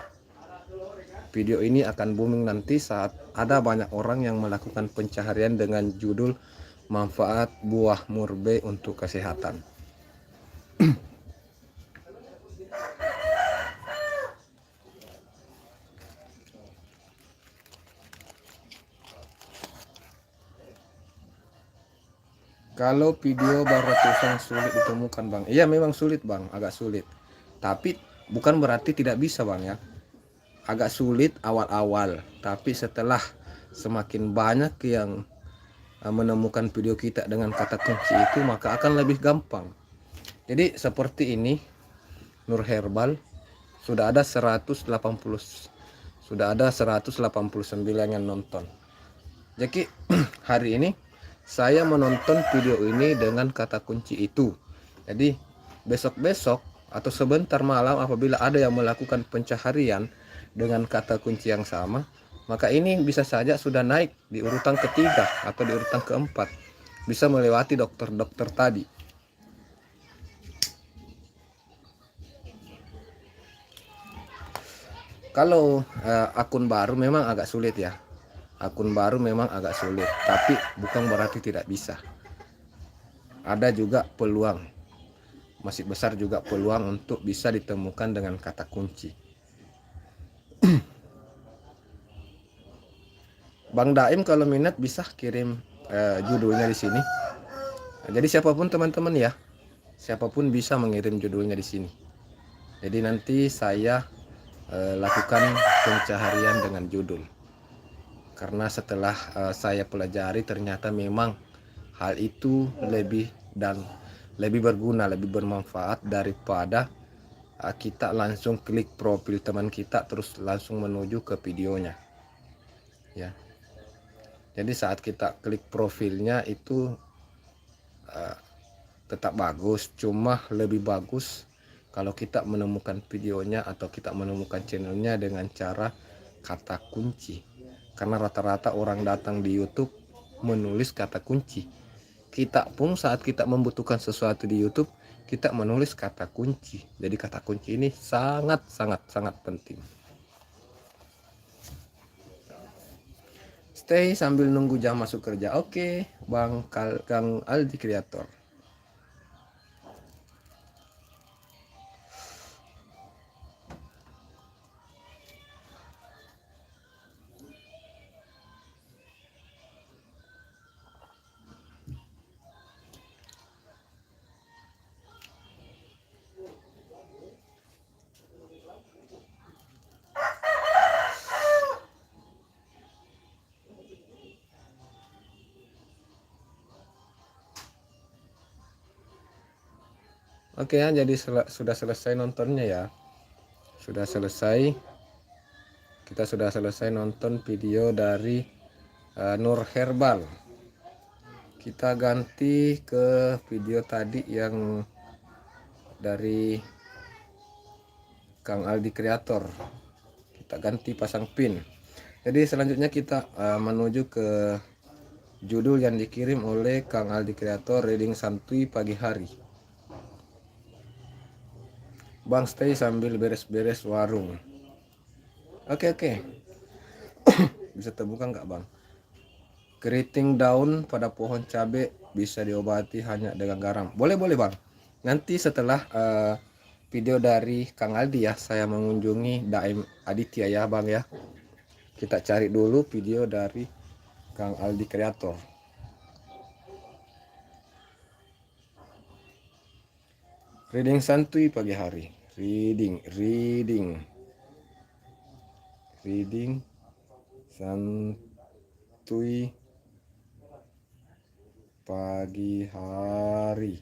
Video ini akan booming nanti saat ada banyak orang yang melakukan pencaharian dengan judul manfaat buah murbei untuk kesehatan. Kalau video barongsai sulit ditemukan Bang. Iya memang sulit Bang, agak sulit. Tapi bukan berarti tidak bisa Bang ya. Agak sulit awal-awal, tapi setelah semakin banyak yang menemukan video kita dengan kata kunci itu, maka akan lebih gampang. Jadi seperti ini, Nur Herbal sudah ada 189 yang nonton. Jadi hari ini saya menonton video ini dengan kata kunci itu. Jadi besok-besok atau sebentar malam apabila ada yang melakukan pencaharian dengan kata kunci yang sama, maka ini bisa saja sudah naik di urutan ketiga atau di urutan keempat, bisa melewati dokter-dokter tadi. Kalau akun baru memang agak sulit ya. Akun baru memang agak sulit, tapi bukan berarti tidak bisa. Ada juga peluang, masih besar juga peluang untuk bisa ditemukan dengan kata kunci. Bang Daim kalau minat bisa kirim judulnya di sini. Jadi siapapun teman-teman ya, siapapun bisa mengirim judulnya di sini. Jadi nanti saya lakukan pencaharian dengan judul. Karena setelah saya pelajari ternyata memang hal itu lebih berguna, lebih bermanfaat daripada kita langsung klik profil teman kita terus langsung menuju ke videonya. ya. Jadi saat kita klik profilnya itu tetap bagus, cuma lebih bagus kalau kita menemukan videonya atau kita menemukan channelnya dengan cara kata kunci. Karena rata-rata orang datang di YouTube menulis kata kunci. Kita pun saat kita membutuhkan sesuatu di YouTube, kita menulis kata kunci. Jadi kata kunci ini sangat penting. Stay sambil nunggu jam masuk kerja. Oke, Kang Aldi Kreator. Oke ya, jadi sudah selesai nontonnya ya. Sudah selesai. Kita sudah selesai nonton video dari Nur Herbal. Kita ganti ke video tadi yang dari Kang Aldi Kreator. Kita ganti pasang pin. Jadi selanjutnya kita menuju ke judul yang dikirim oleh Kang Aldi Kreator, reading santuy pagi hari. Bang stay sambil beres-beres warung. Oke. Bisa terbuka nggak bang? Keriting daun pada pohon cabai bisa diobati hanya dengan garam. Boleh bang. Nanti setelah video dari Kang Aldi ya, saya mengunjungi Daim Aditya ya bang ya. Kita cari dulu video dari Kang Aldi Kreator. Reading santuy pagi hari. Reading santuy pagi hari.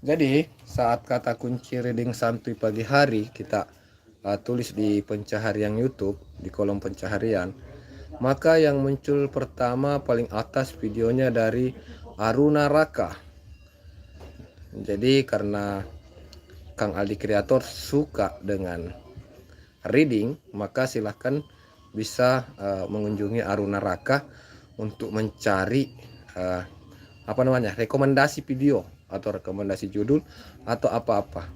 Jadi saat kata kunci reading santuy pagi hari kita tulis di pencaharian YouTube, di kolom pencaharian, maka yang muncul pertama paling atas videonya dari Aruna Raka. Jadi karena Kang Aldi Kreator suka dengan reading, maka silahkan bisa mengunjungi Aruna Raka untuk mencari rekomendasi video atau rekomendasi judul atau apa-apa.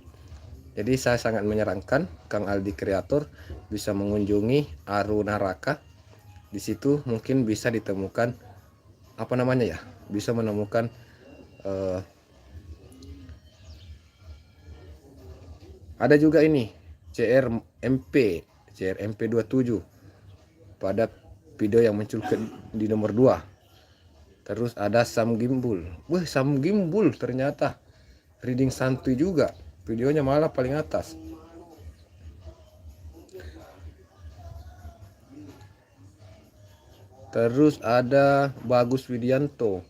Jadi saya sangat menyarankan Kang Aldi Kreator bisa mengunjungi Aruna Raka. Di situ mungkin bisa ditemukan bisa menemukan ada juga ini CRMP 27 pada video yang muncul di nomor 2. Terus ada Sam Gimbul. Wah, Sam Gimbul ternyata reading santuy juga. Videonya malah paling atas. Terus ada Bagus Widianto.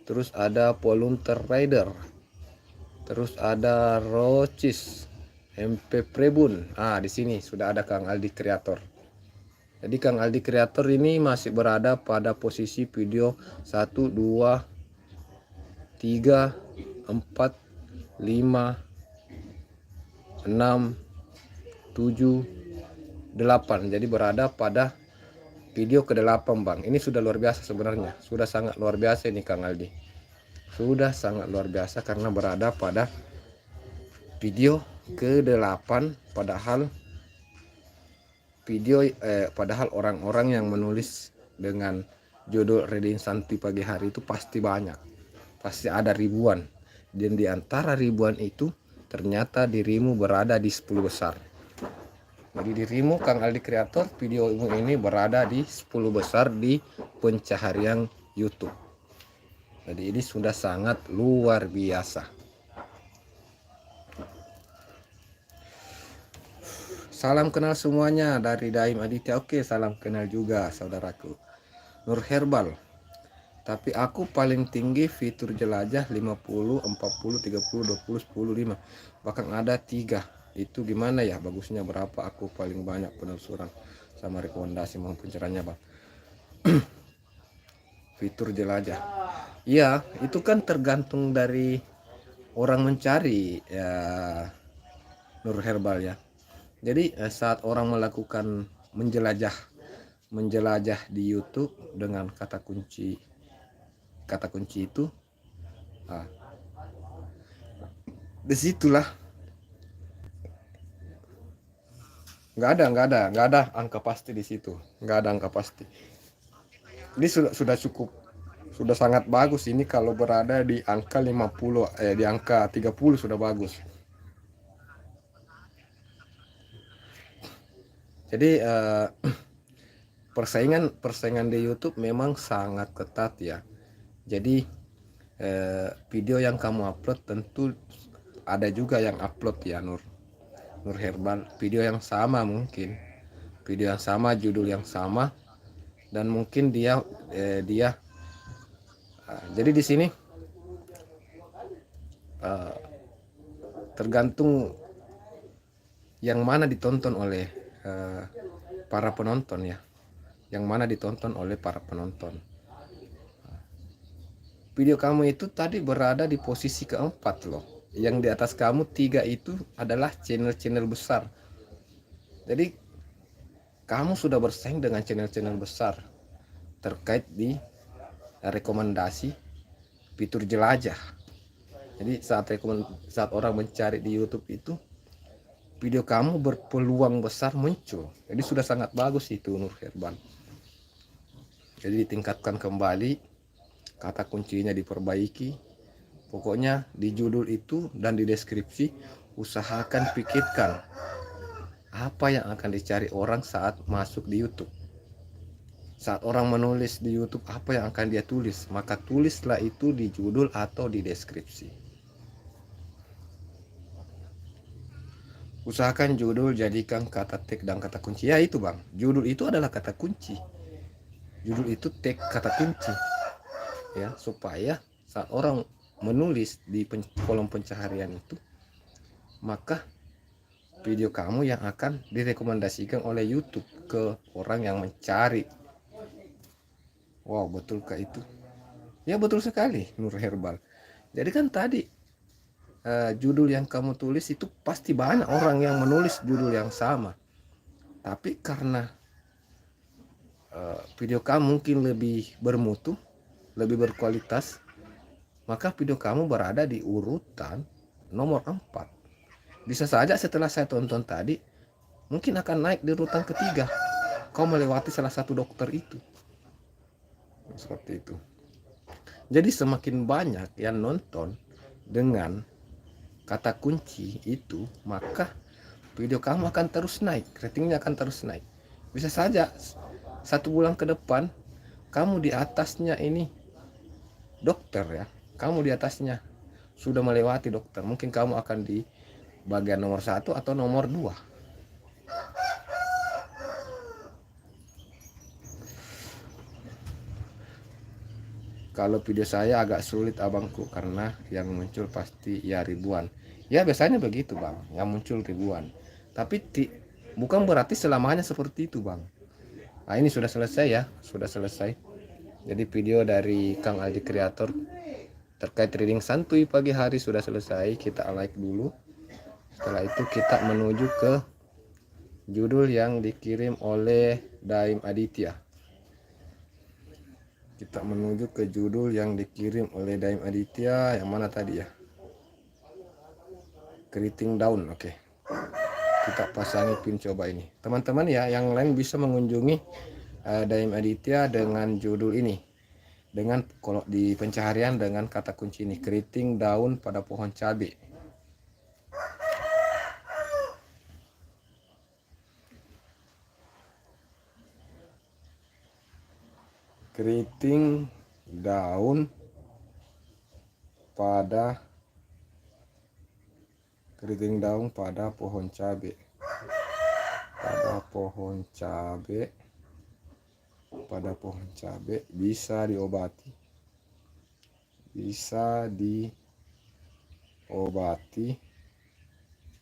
Terus ada Volunteer Rider. Terus ada Rocis MP Prebun. Di sini sudah ada Kang Aldi Kreator. Jadi Kang Aldi Kreator ini masih berada pada posisi video 1, 2, 3, 4, 5, 6, 7, 8. Jadi berada pada video ke-8 bang. Ini sudah luar biasa sebenarnya. Sudah sangat luar biasa ini Kang Aldi. Sudah sangat luar biasa karena berada pada video ke-8 padahal orang-orang yang menulis dengan judul reading santuy pagi hari itu pasti banyak. Pasti ada ribuan. Dan di antara ribuan itu ternyata dirimu berada di 10 besar. Jadi dirimu Kang Aldi Kreator, video ini berada di 10 besar di pencaharian YouTube. Jadi ini sudah sangat luar biasa. Salam kenal semuanya dari Daim Aditya. Oke, salam kenal juga saudaraku. Nur Herbal. Tapi aku paling tinggi fitur jelajah 50, 40, 30, 20, 10, 5. Bahkan ada 3. itu gimana ya, bagusnya berapa aku paling banyak penelusuran sama rekomendasi maupun pencerahannya bang. Fitur jelajah, iya itu kan tergantung dari orang mencari ya Nur Herbal ya. Jadi saat orang melakukan menjelajah di YouTube dengan kata kunci itu, nah, disitulah nggak ada angka pasti di situ, nggak ada angka pasti. Ini sudah cukup, sudah sangat bagus ini kalau berada di angka 50, di angka 30 sudah bagus. Jadi persaingan di YouTube memang sangat ketat ya. Jadi video yang kamu upload tentu ada juga yang upload ya Nur Herbal, video yang sama, mungkin video yang sama, judul yang sama, dan mungkin dia jadi di sini tergantung yang mana ditonton oleh para penonton ya, yang mana ditonton oleh para penonton. Video kamu itu tadi berada di posisi keempat loh, yang di atas kamu 3 itu adalah channel-channel besar. Jadi kamu sudah bersaing dengan channel-channel besar terkait di rekomendasi fitur jelajah. Jadi saat orang mencari di YouTube itu, video kamu berpeluang besar muncul. Jadi sudah sangat bagus itu Nur Herbal. Jadi ditingkatkan kembali, kata kuncinya diperbaiki. Pokoknya di judul itu dan di deskripsi usahakan pikirkan apa yang akan dicari orang saat masuk di YouTube. Saat orang menulis di YouTube, apa yang akan dia tulis, maka tulislah itu di judul atau di deskripsi. Usahakan judul jadikan kata tag dan kata kunci. Ya itu bang, judul itu adalah kata kunci. Judul itu tag kata kunci. Ya, supaya saat orang menulis di kolom pencaharian itu, maka video kamu yang akan direkomendasikan oleh YouTube ke orang yang mencari. Wow, betulkah itu? Ya betul sekali Nur Herbal. Jadi kan tadi judul yang kamu tulis itu pasti banyak orang yang menulis judul yang sama. Tapi karena video kamu mungkin lebih bermutu, lebih berkualitas, maka video kamu berada di urutan nomor 4. Bisa saja setelah saya tonton tadi, mungkin akan naik di urutan ketiga. Kau melewati salah satu dokter itu. Seperti itu. Jadi semakin banyak yang nonton dengan kata kunci itu, maka video kamu akan terus naik, ratingnya akan terus naik. Bisa saja 1 bulan ke depan kamu di atasnya ini dokter ya, kamu di atasnya sudah melewati dokter, mungkin kamu akan di bagian nomor 1 atau nomor 2. Kalau video saya agak sulit abangku, karena yang muncul pasti ya ribuan. Ya biasanya begitu bang, yang muncul ribuan. Tapi bukan berarti selamanya seperti itu bang. Nah ini sudah selesai ya, sudah selesai. Jadi video dari Kang Aldi Kreator terkait reading santuy pagi hari sudah selesai. Kita like dulu. Setelah itu kita menuju ke judul yang dikirim oleh Daim Aditya. Kita menuju ke judul yang dikirim oleh Daim Aditya. Yang mana tadi ya? Keriting daun. Oke. Kita pasangi pin coba ini. Teman-teman ya, yang lain bisa mengunjungi Daim Aditya dengan judul ini. Dengan kalau di pencaharian dengan kata kunci ini, keriting daun pada pohon cabai. Keriting daun pada pohon cabai. Pada pohon cabai bisa diobati.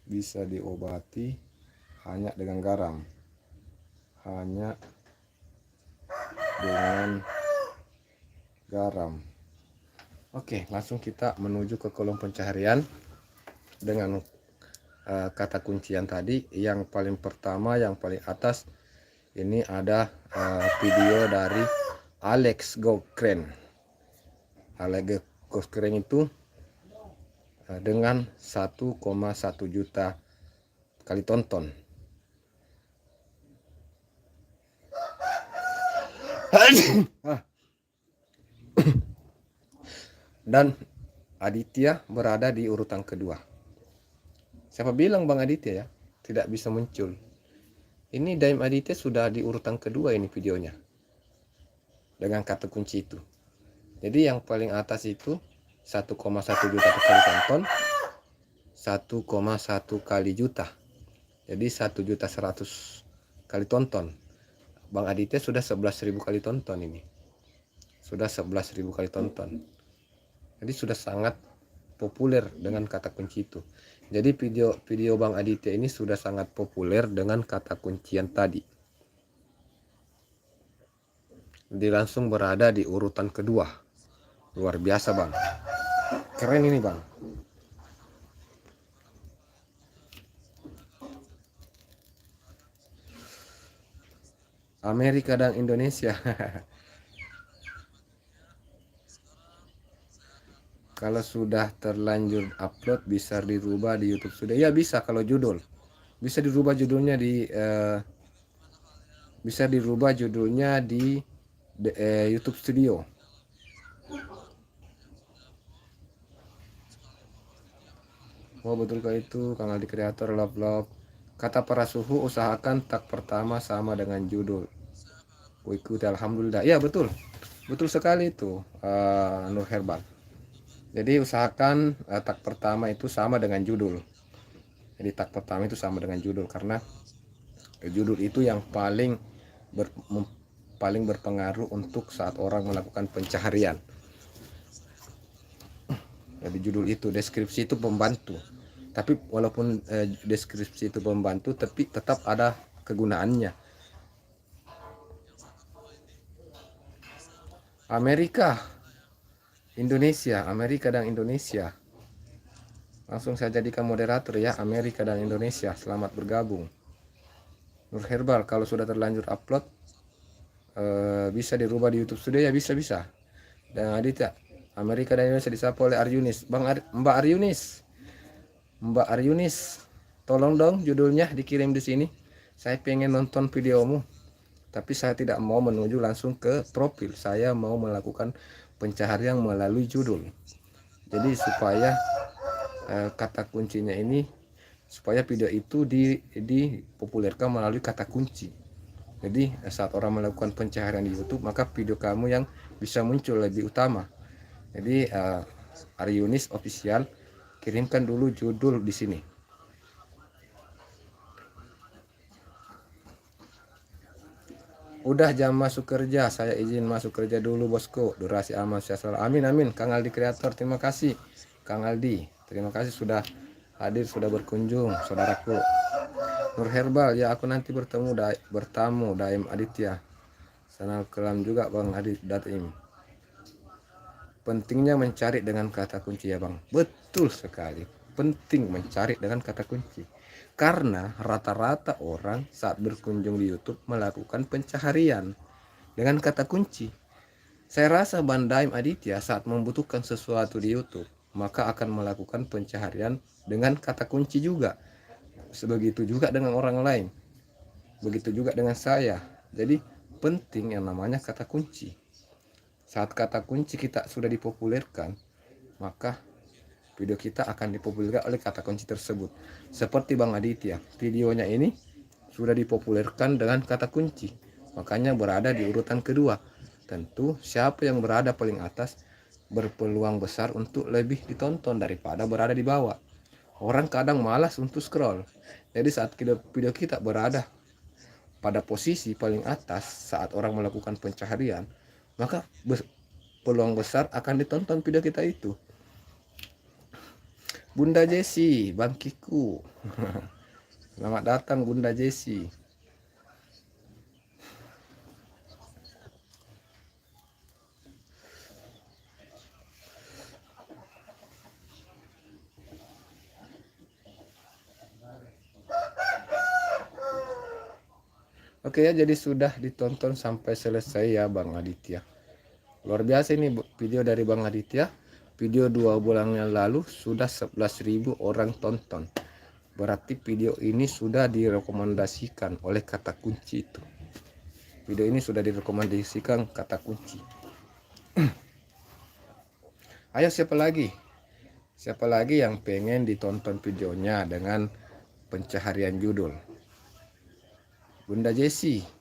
bisa diobati hanya dengan garam. Hanya dengan garam. Oke, langsung kita menuju ke kolom pencaharian dengan kata kuncian tadi. Yang paling pertama, yang paling atas ini ada video dari Alex Gokren. Alex Gokren itu dengan 1,1 juta kali tonton. Dan Aditya berada di urutan kedua. Siapa bilang Bang Aditya ya tidak bisa muncul? Ini Daim Aditya sudah di urutan kedua ini videonya dengan kata kunci itu. Jadi yang paling atas itu 1,1 juta kali tonton, 1,1 kali juta. Jadi 1.100.000 kali tonton. Bang Aditya sudah 11.000 kali tonton ini. Sudah 11.000 kali tonton. Jadi sudah sangat populer dengan kata kunci itu. Jadi video Bang Aditya ini sudah sangat populer dengan kata kuncian tadi. Dia langsung berada di urutan kedua. Luar biasa Bang. Keren ini Bang. Amerika dan Indonesia. Kalau sudah terlanjur upload bisa dirubah di YouTube sudah. Ya bisa kalau judul. Bisa dirubah judulnya di bisa dirubah judulnya di YouTube Studio. Oh betulkah itu Kang Aldi Kreator love. Kata para suhu usahakan tag pertama sama dengan judul. Ikuti alhamdulillah. Ya betul. Betul sekali itu Nur Herbal. Jadi usahakan tag pertama itu sama dengan judul. Jadi tag pertama itu sama dengan judul karena judul itu yang paling berpengaruh untuk saat orang melakukan pencaharian. Jadi judul itu, deskripsi itu pembantu. Tapi walaupun deskripsi itu membantu, tapi tetap ada kegunaannya. Amerika dan Indonesia. Langsung saya jadikan moderator ya, Amerika dan Indonesia. Selamat bergabung. Nur Herbal, kalau sudah terlanjur upload bisa dirubah di YouTube Studio ya, bisa. Dan Aditya, Amerika dan Indonesia disapa oleh Aryunis. Mbak Aryunis, tolong dong judulnya dikirim di sini. Saya pengen nonton videomu, tapi saya tidak mau menuju langsung ke profil. Saya mau melakukan pencaharian melalui judul. Jadi supaya kata kuncinya ini, supaya video itu dipopulerkan melalui kata kunci. Jadi saat orang melakukan pencaharian di YouTube, maka video kamu yang bisa muncul lebih utama. Jadi Aryunis official, kirimkan dulu judul di sini. Udah jam masuk kerja, saya izin masuk kerja dulu bosku. Durasi aman sejahtera. Amin. Kang Aldi Kreator, terima kasih Kang Aldi. Terima kasih sudah hadir, sudah berkunjung saudaraku. Nur Herbal, ya aku nanti bertamu Daim Aditya. Sana kelam juga Bang Adit Daim. Pentingnya mencari dengan kata kunci ya Bang. Betul sekali. Penting mencari dengan kata kunci. Karena rata-rata orang saat berkunjung di YouTube melakukan pencaharian dengan kata kunci. Saya rasa Bang Daim Aditya saat membutuhkan sesuatu di YouTube, maka akan melakukan pencaharian dengan kata kunci juga. Begitu juga dengan orang lain. Begitu juga dengan saya. Jadi penting yang namanya kata kunci. Saat kata kunci kita sudah dipopulerkan, maka video kita akan dipopulerkan oleh kata kunci tersebut. Seperti Bang Aditya, videonya ini sudah dipopulerkan dengan kata kunci, makanya berada di urutan kedua. Tentu siapa yang berada paling atas berpeluang besar untuk lebih ditonton daripada berada di bawah. Orang kadang malas untuk scroll. Jadi saat video kita berada pada posisi paling atas saat orang melakukan pencaharian, maka peluang besar akan ditonton video kita itu. Bunda Jessi, Bang Kiku. Selamat datang Bunda Jessi. Oke ya, jadi sudah ditonton sampai selesai ya Bang Aditya. Luar biasa ini video dari Bang Aditya. Video 2 bulan yang lalu sudah 11.000 orang tonton. Berarti video ini sudah direkomendasikan oleh kata kunci itu. Video ini sudah direkomendasikan kata kunci. Ayo siapa lagi? Siapa lagi yang pengen ditonton videonya dengan pencaharian judul? Bunda Jessi.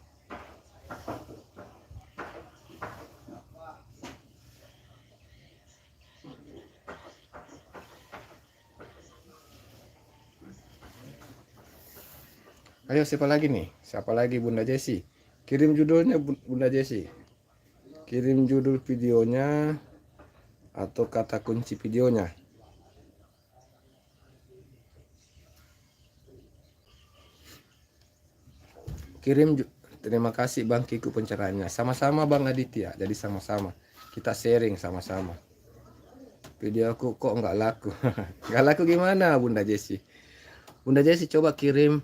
Ayo siapa lagi nih? Siapa lagi Bunda Jessi? Kirim judulnya Bunda Jessi. Kirim judul videonya atau kata kunci videonya. Terima kasih Bang Kiku pencerahannya. Sama-sama Bang Aditya. Jadi sama-sama kita sharing sama-sama. Video aku kok nggak laku. Nggak laku gimana Bunda Jessi? Bunda Jessi coba kirim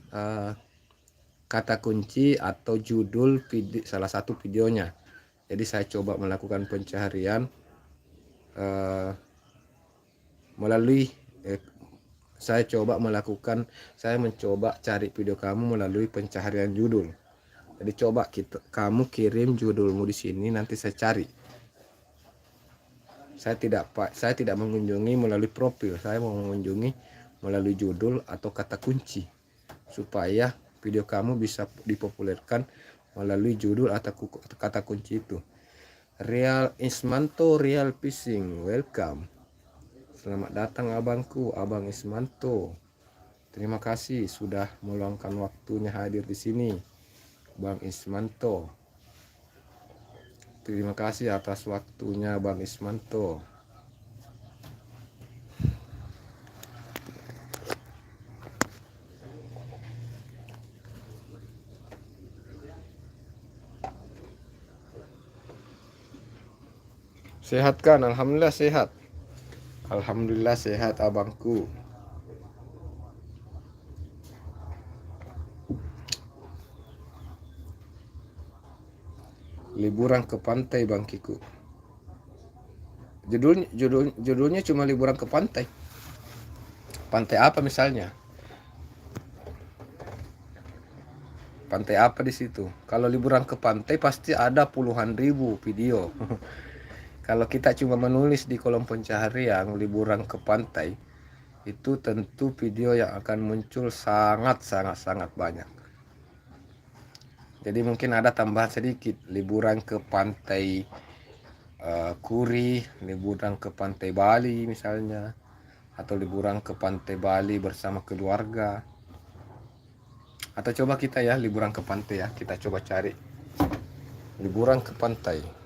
kata kunci atau judul video, salah satu videonya. Jadi saya coba melakukan pencaharian melalui saya mencoba cari video kamu melalui pencaharian judul. Jadi coba kamu kirim judulmu di sini, nanti saya cari. Saya tidak mengunjungi melalui profil, saya mau mengunjungi melalui judul atau kata kunci supaya video kamu bisa dipopulerkan melalui judul atau kata kunci itu. Real Ismanto, Real Fishing, welcome. Selamat datang abangku, Abang Ismanto. Terima kasih sudah meluangkan waktunya hadir di sini, Bang Ismanto. Terima kasih atas waktunya Bang Ismanto. Sehat kan? Alhamdulillah sehat. Alhamdulillah sehat abangku. Liburan ke pantai Bang Kiku. Judulnya cuma liburan ke pantai. Pantai apa misalnya? Pantai apa di situ? Kalau liburan ke pantai pasti ada puluhan ribu video. Kalau kita cuma menulis di kolom pencaharian liburan ke pantai, itu tentu video yang akan muncul sangat banyak. Jadi mungkin ada tambahan sedikit, liburan ke pantai Kuri, liburan ke pantai Bali misalnya, atau liburan ke pantai Bali bersama keluarga. Atau coba kita ya liburan ke pantai ya, kita coba cari liburan ke pantai.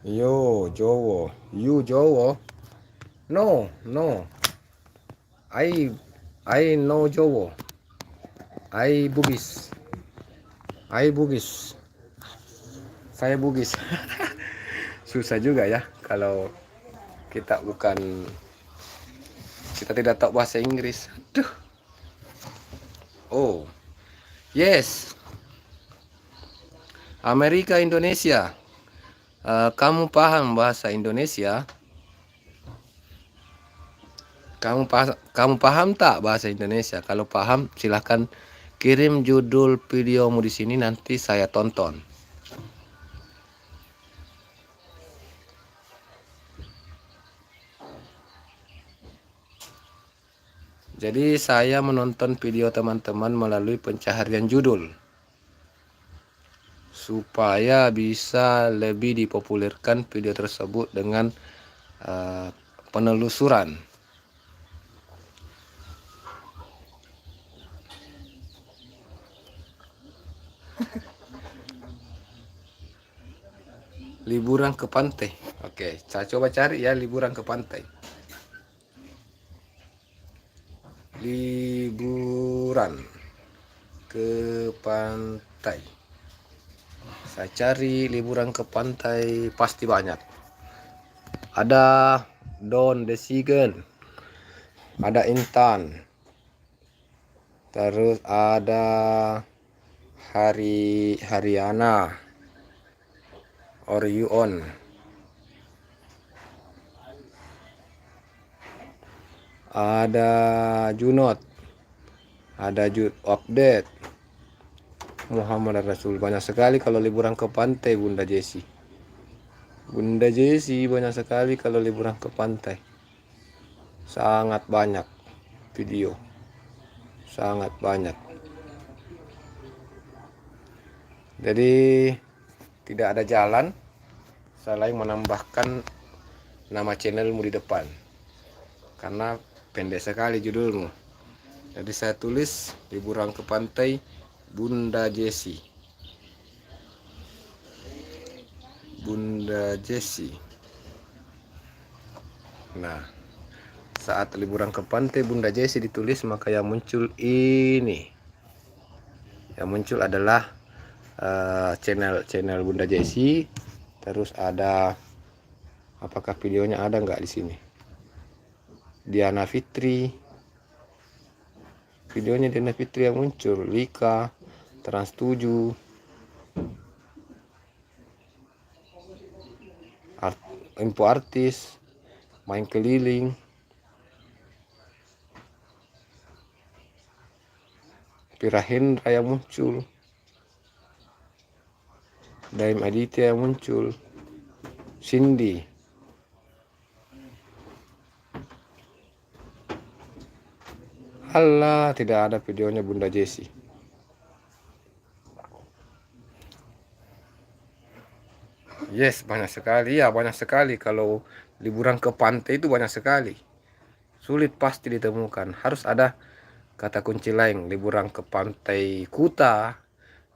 Yo Jowo, you Jowo? No. I know Jowo. I Bugis. Saya Bugis. Susah juga ya kalau kita tidak tahu bahasa Inggris. Aduh. Oh. Yes. Amerika, Indonesia. Kamu paham bahasa Indonesia? Kamu paham tak bahasa Indonesia? Kalau paham silahkan kirim judul videomu di sini, nanti saya tonton. Jadi saya menonton video teman-teman melalui pencaharian judul supaya bisa lebih dipopulerkan video tersebut dengan penelusuran. Liburan ke pantai. Oke, saya coba cari ya liburan ke pantai. liburan ke pantai. Saya cari liburan ke pantai pasti banyak. Ada Don Desigen, ada Intan, terus ada Haryana, Orion, ada Junot, ada Jud Update, Muhammad Rasul. Banyak sekali kalau liburan ke pantai Bunda Jessi. Bunda Jessi banyak sekali kalau liburan ke pantai. Sangat banyak video. Sangat banyak. Jadi tidak ada jalan selain menambahkan nama channelmu di depan. Karena pendek sekali judulmu. Jadi saya tulis liburan ke pantai Bunda Jessi. Bunda Jessi. Nah, saat liburan ke pantai Bunda Jessi ditulis, maka yang muncul ini. Yang muncul adalah channel Bunda Jessi. Terus ada, apakah videonya ada nggak di sini? Diana Fitri. Videonya Diana Fitri yang muncul. Lika, Trans 7, info artis, main keliling, Pirahendra yang muncul, Daim Aditya yang muncul, Cindy, alah, tidak ada videonya Bunda Jessi. Yes, banyak sekali ya, banyak sekali. Kalau liburan ke pantai itu banyak sekali. Sulit pasti ditemukan. Harus ada kata kunci lain. Liburan ke pantai Kuta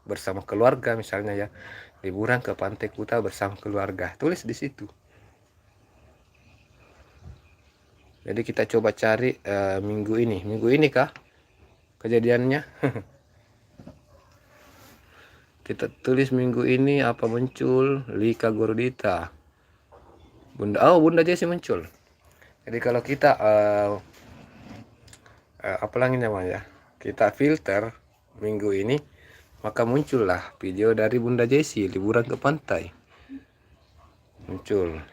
bersama keluarga misalnya ya. Liburan ke pantai Kuta bersama keluarga. Tulis di situ. Jadi kita coba cari minggu ini. Minggu ini kah kejadiannya? Kita tulis minggu ini apa muncul. Lika Gordita, Bunda Jessi muncul. Jadi kalau kita apa lagi namanya, kita filter minggu ini, maka muncullah video dari Bunda Jessi liburan ke pantai. Muncul.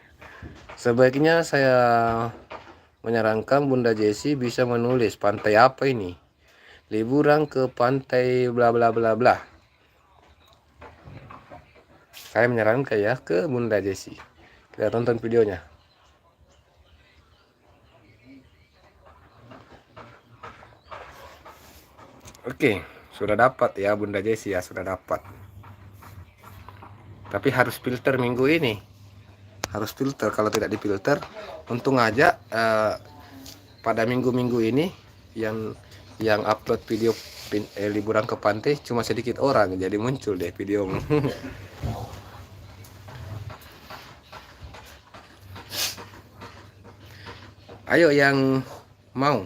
Sebaiknya saya menyarankan Bunda Jessi bisa menulis pantai apa ini, liburan ke pantai bla bla bla bla. Saya menyarankan ya ke Bunda Jessi. Kita tonton videonya. Oke, sudah dapat ya Bunda Jessi ya, sudah dapat. Tapi harus filter minggu ini. Harus filter, kalau tidak difilter, untung aja pada minggu-minggu ini yang upload video liburan ke pantai cuma sedikit orang, jadi muncul deh video. Ayo yang mau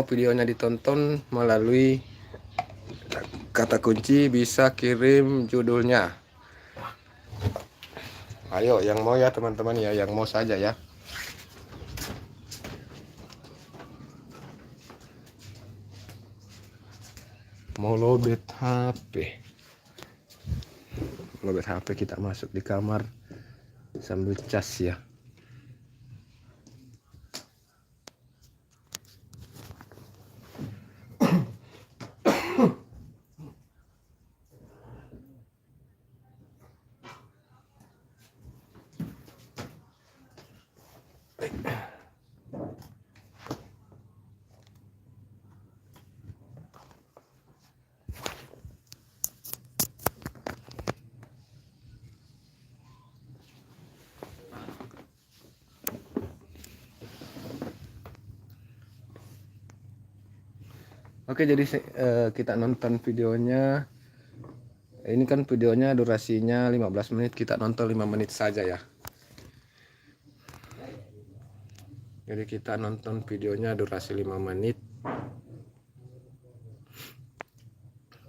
videonya ditonton melalui kata kunci bisa kirim judulnya. Ayo yang mau ya teman-teman ya, yang mau saja ya. Mau lobet HP. Lobet HP, kita masuk di kamar sambil cas ya. Oke, jadi kita nonton videonya. Ini kan videonya durasinya 15 menit, kita nonton 5 menit saja ya. Jadi kita nonton videonya durasi 5 menit.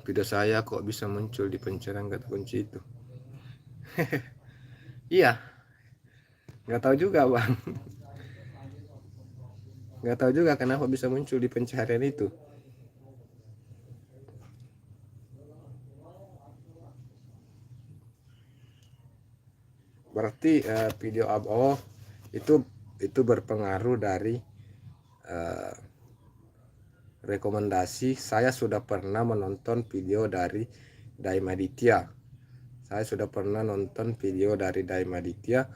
Video saya kok bisa muncul di pencarian kata kunci itu. Iya, nggak tahu juga bang. Nggak tahu juga kenapa bisa muncul di pencarian itu. Berarti video itu berpengaruh dari rekomendasi. Saya sudah pernah menonton video dari Daim Aditya. Saya sudah pernah nonton video dari Daim Aditya,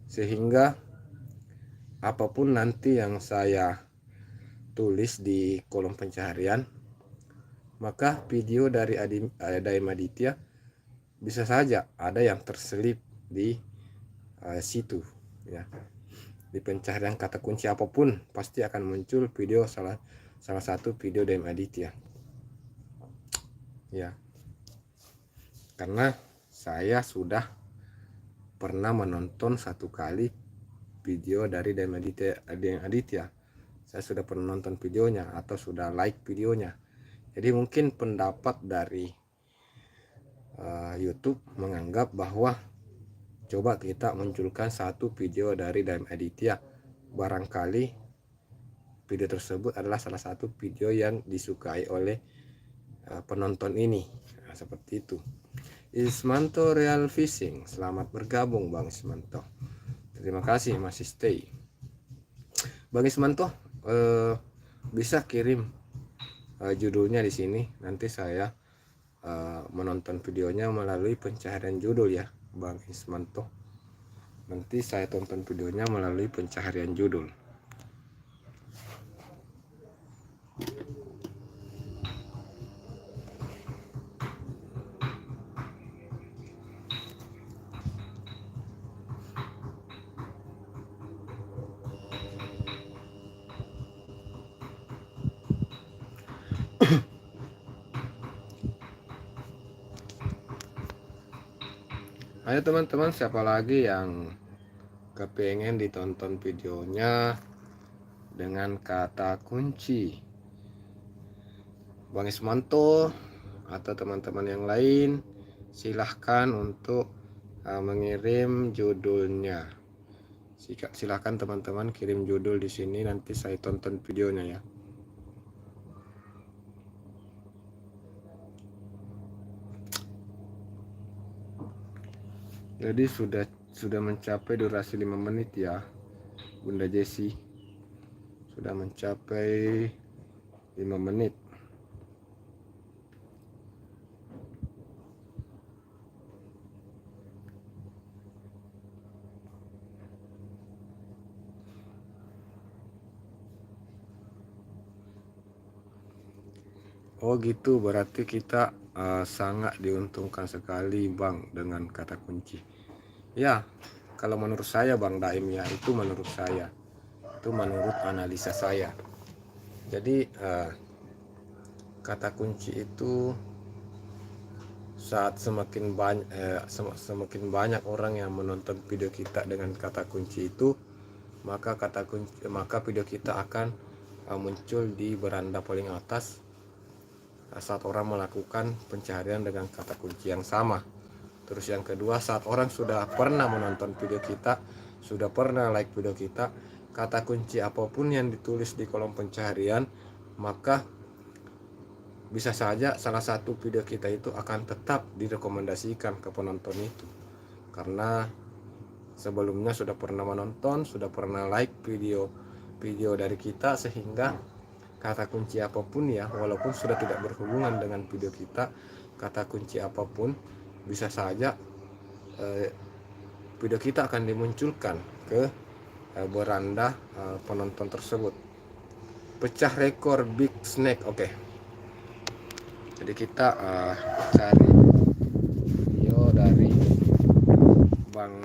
sehingga apapun nanti yang saya tulis di kolom pencaharian, maka video dari Daim Aditya bisa saja ada yang terselip di situ ya. Di pencaharian kata kunci apapun pasti akan muncul video salah satu video Daim Aditya ya, karena saya sudah pernah menonton satu kali video dari Daim Aditya. Saya sudah pernah nonton videonya atau sudah like videonya. Jadi mungkin pendapat dari YouTube menganggap bahwa coba kita munculkan satu video dari Daim Aditya, barangkali video tersebut adalah salah satu video yang disukai oleh penonton ini. Nah, seperti itu. Ismanto Real Fishing, selamat bergabung Bang Ismanto. Terima kasih masih stay. Bang Ismanto, bisa kirim judulnya di sini. Nanti saya menonton videonya melalui pencaharian judul ya, Bang Ismanto. Nanti saya tonton videonya melalui pencaharian judul. Ayo teman-teman, siapa lagi yang kepengen ditonton videonya dengan kata kunci Bang Ismanto atau teman-teman yang lain, silahkan untuk mengirim judulnya. Silahkan teman-teman kirim judul di sini, nanti saya tonton videonya ya. Jadi sudah mencapai durasi 5 menit ya, Bunda Jessi. Sudah mencapai 5 menit. Oh gitu, berarti kita sangat diuntungkan sekali Bang dengan kata kunci. Ya, kalau menurut saya Bang Daim ya, itu menurut saya. Itu menurut analisa saya. Jadi kata kunci itu saat semakin banyak orang yang menonton video kita dengan kata kunci itu, maka video kita akan muncul di beranda paling atas saat orang melakukan pencarian dengan kata kunci yang sama. Terus yang kedua, saat orang sudah pernah menonton video kita, sudah pernah like video kita, kata kunci apapun yang ditulis di kolom pencarian, maka bisa saja salah satu video kita itu akan tetap direkomendasikan ke penonton itu, karena sebelumnya sudah pernah menonton, sudah pernah like video dari kita, sehingga kata kunci apapun ya, walaupun sudah tidak berhubungan dengan video kita, kata kunci apapun bisa saja video kita akan dimunculkan ke beranda penonton tersebut. Pecah rekor Big Snack. Oke. Jadi kita cari video dari Bang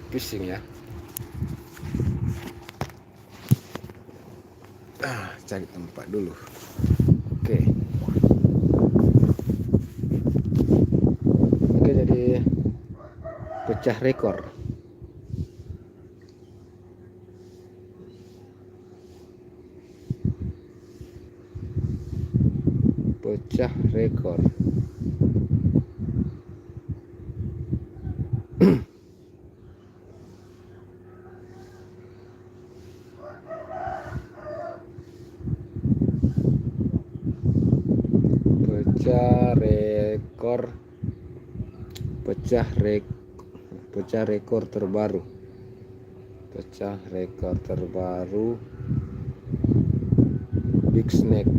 Fishing ya. Cari tempat dulu. Oke, jadi pecah rekor. pecah rekor. Pecah rekor, pecah rekor terbaru, pecah rekor terbaru Big Snack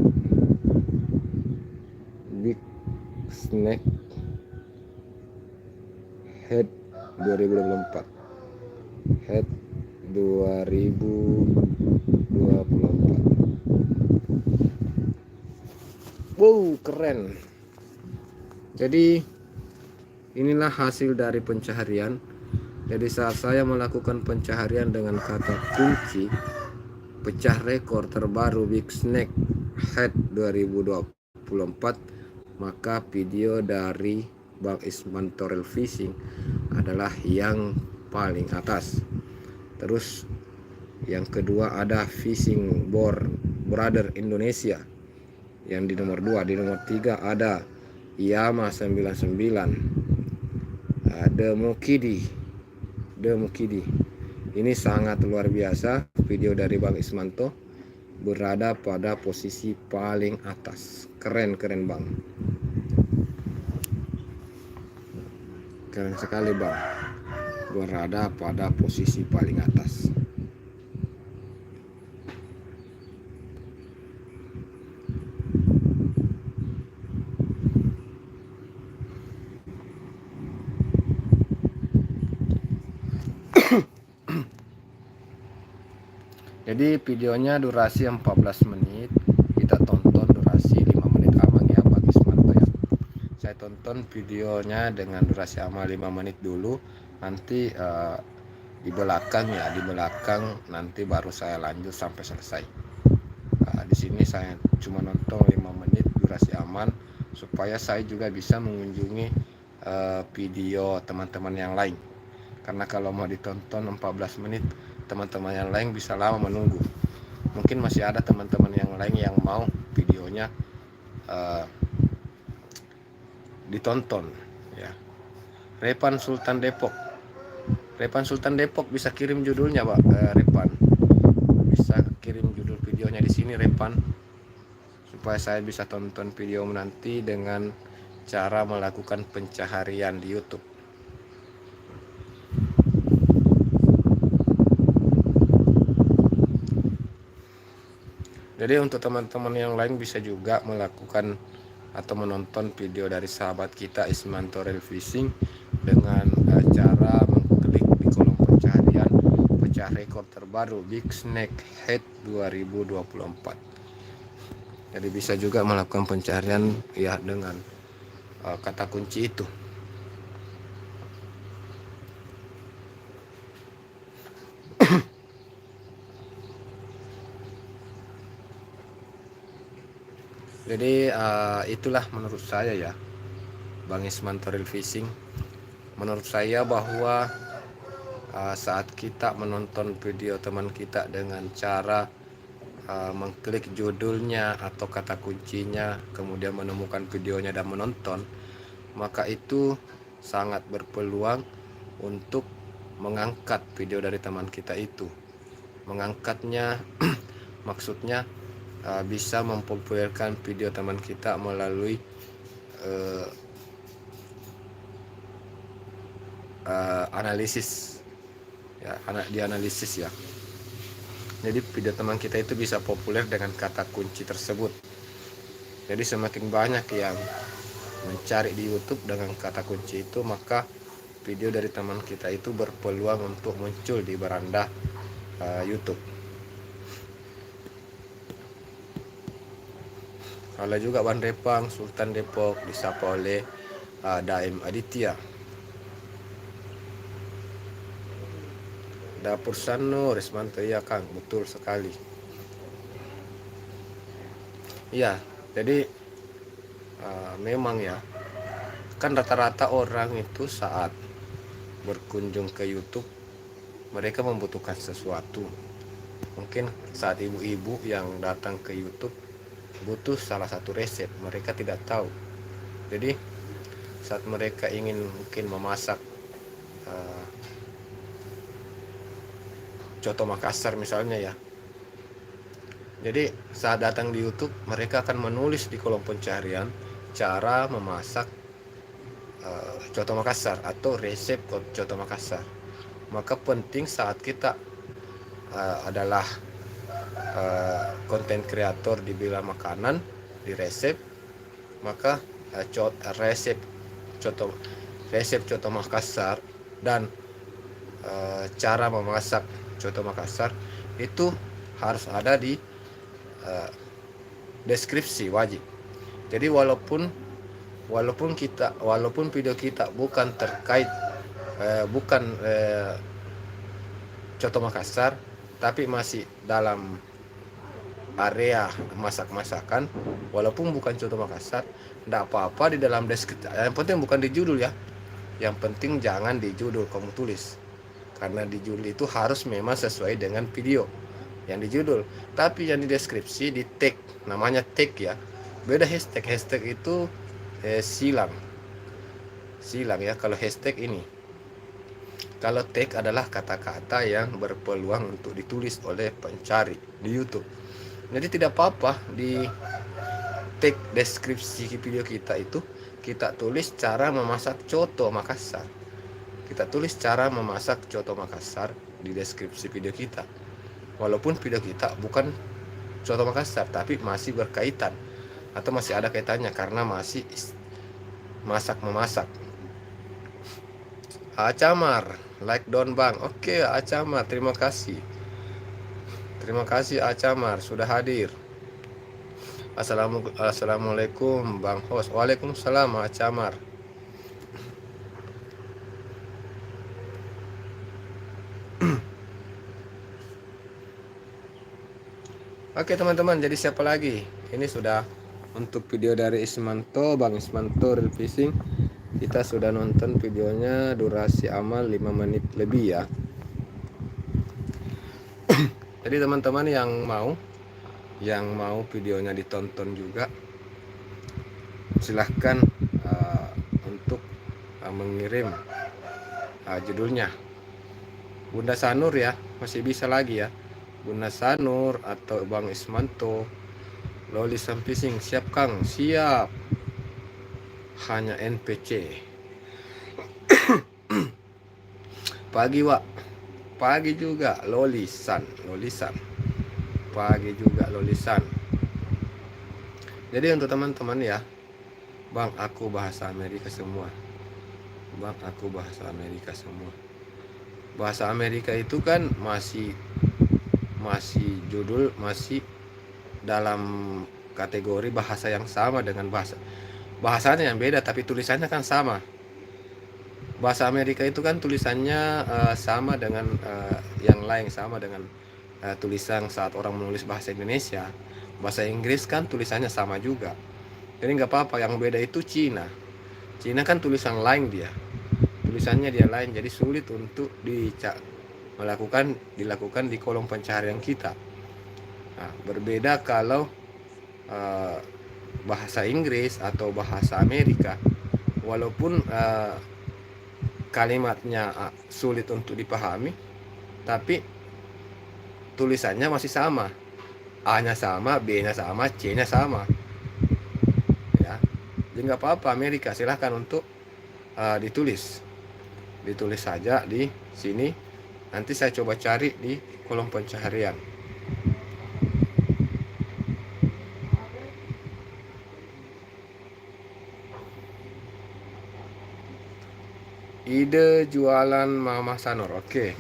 Head 2024, Head 2024. Wow, keren. Jadi inilah hasil dari pencaharian. Jadi saat saya melakukan pencaharian dengan kata kunci pecah rekor terbaru Big Snack Head 2024, maka video dari Bang Ismanto Real Fishing adalah yang paling atas. Terus yang kedua ada Fishing Brother Indonesia yang di nomor 2. Di nomor 3 ada Yama 99, The Mukidi. Ini sangat luar biasa. Video dari Bang Ismanto berada pada posisi paling atas. Keren Bang, keren sekali Bang, berada pada posisi paling atas. Jadi videonya durasi 14 menit, kita tonton durasi 5 menit aman ya Bang Ismanto ya. Saya tonton videonya dengan durasi aman 5 menit dulu, nanti di belakang nanti baru saya lanjut sampai selesai. Di sini saya cuma nonton 5 menit durasi aman supaya saya juga bisa mengunjungi video teman-teman yang lain. Karena kalau mau ditonton 14 menit, teman-teman yang lain bisa lama menunggu. Mungkin masih ada teman-teman yang lain yang mau videonya ditonton ya. Repan Sultan Depok bisa kirim judulnya Pak. Repan bisa kirim judul videonya di sini Repan, supaya saya bisa tonton video nanti dengan cara melakukan pencaharian di YouTube. Jadi untuk teman-teman yang lain bisa juga melakukan atau menonton video dari sahabat kita Ismanto Real Fishing dengan cara mengklik di kolom pencaharian pecah rekor terbaru Big Snack Head 2024. Jadi bisa juga melakukan pencaharian ya dengan kata kunci itu. Jadi itulah menurut saya ya Bang Ismanto Real Fishing. Menurut saya bahwa saat kita menonton video teman kita dengan cara mengklik judulnya atau kata kuncinya, kemudian menemukan videonya dan menonton, maka itu sangat berpeluang untuk mengangkat video dari teman kita itu. Mengangkatnya maksudnya bisa mempopulerkan video teman kita melalui analisis ya, dianalisis ya. Jadi video teman kita itu bisa populer dengan kata kunci tersebut. Jadi semakin banyak yang mencari di YouTube dengan kata kunci itu, maka video dari teman kita itu berpeluang untuk muncul di beranda YouTube. Ada juga Bang Repang Sultan Depok disapa oleh Daim Aditya. Dapur Sano Resmanto, ya Kang, betul sekali. Iya, jadi memang ya, kan rata-rata orang itu saat berkunjung ke YouTube mereka membutuhkan sesuatu. Mungkin saat ibu-ibu yang datang ke YouTube butuh salah satu resep, mereka tidak tahu. Jadi saat mereka ingin mungkin memasak coto Makassar misalnya ya, jadi saat datang di YouTube mereka akan menulis di kolom pencarian cara memasak coto Makassar atau resep coto Makassar. Maka penting saat kita adalah konten kreator di bidang makanan, di resep, maka resep coto Makassar dan cara memasak coto Makassar itu harus ada di deskripsi, wajib. Jadi walaupun video kita bukan terkait coto Makassar, tapi masih dalam area masak-masakan, walaupun bukan coto Makassar, tidak apa-apa di dalam deskripsi. Yang penting bukan di judul ya. Yang penting jangan di judul kamu tulis. Karena di judul itu harus memang sesuai dengan video yang di judul. Tapi yang di deskripsi di tag, namanya tag ya. Beda hashtag. Hashtag itu silang ya kalau hashtag ini. Kalau tag adalah kata-kata yang berpeluang untuk ditulis oleh pencari di YouTube. Jadi tidak apa-apa di tag deskripsi video kita itu kita tulis cara memasak coto Makassar. Kita tulis cara memasak coto Makassar di deskripsi video kita. Walaupun video kita bukan coto Makassar, tapi masih berkaitan atau masih ada kaitannya karena masih masak-memasak. Acamar, like down bang. Oke, Acamar, terima kasih. Terima kasih Acamar sudah hadir. Assalamualaikum Bang Host. Waalaikumsalam Acamar. Oke teman-teman, jadi siapa lagi? Ini sudah untuk video dari Ismanto, Bang Ismanto Real Fishing. Kita sudah nonton videonya, durasi amal 5 menit lebih ya. Jadi teman-teman yang mau videonya ditonton juga, silahkan untuk mengirim judulnya. Bunda Sanur ya, masih bisa lagi ya. Bunda Sanur atau Bang Ismanto, Loli Fishing. Siap Kang, siap. Hanya NPC. Pagi Wak, pagi juga Lolisan. Pagi juga Lolisan. Jadi untuk teman-teman ya, Bang aku bahasa Amerika semua. Bang aku bahasa Amerika semua. Bahasa Amerika itu kan masih judul, masih dalam kategori bahasa yang sama dengan bahasanya yang beda, tapi tulisannya kan sama. Bahasa Amerika itu kan tulisannya sama dengan yang lain, sama dengan tulisan saat orang menulis bahasa Indonesia. Bahasa Inggris kan tulisannya sama juga. Jadi nggak apa-apa, yang beda itu Cina kan tulisan lain dia. Tulisannya dia lain, jadi sulit untuk dilakukan di kolom pencarian kita. Nah, berbeda kalau bahasa Inggris atau bahasa Amerika, walaupun kalimatnya sulit untuk dipahami, tapi tulisannya masih sama. A-nya sama, B-nya sama, C-nya sama. Ya, jadi nggak apa-apa Amerika, silahkan untuk ditulis saja di sini. Nanti saya coba cari di kolom pencarian. Ide jualan Mama Sanur. Oke.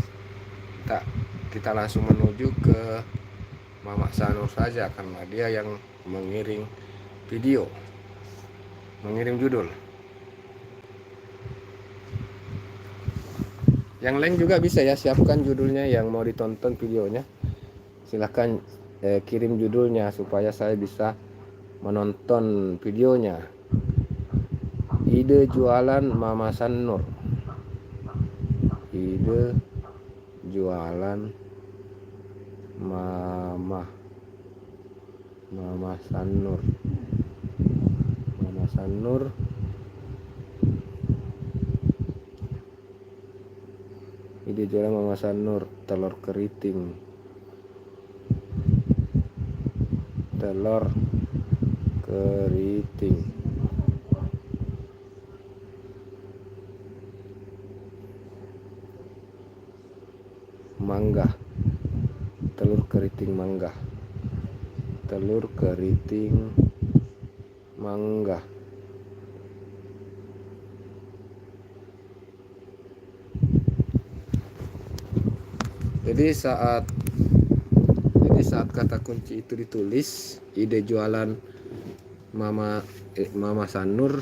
Kita langsung menuju ke Mama Sanur saja karena dia yang mengirim video. Mengirim judul. Yang lain juga bisa ya, siapkan judulnya yang mau ditonton videonya. Silahkan kirim judulnya supaya saya bisa menonton videonya. Ide jualan Mama Sanur. Ide jualan Mama Mama Sanur. Mama Sanur. Ide jualan Mama Sanur telur keriting. Telur keriting. Mangga. Telur keriting mangga. Telur keriting mangga. Jadi saat kata kunci itu ditulis, ide jualan Mama Sanur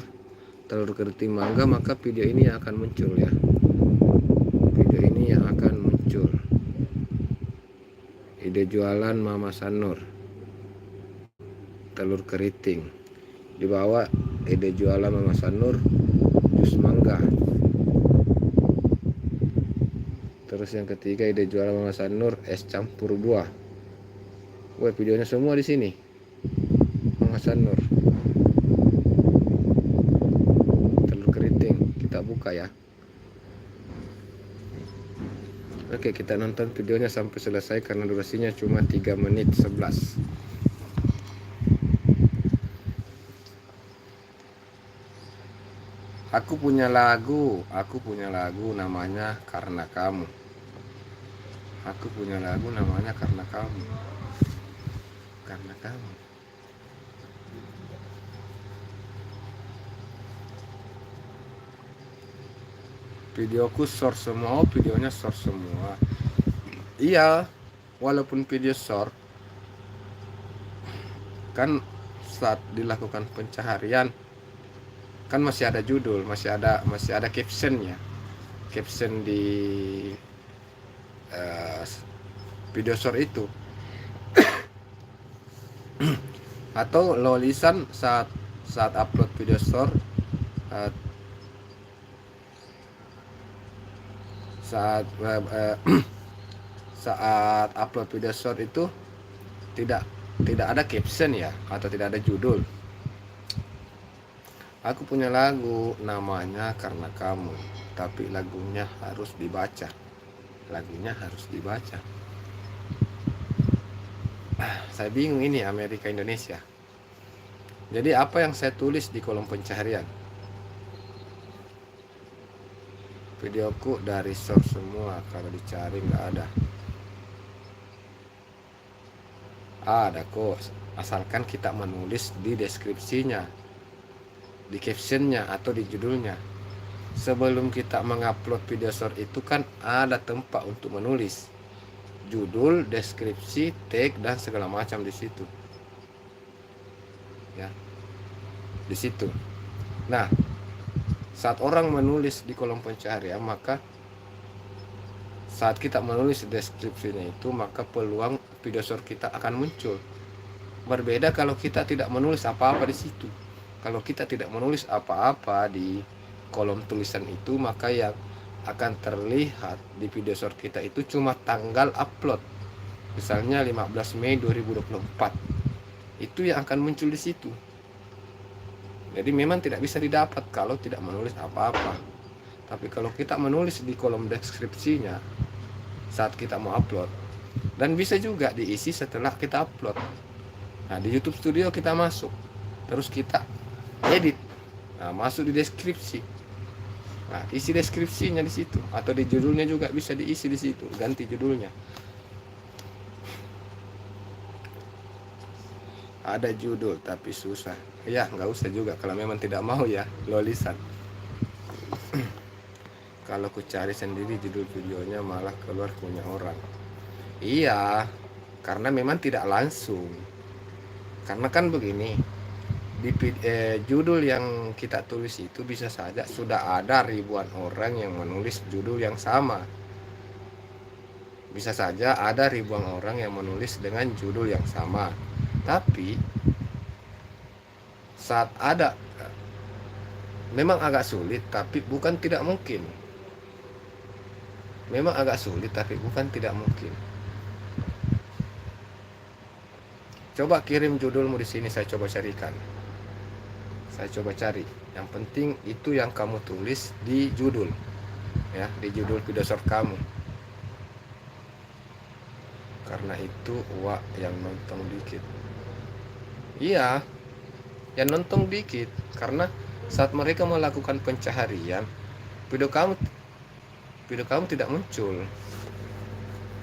telur keriting mangga, maka video ini yang akan muncul ya. Video ini yang akan muncul. Ide jualan Mama Sanur telur keriting. Di bawah ide jualan Mama Sanur jus mangga. Terus yang ketiga ide jualan Mama Sanur es campur buah. Wah, videonya semua di sini. Mama Sanur telur keriting. Kita buka ya. Oke, kita nonton videonya sampai selesai karena durasinya cuma 3 menit 11. Aku punya lagu namanya Karena Kamu. Aku punya lagu namanya Karena Kamu. Karena Kamu. Videoku short semua, videonya short semua. Iya, walaupun video short, kan saat dilakukan pencaharian kan masih ada judul, masih ada captionnya, caption di video short itu. Atau lolisan saat upload video short, saat upload video short itu tidak ada caption ya, atau tidak ada judul. Aku punya lagu namanya Karena Kamu, tapi lagunya harus dibaca. Lagunya harus dibaca. Saya bingung ini Amerika Indonesia. Jadi apa yang saya tulis di kolom pencaharian? Videoku dari source semua, kalau dicari nggak ada. Ada kok, asalkan kita menulis di deskripsinya, di captionnya atau di judulnya. Sebelum kita mengupload video short itu kan ada tempat untuk menulis judul, deskripsi, tag dan segala macam di situ. Ya. Di situ. Nah, saat orang menulis di kolom pencaharian, maka saat kita menulis deskripsinya itu, maka peluang video short kita akan muncul. Berbeda kalau kita tidak menulis apa-apa di situ. Kalau kita tidak menulis apa-apa di kolom tulisan itu, maka yang akan terlihat di video short kita itu cuma tanggal upload. Misalnya 15 Mei 2024. Itu yang akan muncul di situ. Jadi memang tidak bisa didapat kalau tidak menulis apa-apa. Tapi kalau kita menulis di kolom deskripsinya saat kita mau upload, dan bisa juga diisi setelah kita upload. Nah, di YouTube Studio kita masuk, terus kita edit, nah, masuk di deskripsi, nah, isi deskripsinya di situ, atau di judulnya juga bisa diisi di situ, ganti judulnya. Ada judul tapi susah, ya nggak usah juga kalau memang tidak mau ya lolisan. Kalau ku cari sendiri judul videonya malah keluar punya orang. Iya, karena memang tidak langsung. Karena kan begini, di judul yang kita tulis itu bisa saja sudah ada ribuan orang yang menulis judul yang sama. Bisa saja ada ribuan orang yang menulis dengan judul yang sama. Tapi saat ada, memang agak sulit tapi bukan tidak mungkin. Memang agak sulit tapi bukan tidak mungkin. Coba kirim judulmu di sini, saya coba carikan. Saya coba cari. Yang penting itu yang kamu tulis di judul, ya, di judul video short kamu. Karena itu yang nonton dikit. Iya, yang nonton dikit. Karena saat mereka melakukan pencaharian, video kamu tidak muncul.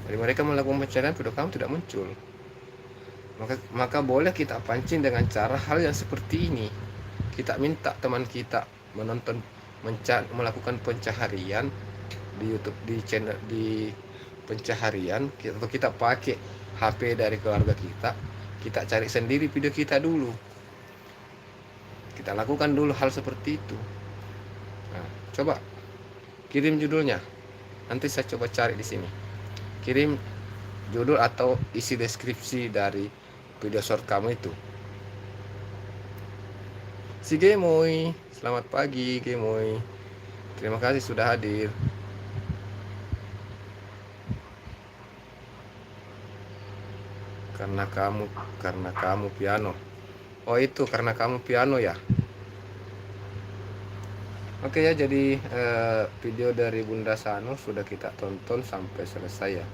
Jadi mereka melakukan pencaharian, video kamu tidak muncul. Maka boleh kita pancing dengan cara hal yang seperti ini. Kita minta teman kita melakukan pencaharian di YouTube, di channel, di pencaharian, atau kita pakai HP dari keluarga kita cari sendiri video kita dulu. Kita lakukan dulu hal seperti itu. Nah, coba kirim judulnya. Nanti saya coba cari di sini. Kirim judul atau isi deskripsi dari video short kamu itu. Si Gemoy, selamat pagi Gemoy. Terima kasih sudah hadir. Karena kamu piano. Oh itu karena kamu piano ya. Oke ya, jadi video dari Bunda Sano sudah kita tonton sampai selesai ya.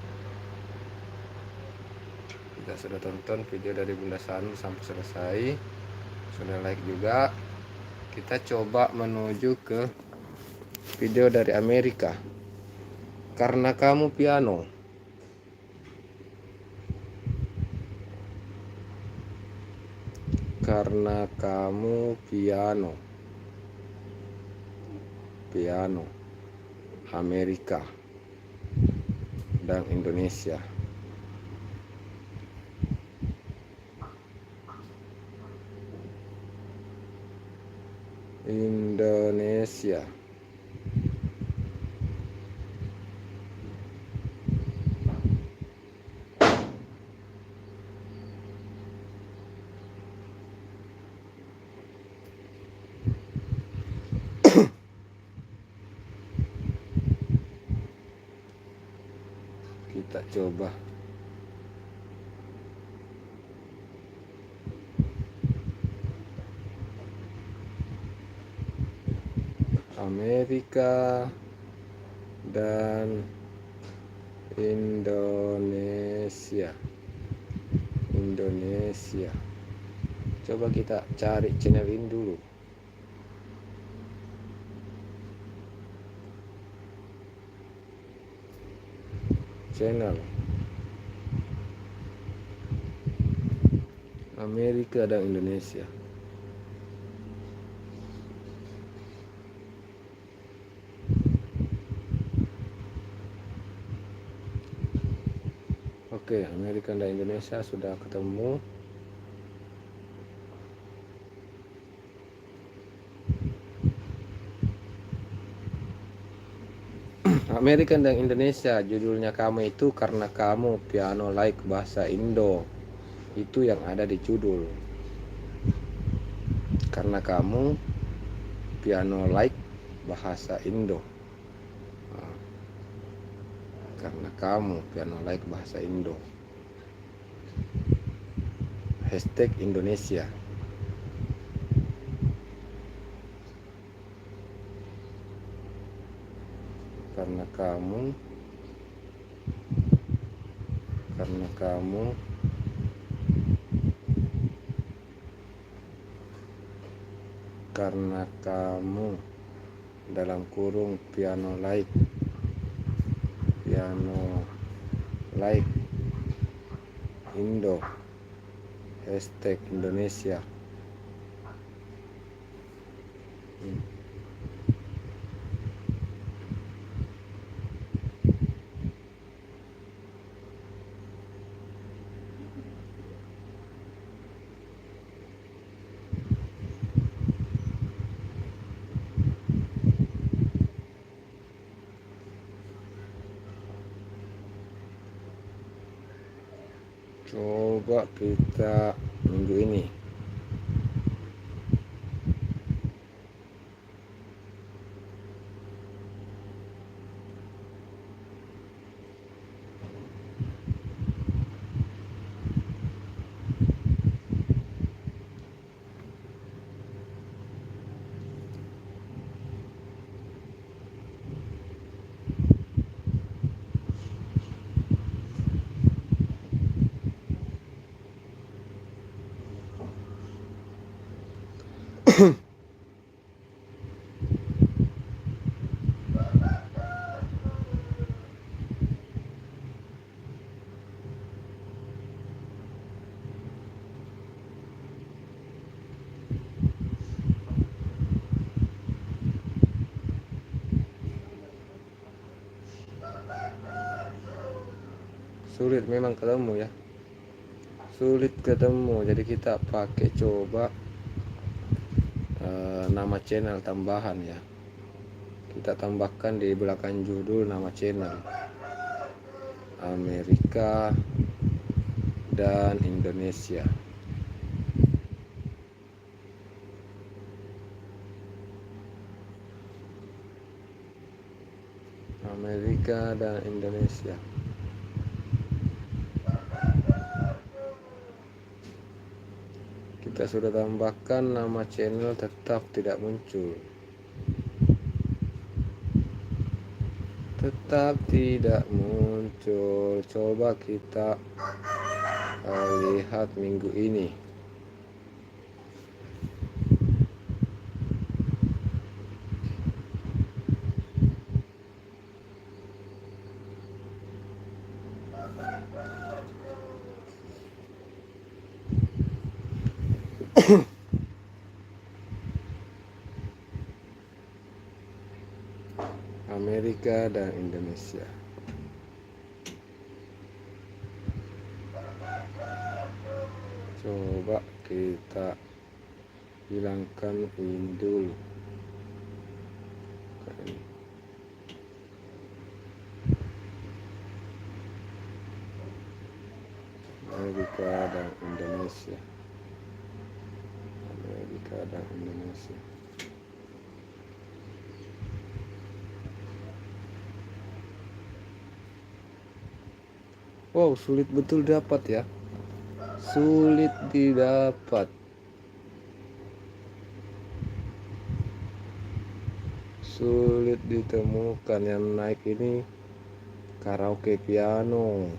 Kita sudah tonton video dari Bunda Sano sampai selesai. Sudah like juga. Kita coba menuju ke video dari Amerika. Karena kamu piano. Karena kamu piano. Piano. Amerika dan Indonesia. Indonesia. Kita coba. Amerika dan Indonesia. Coba kita cari channel ini dulu. Channel Amerika dan Indonesia. Oke, Amerika dan Indonesia sudah ketemu. Amerika dan Indonesia, judulnya kamu itu karena kamu piano like bahasa Indo. Itu yang ada di judul. Karena kamu piano like bahasa Indo. Karena kamu piano like bahasa Indo. Hashtag Indonesia. Karena kamu dalam kurung piano like Indo, hashtag Indonesia. Coba kita minggu ini. Sulit memang ketemu ya, sulit ketemu. Jadi kita pakai coba nama channel tambahan ya, kita tambahkan di belakang judul nama channel Amerika dan Indonesia. Amerika dan Indonesia. Kita sudah tambahkan nama channel, tetap tidak muncul. Tetap tidak muncul. Coba kita lihat minggu ini. Amerika dan Indonesia. Coba kita hilangkan ini dulu. Amerika dan Indonesia. Amerika dan Indonesia. Wow, sulit betul dapat ya. Sulit didapat. Sulit ditemukan. Yang naik ini karaoke piano,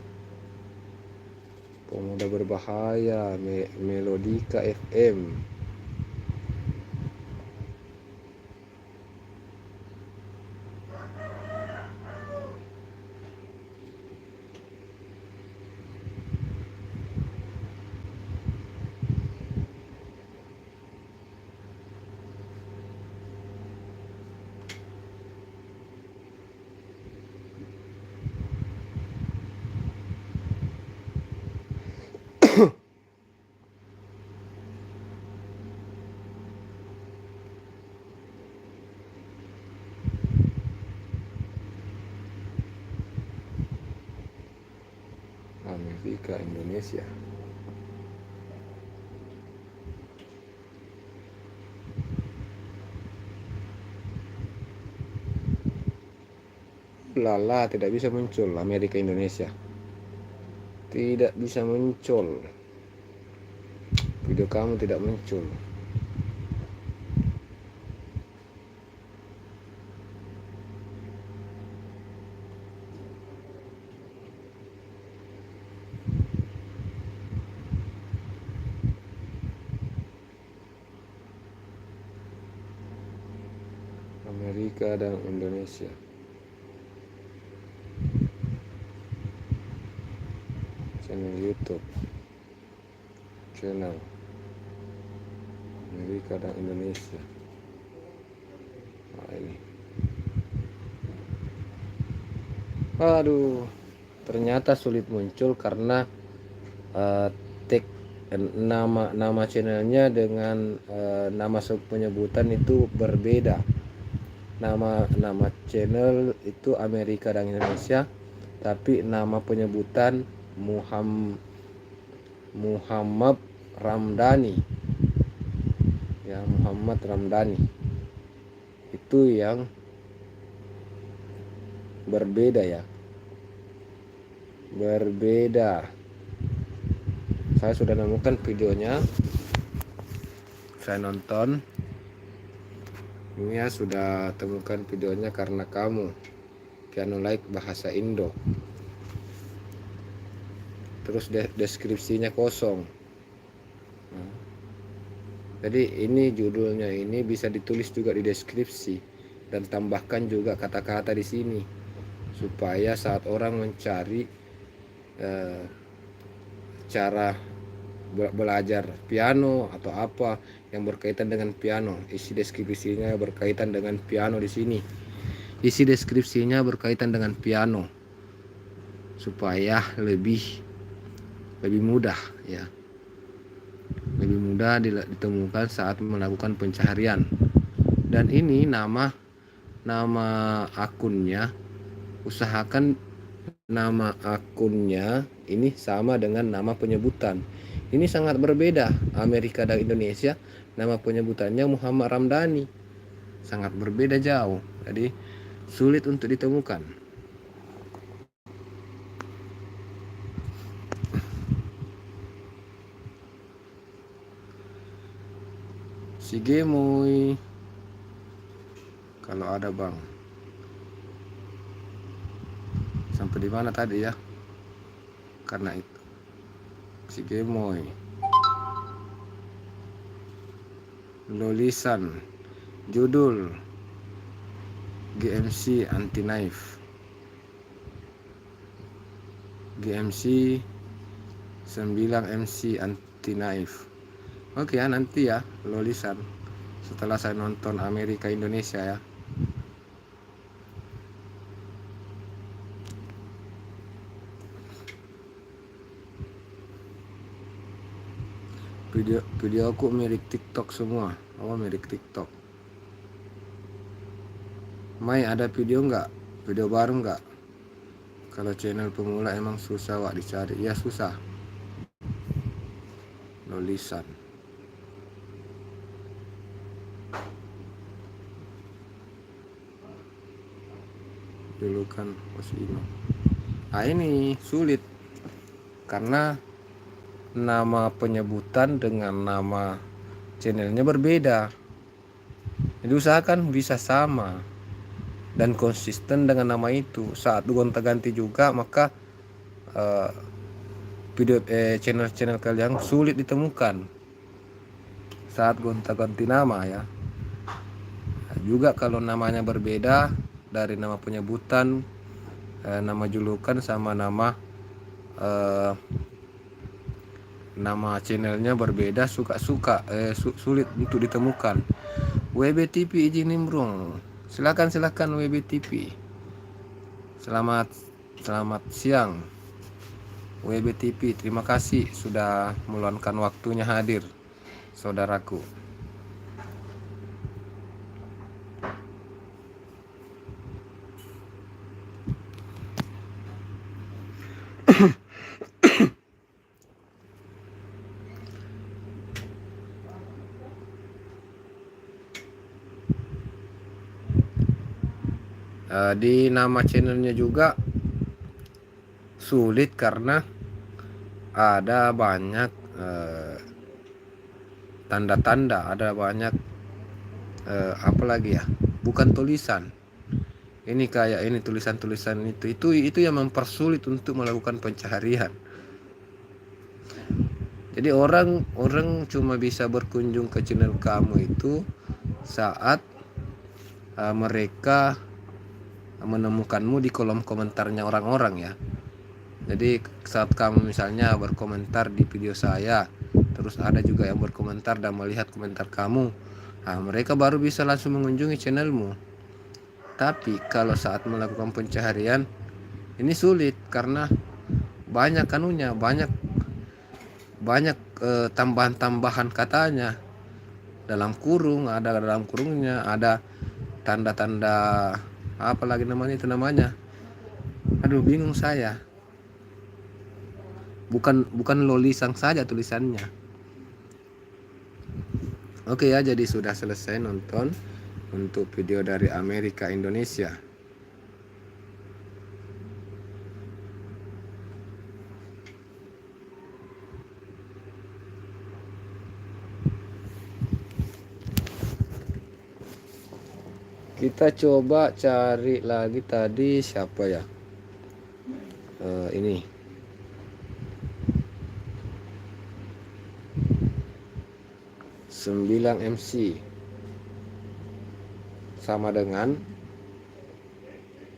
pemuda berbahaya, Melodika FM. Amerika Indonesia. Lala, tidak bisa muncul Amerika Indonesia. Tidak bisa muncul. Video kamu tidak muncul. Amerika dan Indonesia. Channel YouTube, channel Amerika dan Indonesia. Nah, ini. Aduh, ternyata sulit muncul karena tag nama channelnya dengan nama penyebutan itu berbeda. Nama channel itu Amerika dan Indonesia, tapi nama penyebutan Muhammad Ramdhani ya, Muhammad Ramdhani itu yang berbeda ya, berbeda. Saya sudah menemukan videonya, saya nonton ini ya, sudah temukan videonya karena kamu piano like bahasa Indo. Terus deskripsinya kosong. Nah, jadi ini judulnya ini bisa ditulis juga di deskripsi dan tambahkan juga kata-kata di sini supaya saat orang mencari cara belajar piano atau apa yang berkaitan dengan piano, isi deskripsinya berkaitan dengan piano di sini. Isi deskripsinya berkaitan dengan piano supaya lebih mudah ya, lebih mudah ditemukan saat melakukan pencaharian. Dan ini nama akunnya, usahakan nama akunnya ini sama dengan nama penyebutan. Ini sangat berbeda Amerika dan Indonesia. Nama penyebutannya Muhammad Ramdhani, sangat berbeda jauh, jadi sulit untuk ditemukan. Si Gemoy, kalau ada bang, sampai di mana tadi ya? Karena itu si Gemoy, Lolisan, judul GMC anti knife, GMC 9 MC anti knife. Oke ya, nanti ya Lolisan setelah saya nonton Amerika Indonesia ya. Video aku mirip TikTok semua. Mirip TikTok. Mai ada video nggak? Video baru nggak? Kalau channel pemula emang susah wak dicari. Ya susah. Lolisan. Dulu kan Osino. Ini sulit karena nama penyebutan dengan nama channelnya berbeda. Jadi usahakan bisa sama dan konsisten dengan nama itu. Saat gonta-ganti juga maka channel kalian sulit ditemukan saat gonta-ganti nama ya. Juga kalau namanya berbeda dari nama penyebutan, nama julukan sama nama channelnya berbeda, sulit untuk ditemukan. WBTV izin nimbrung. Silakan WBTV. Selamat siang WBTV. Terima kasih sudah meluangkan waktunya hadir, saudaraku. Di nama channelnya juga sulit karena ada banyak tanda-tanda, ada banyak apa lagi ya, bukan tulisan. Ini kayak ini tulisan-tulisan itu yang mempersulit untuk melakukan pencaharian. Jadi orang cuma bisa berkunjung ke channel kamu itu saat mereka menemukanmu di kolom komentarnya orang-orang ya. Jadi saat kamu misalnya berkomentar di video saya, terus ada juga yang berkomentar dan melihat komentar kamu, mereka baru bisa langsung mengunjungi channelmu. Tapi kalau saat melakukan pencaharian ini sulit karena banyak banyak tambahan-tambahan katanya. Dalam kurung, ada dalam kurungnya, ada tanda-tanda apa lagi namanya. Aduh, bingung saya. Bukan Lolisan saja tulisannya. Oke ya, jadi sudah selesai nonton untuk video dari Amerika Indonesia. Kita coba cari lagi tadi siapa ya? Ini 9 MC sama dengan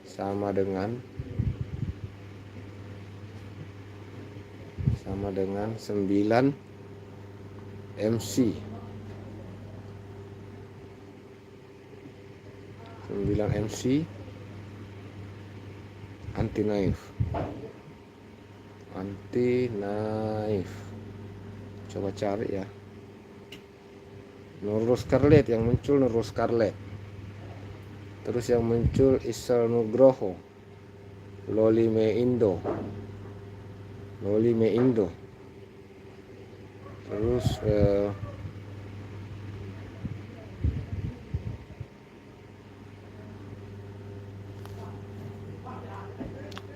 9 MC 9 MC anti knife. anti knife, coba cari ya. Nurul Scarlett yang muncul, Nurul Scarlett. Terus yang muncul Isel Nugroho, Loli Meindo. Terus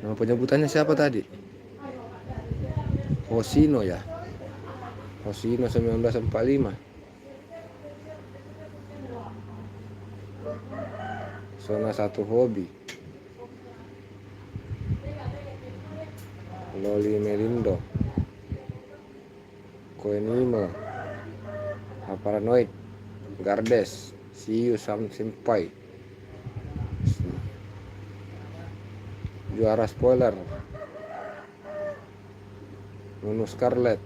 nama penyebutannya siapa tadi? Hosino ya. Hosino 1945. Zona 1 hobi. Loli Melindo. Koenimo. Paranoid. Gardes. See you Senpai. Juara spoiler. Nunu Scarlett.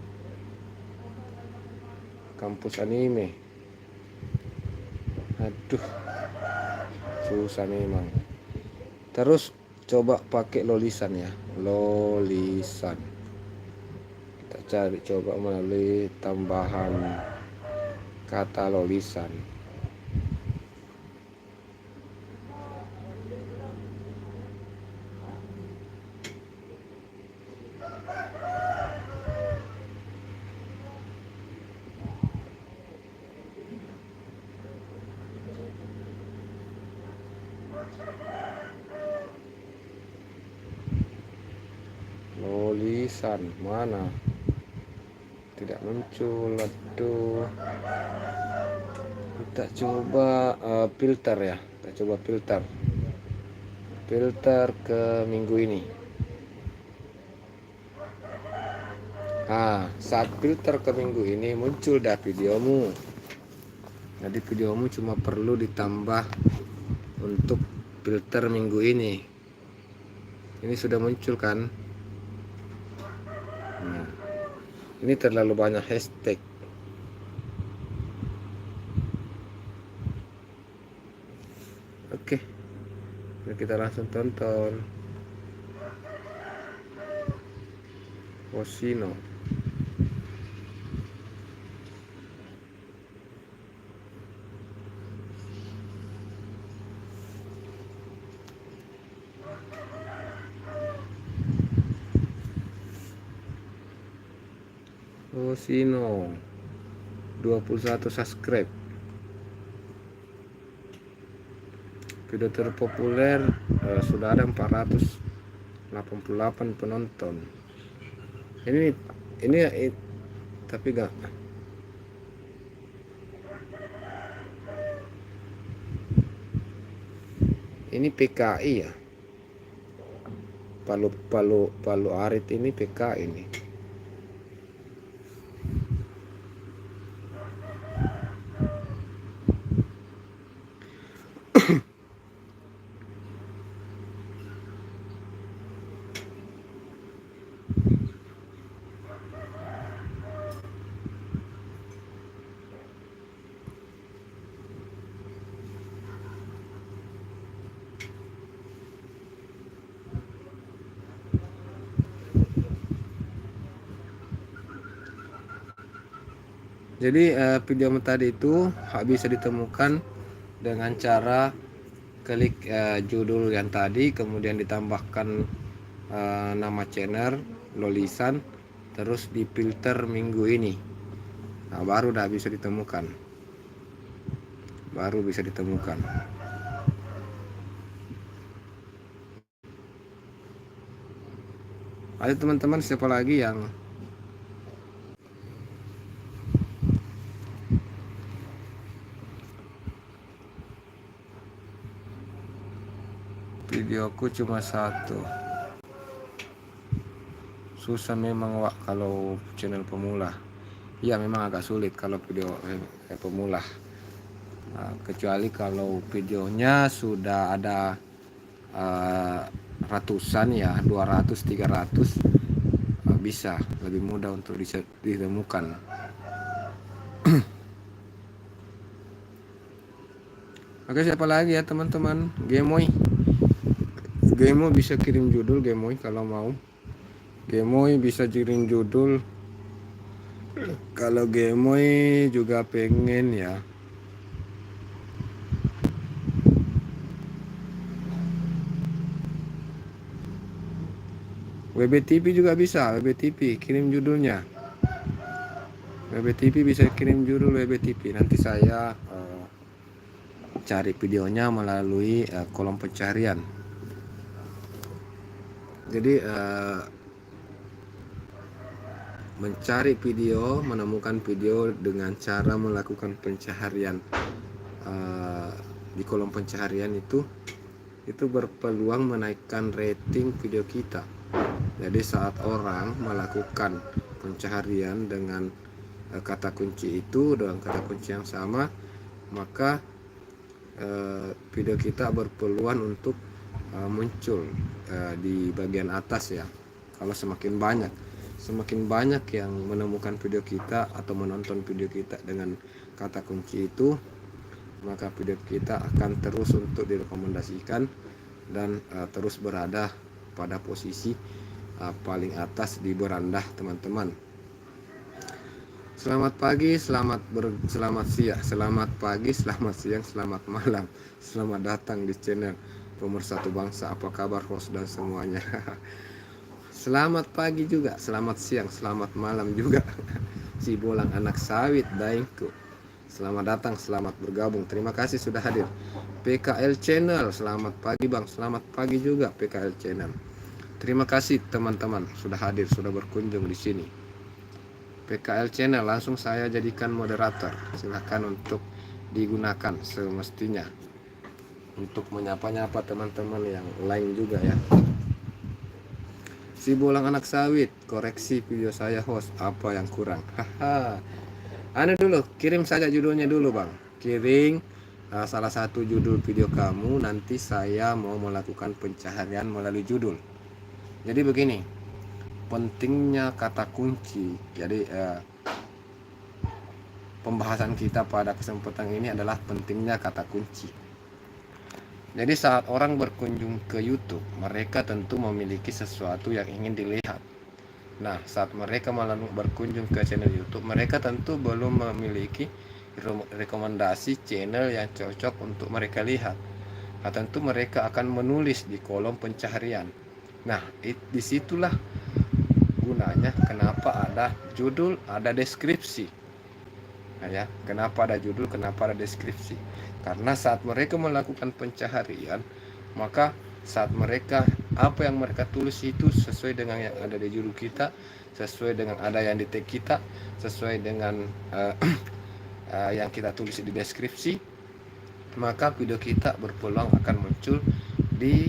Kampus anime. Aduh, susah memang. Terus coba pakai lolisan ya, lolisan. Kita cari coba melalui tambahan kata lolisan. Lolisan mana? Tidak muncul. Aduh. Kita coba filter ya. Kita coba filter. Filter ke minggu ini. Saat filter ke minggu ini muncul dah videomu. Jadi videomu cuma perlu ditambah untuk filter minggu ini. Ini sudah muncul kan? Nah, ini terlalu banyak hashtag. Oke, kita langsung tonton. Hosino. Hosino 21 subscribe. Video terpopuler sudah ada 488 penonton. Ini tapi enggak. Ini PKI ya. Palu Arit ini PKI ini. Jadi video tadi itu bisa ditemukan dengan cara klik judul yang tadi, kemudian ditambahkan nama channel, lolisan, terus difilter minggu ini. Nah, baru dah bisa ditemukan. Ayo teman-teman, siapa lagi yang videoku cuma satu. Susah memang Wak kalau channel pemula. Ya memang agak sulit kalau video pemula. Kecuali kalau videonya sudah ada ratusan ya, 200, 300, bisa lebih mudah untuk ditemukan. Oke, siapa lagi ya teman-teman? Gemoy bisa kirim judul Gemoy kalau mau. Gemoy bisa kirim judul. Kalau Gemoy juga pengen ya. WBTV juga bisa, WBTV kirim judulnya. WBTV bisa kirim judul WBTV. Nanti saya cari videonya melalui kolom pencarian. Jadi mencari video, menemukan video dengan cara melakukan pencaharian di kolom pencaharian itu berpeluang menaikkan rating video kita. Jadi saat orang melakukan pencaharian dengan kata kunci itu, dengan kata kunci yang sama, maka video kita berpeluang untuk muncul di bagian atas ya. Kalau semakin banyak yang menemukan video kita atau menonton video kita dengan kata kunci itu, maka video kita akan terus untuk direkomendasikan dan terus berada pada posisi paling atas di beranda teman-teman. Selamat pagi, selamat siang, selamat pagi, selamat siang, selamat malam. Selamat datang di channel Pemersatu Bangsa. Apa kabar host dan semuanya? Selamat pagi juga, selamat siang, selamat malam juga. Si bolang anak sawit daengku. Selamat datang, selamat bergabung. Terima kasih sudah hadir. PKL Channel, selamat pagi Bang. Selamat pagi juga PKL Channel. Terima kasih teman-teman sudah hadir, sudah berkunjung di sini. PKL Channel langsung saya jadikan moderator. Silahkan untuk digunakan semestinya untuk menyapa-nyapa teman-teman yang lain juga ya. Si bolang anak sawit, koreksi video saya host, apa yang kurang? Haha. Anu dulu, kirim saja judulnya dulu Bang. Kirim salah satu judul video kamu, nanti saya mau melakukan pencaharian melalui judul. Jadi begini, pentingnya kata kunci. Jadi pembahasan kita pada kesempatan ini adalah pentingnya kata kunci. Jadi saat orang berkunjung ke YouTube, mereka tentu memiliki sesuatu yang ingin dilihat. Nah, saat mereka berkunjung ke channel YouTube, mereka tentu belum memiliki rekomendasi channel yang cocok untuk mereka lihat. Nah, tentu mereka akan menulis di kolom pencaharian. Nah, disitulah gunanya kenapa ada judul, ada deskripsi. Nah, ya, kenapa ada judul, kenapa ada deskripsi? Karena saat mereka melakukan pencaharian, maka saat mereka apa yang mereka tulis itu sesuai dengan yang ada di judul kita, sesuai dengan ada yang di tag kita, sesuai dengan yang kita tulis di deskripsi, maka video kita berpeluang akan muncul di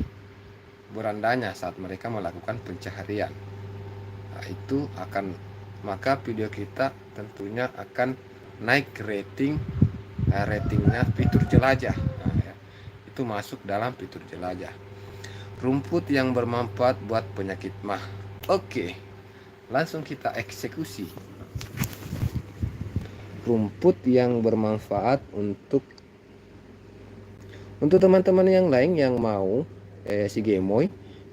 berandanya saat mereka melakukan pencaharian. Nah, itu akan, maka video kita tentunya akan naik ratingnya fitur jelajah. Nah, ya, itu masuk dalam fitur jelajah. Rumput yang bermanfaat buat penyakit mah. Oke, langsung kita eksekusi. Rumput yang bermanfaat untuk teman-teman yang lain yang mau si Gemoy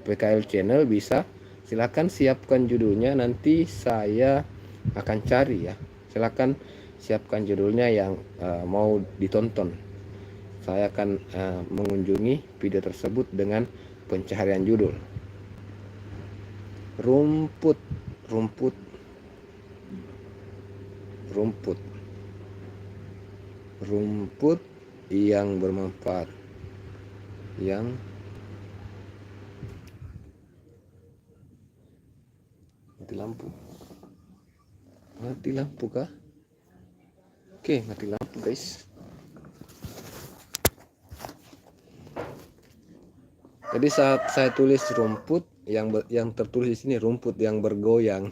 PKL Channel, bisa silakan siapkan judulnya, nanti saya akan cari ya. Silakan siapkan judulnya yang mau ditonton. Saya akan mengunjungi video tersebut dengan pencaharian judul. Rumput yang bermanfaat, yang mati lampu kah? Oke, mati lampu guys. Jadi saat saya tulis rumput yang tertulis di sini rumput yang bergoyang,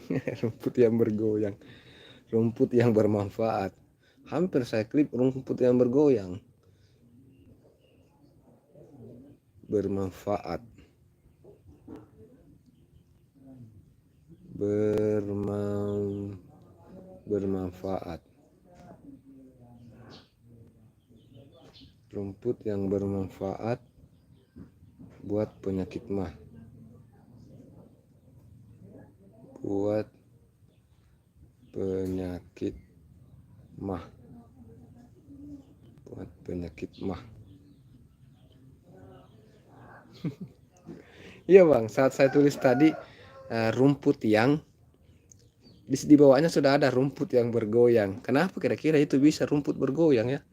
rumput yang bermanfaat. Hampir saya klik rumput yang bergoyang. Bermanfaat. Rumput yang bermanfaat buat penyakit mah. buat penyakit mah. Buat penyakit mah. Iya bang, saat saya tulis tadi rumput yang di bawahnya sudah ada rumput yang bergoyang. Kenapa kira-kira itu bisa rumput bergoyang ya?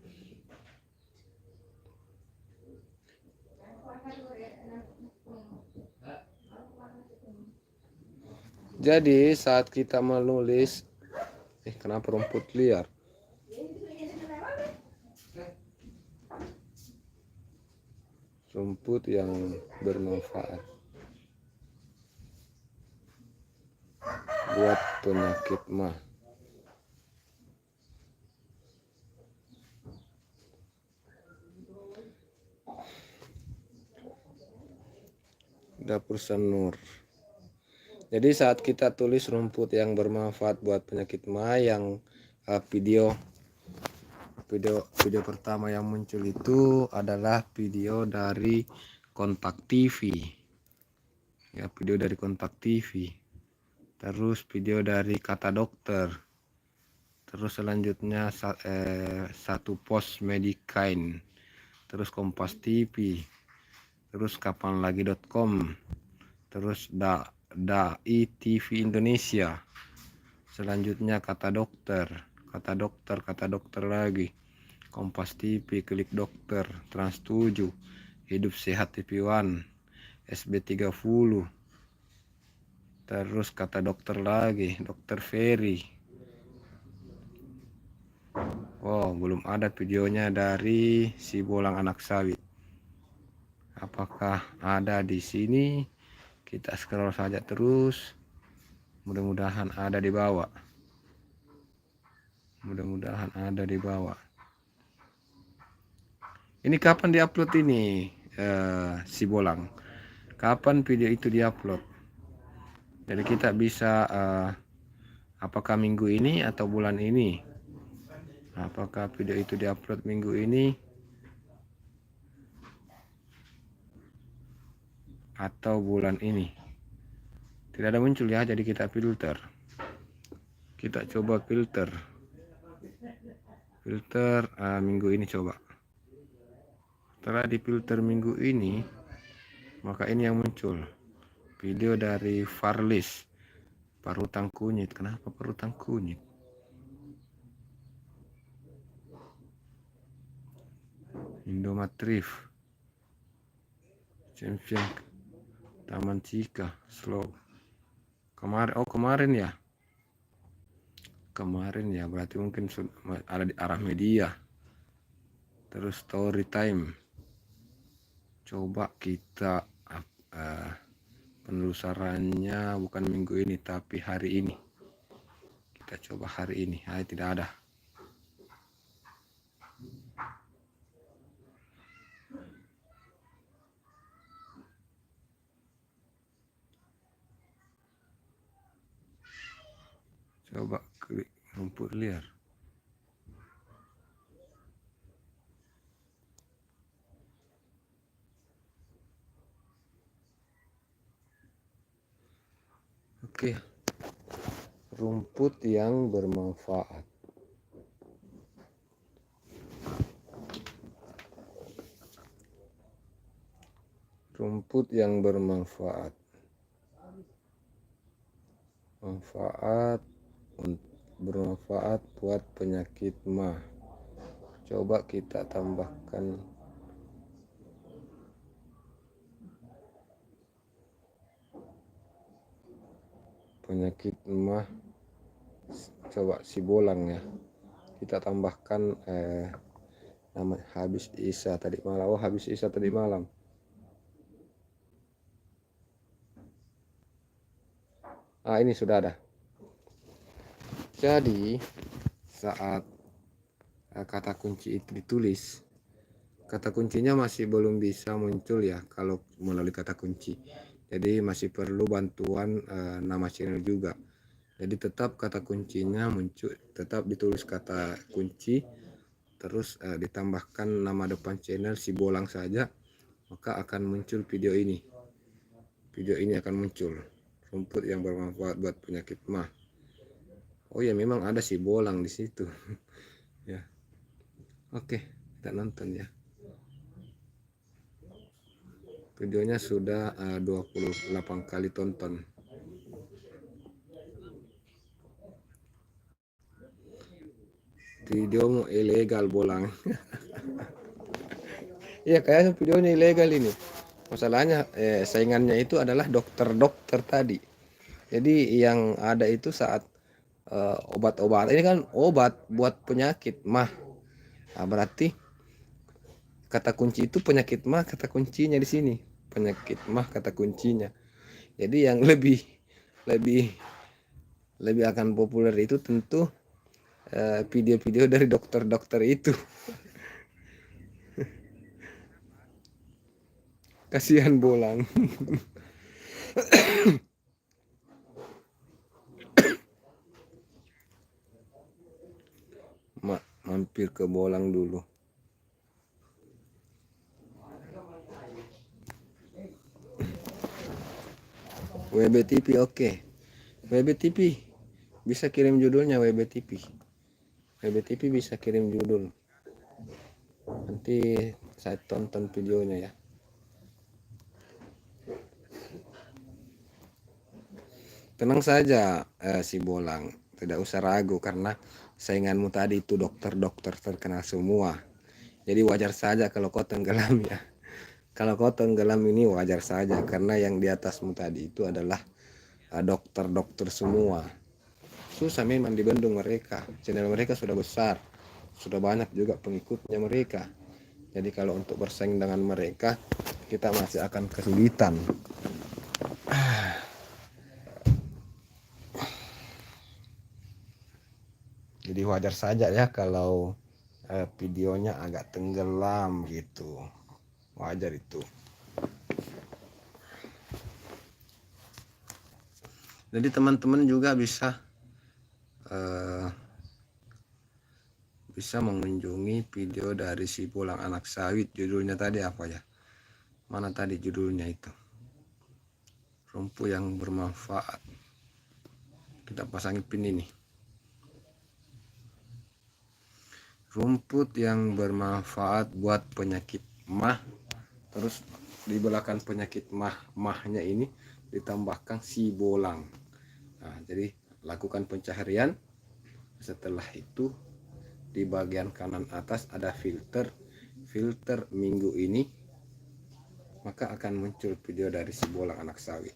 Jadi saat kita menulis, kenapa rumput liar? Rumput yang bermanfaat buat penyakit mah. Dapur Sanur. Jadi saat kita tulis rumput yang bermanfaat buat penyakit mah, yang video pertama yang muncul itu adalah video dari Kontak TV. Ya, video dari Kontak TV. Terus video dari Kata Dokter. Terus selanjutnya satu pos Medikain. Terus Kompas TV. Terus kapanlagi.com. Terus Dai TV Indonesia. Selanjutnya Kata Dokter lagi. Kompas TV, Klik Dokter, Trans 7, Hidup Sehat TV One, SB30. Terus Kata Dokter lagi, Dokter Ferry. Oh, belum ada videonya dari Sibolang Anak Sawit. Apakah ada di sini? Kita scroll saja terus. Mudah-mudahan ada di bawah. Mudah-mudahan ada di bawah. Ini kapan diupload ini? Sibolang. Kapan video itu diupload? Jadi kita bisa apakah minggu ini atau bulan ini? Apakah video itu diupload minggu ini atau bulan ini? Tidak ada muncul ya, jadi kita filter. Kita coba filter minggu ini coba. Setelah difilter minggu ini, maka ini yang muncul video dari Farlis, Parutang Kunyit. Kenapa Parutang Kunyit? Indomatrif, Champion, Taman Cika, Slow. Kemarin ya. Kemarin ya, berarti mungkin ada di arah media. Terus story time. Coba kita penelusurannya bukan minggu ini tapi hari ini. Kita coba hari ini. Tidak ada. Coba klik rumput liar. Oke. Rumput yang bermanfaat. Rumput yang bermanfaat. Bermanfaat buat penyakit mah. Coba kita tambahkan penyakit mah. Coba Sibolang ya. Kita tambahkan nama habis Isa tadi malam. Oh, habis Isa tadi malam. Ini sudah ada. Jadi saat kata kunci itu ditulis, kata kuncinya masih belum bisa muncul ya kalau melalui kata kunci. Jadi masih perlu bantuan nama channel juga. Jadi tetap kata kuncinya muncul, tetap ditulis kata kunci, terus ditambahkan nama depan channel Sibolang saja, maka akan muncul video ini. Video ini akan muncul. rumput yang bermanfaat buat penyakit mah. Oh ya, memang ada si bolang di situ. Ya. Oke, kita nonton ya. Videonya sudah 28 kali tonton. Videomu ilegal bolang. Iya, kayaknya videonya ilegal ini. Masalahnya saingannya itu adalah dokter-dokter tadi. Jadi yang ada itu saat obat-obat. Ini kan obat buat penyakit mah. Nah, berarti kata kunci itu penyakit mah, kata kuncinya di sini. Penyakit mah kata kuncinya. Jadi yang lebih lebih lebih akan populer itu tentu video-video dari dokter-dokter itu. Kasihan bolang. Mampir ke bolang dulu. WBTV oke. WBTV bisa kirim judulnya WBTV. WBTV bisa kirim judul. Nanti saya tonton videonya ya. Tenang saja si bolang, tidak usah ragu karena sainganmu tadi itu dokter-dokter terkenal semua. Jadi wajar saja kalau kau tenggelam ya. Kalau kau tenggelam ini wajar saja karena yang di atasmu tadi itu adalah dokter-dokter semua. Susah memang dibendung mereka. Channel mereka sudah besar, sudah banyak juga pengikutnya mereka. Jadi kalau untuk bersaing dengan mereka, kita masih akan kesulitan. Jadi wajar saja ya kalau videonya agak tenggelam gitu. Wajar itu. Jadi teman-teman juga bisa mengunjungi video dari si bolang anak sawit. Judulnya tadi apa ya? Mana tadi judulnya itu? Rumput yang bermanfaat. Kita pasangin pin ini. Rumput yang bermanfaat buat penyakit mah. Terus di belakang penyakit mahnya ini ditambahkan si bolang. Nah, jadi lakukan pencaharian. Setelah itu di bagian kanan atas ada filter minggu ini, maka akan muncul video dari si bolang anak sawit.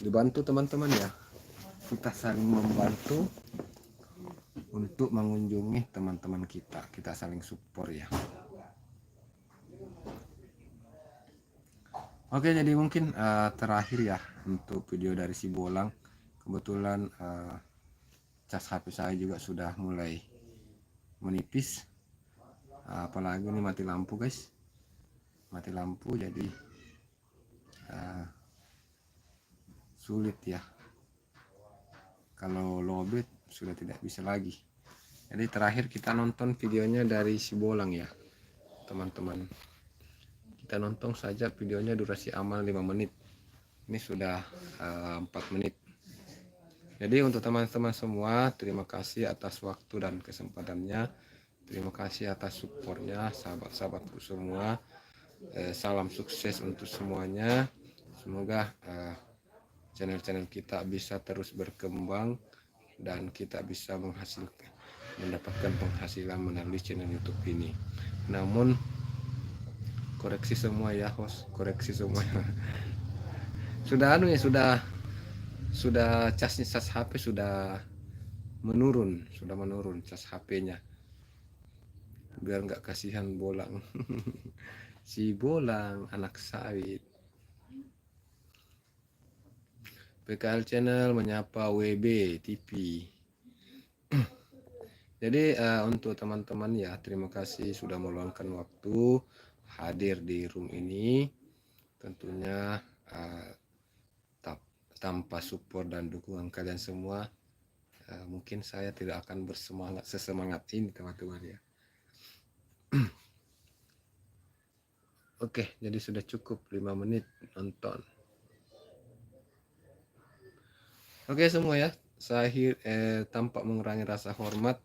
Dibantu teman-teman ya, kita saling membantu untuk mengunjungi teman-teman kita saling support ya. Oke, jadi mungkin terakhir ya untuk video dari si bolang. Kebetulan cas HP saya juga sudah mulai menipis, apalagi ini mati lampu guys, mati lampu, jadi sulit ya. Kalau lowbat sudah tidak bisa lagi. Jadi terakhir kita nonton videonya dari si bolang ya teman-teman. Kita nonton saja videonya, durasi aman 5 menit. Ini sudah 4 menit. Jadi untuk teman-teman semua, terima kasih atas waktu dan kesempatannya. Terima kasih atas supportnya, sahabat-sahabatku semua. Salam sukses untuk semuanya. Semoga channel-channel kita bisa terus berkembang dan kita bisa mendapatkan penghasilan melalui channel YouTube ini. Namun koreksi semua ya host, koreksi semua. Sudah cas HP sudah menurun cas HP-nya. Biar nggak kasihan bolang. Si bolang anak sawit. PKL channel menyapa WB TV. Jadi untuk teman-teman ya, terima kasih sudah meluangkan waktu hadir di room ini. Tentunya tanpa support dan dukungan kalian semua, mungkin saya tidak akan sesemangat ini teman-teman ya. Oke, jadi sudah cukup 5 menit nonton. Oke semua ya, tanpa mengurangi rasa hormat,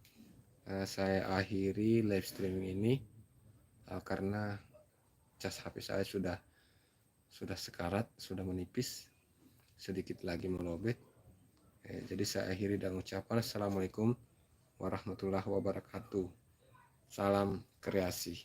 saya akhiri live streaming ini karena cas HP saya sudah sekarat, sudah menipis, sedikit lagi melobet. Jadi saya akhiri dengan ucapan assalamualaikum warahmatullahi wabarakatuh. Salam kreasi.